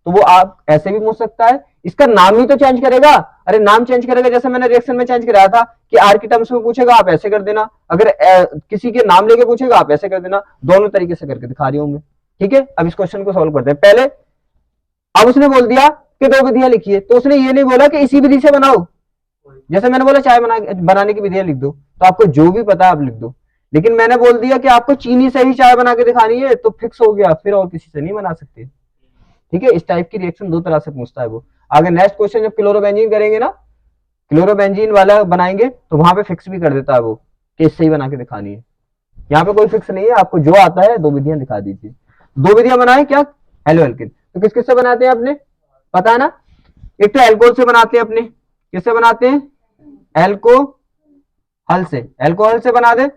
तो वो आप ऐसे भी पूछ सकता है, इसका नाम ही तो चेंज करेगा। अरे नाम चेंज करेगा, जैसे मैंने रिएक्शन में चेंज कराया था कि आर की टर्म्स में पूछेगा आप ऐसे कर देना, अगर किसी के नाम लेके पूछेगा आप ऐसे कर देना, दोनों तरीके से करके दिखा रही हूं मैं। ठीक है, अब इस क्वेश्चन को सोल्व करते हैं पहले। अब उसने बोल दिया कि दो विधियां लिखिए, तो उसने ये नहीं बोला कि इसी विधि से बनाओ, जैसे मैंने बोला चाय बनाने की विधियां लिख दो, तो आपको जो भी पता है आप लिख दो। लेकिन मैंने बोल दिया कि आपको चीनी से ही चाय बना के दिखानी है, तो फिक्स हो गया, फिर और किसी से नहीं बना सकते। ठीक है, इस टाइप की रिएक्शन दो तरह से पूछता है वो। आगे नेक्स्ट क्वेश्चन जब क्लोरोबेंजीन करेंगे ना, क्लोरोबेंजीन वाला बनाएंगे, तो वहां पे फिक्स भी कर देता है वो कि इससे ही बना के दिखानी है। यहाँ पे कोई फिक्स नहीं है, आपको जो आता है दो विधियां दिखा दीजिए। दो विधियां बनाए क्या, हेलो एल्किन, तो किस किस से बनाते हैं आपने पता है ना। एक तो एल्कोहल से बनाते हैं अपने, किससे बनाते हैं, एल्कोहल से, एल्कोहल से बना दे।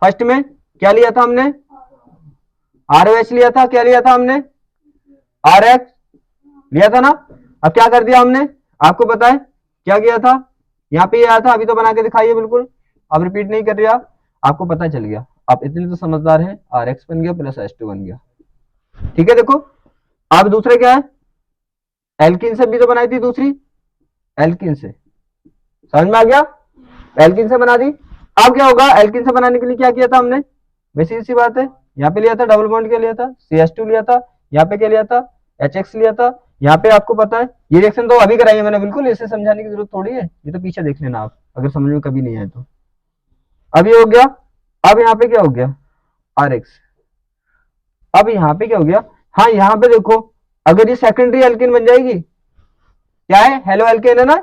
फर्स्ट में क्या लिया था हमने, ROH लिया था, क्या लिया था हमने, RX लिया था ना। अब क्या कर दिया हमने, आपको पता है क्या किया था, यहाँ पे आया था, अभी तो बना के दिखाइए बिल्कुल, अब रिपीट नहीं कर रहा, आपको पता चल गया, आप इतने तो समझदार हैं। RX बन गया प्लस H2 बन गया। ठीक है, देखो अब दूसरे क्या है, एल्किन से भी तो बनाई थी दूसरी, एल्किन से, समझ में आ गया, एल्किन से बना दी। अब क्या होगा, एल्किन से बनाने के लिए क्या किया था हमने, वैसी सी बात है, यहाँ पे लिया था डबल बॉन्ड, क्या लिया था CH2 लिया था, यहाँ पे क्या लिया था HX लिया था। यहाँ पे आपको पता है ये रिएक्शन तो अभी कराई है मैंने, बिल्कुल इसे समझाने की जरूरत थोड़ी है, ये तो पीछे देख लेना आप अगर समझ में कभी नहीं आए तो। अब ये हो गया, अब यहाँ पे क्या हो गया, RX। अब यहाँ पे क्या हो गया, हाँ यहाँ पे देखो, अगर ये सेकेंडरी एल्किन बन जाएगी, क्या है, हेलो एल्केन है ना,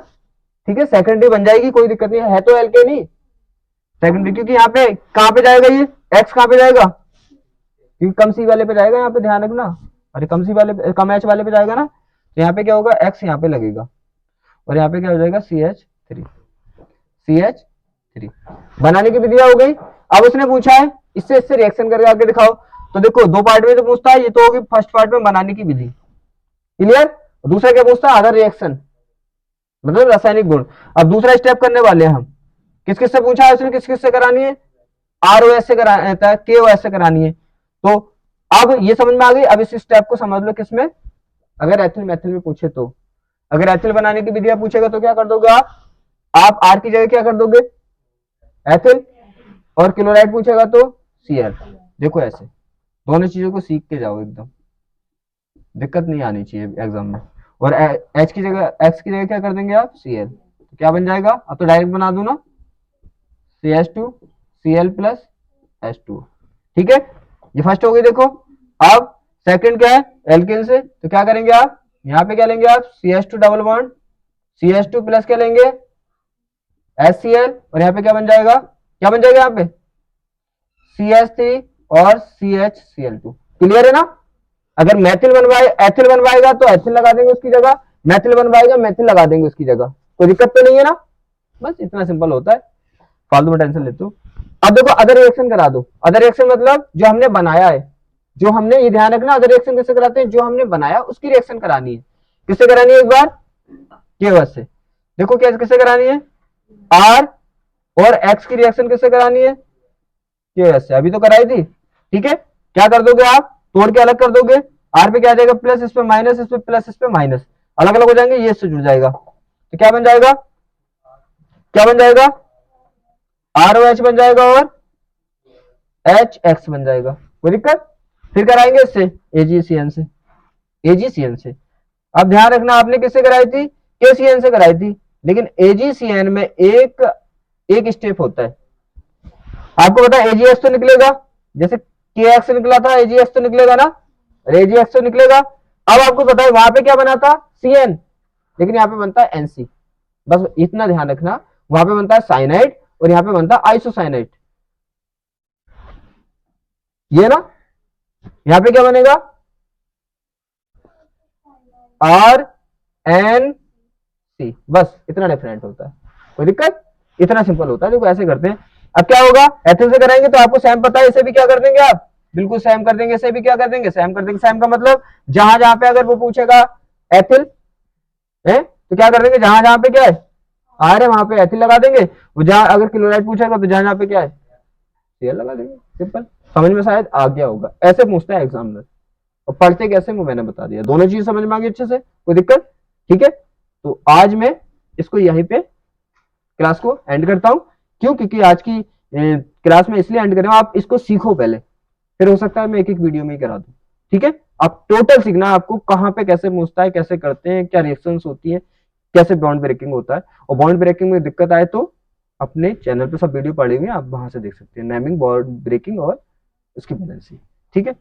ठीक है, सेकेंडरी बन जाएगी, कोई दिक्कत नहीं है तो एल्केन ही सेकेंडरी, क्योंकि यहाँ पे कहाँ पे जाएगा ये एक्स, कहाँ पे जाएगा, क्योंकि कम सी वाले पे जाएगा, यहाँ पे ध्यान रखना, अरे कम सी वाले, कम एच वाले पे जाएगा ना, तो यहाँ पे क्या होगा, एक्स यहाँ पे लगेगा, और यहाँ पे क्या हो जाएगा CH3 बनाने की विधियां हो गई। अब उसने पूछा है इससे इससे रिएक्शन करके आके दिखाओ, तो देखो दो पार्ट में तो पूछता है, ये तो होगी फर्स्ट पार्ट में बनाने की विधि, क्लियर। दूसरा क्या पूछता है, अदर रिएक्शन, मतलब रासायनिक गुण। अब दूसरा स्टेप करने वाले हैं हम, किस किस से पूछा है उसने, किस किस से करानी है, ROS से कराना है, KOS से करानी है। तो अब ये समझ में आ गई, अब इस स्टेप को समझ लो किसमें, अगर एथिल मेथिल में पूछे तो, अगर एथिल बनाने की विधियां पूछेगा तो क्या कर दोगे आप R की जगह क्या कर दोगे एथिल, और क्लोराइड पूछेगा तो Cl। देखो ऐसे दोनों चीजों को सीख के जाओ, एकदम दिक्कत नहीं आनी चाहिए एग्जाम में। और H की जगह, X की जगह क्या कर देंगे आप Cl, तो क्या बन जाएगा, अब तो डायरेक्ट बना दू ना, CH2 Cl प्लस H2। ठीक है, ये फर्स्ट हो गई। देखो अब सेकंड क्या है, एल्किन से, तो क्या करेंगे आप, यहाँ पे क्या लेंगे आप CH2 double bond, CH2 plus क्या लेंगे HCl, और यहाँ पे क्या बन जाएगा, क्या बन जाएगा यहाँ पे CH3 और CHCl2। क्लियर है ना। अगर मैथिल बनवाए एथिल बनवाएगा तो एथिल लगा देंगे उसकी जगह, मैथिल बनवाएगा मैथिल लगा देंगे उसकी जगह, कोई दिक्कत तो नहीं है ना, बस इतना सिंपल होता है, फालतू में टेंशन लेते हो। अब देखो अदर रिएक्शन करा दो, अदर रिएक्शन मतलब जो हमने बनाया है, जो हमने, ये ध्यान रखना अदर रिएक्शन किससे कराते हैं, जो हमने बनाया उसकी रिएक्शन करानी है, किससे करानी है, एक बार KOS से। देखो क्या किससे करानी है, R और X की रिएक्शन किससे करानी है, KOS से, अभी तो कराई थी। ठीक है, क्या कर दोगे आप, तोड़ के अलग कर दोगे, R पे क्या आ जाएगा प्लस, इस पे माइनस, इस पे प्लस, इस पे माइनस, अलग अलग हो जाएंगे, ये इससे जुड़ जाएगा, तो क्या बन जाएगा, क्या बन जाएगा, ROH बन जाएगा और HX बन जाएगा, कोई दिक्कत। फिर कराएंगे इससे AgCN से, AgCN से। अब ध्यान रखना आपने किससे कराई थी, KCN से कराई थी, लेकिन AgCN में एक एक स्टेप होता है, आपको पता है AgX तो निकलेगा, जैसे KX निकला था AgX तो निकलेगा ना, AgX तो निकलेगा। अब आपको पता है वहां पे क्या बना था CN, लेकिन यहाँ पे बनता है NC, बस इतना ध्यान रखना, वहां पे बनता है साइनाइड और यहाँ पे बनता है आइसोसाइनाइड, ये ना, यहाँ पे क्या बनेगा RNC, बस इतना डिफरेंट होता है, कोई दिक्कत, इतना सिंपल होता है, देखो ऐसे करते हैं। अब क्या होगा, एथिल से कराएंगे तो आपको सेम पता है, इसे भी क्या कर देंगे आप, बिल्कुल सेम कर देंगे, इसे भी क्या कर देंगे सेम कर देंगे। सेम का मतलब जहां जहां पे अगर वो पूछेगा एथिल है तो क्या कर देंगे, जहां जहां पे क्या है आर है वहां पे एथिल लगा देंगे, वो जहां अगर क्लोराइड पूछेगा तो जहां पे क्या है Cl लगा देंगे, सिंपल। समझ में शायद आ गया होगा, ऐसे पूछता है एग्जामिनर। और पढ़ते कैसे वो मैंने बता दिया, दोनों चीज समझ में आ गई अच्छे से, कोई दिक्कत? ठीक है, तो आज मैं इसको यहीं पे क्लास को एंड करता हूं। क्यों? क्योंकि आज की क्लास में इसलिए एंड कर रहा हूं, आप इसको सीखो पहले, फिर हो सकता है मैं एक एक वीडियो में ही करा दूं। ठीक है, आप टोटल सीखना, आपको कहां पे कैसे पूछता है, कैसे करते हैं, क्या रिएक्शंस होती है, कैसे बॉन्ड ब्रेकिंग होता है। और बॉन्ड ब्रेकिंग में दिक्कत आए तो अपने चैनल पे सब वीडियो पड़े हुए हैं, आप वहां से देख सकते हैं, नेमिंग, बॉन्ड ब्रेकिंग और उसकी बैलेंसिंग। ठीक है।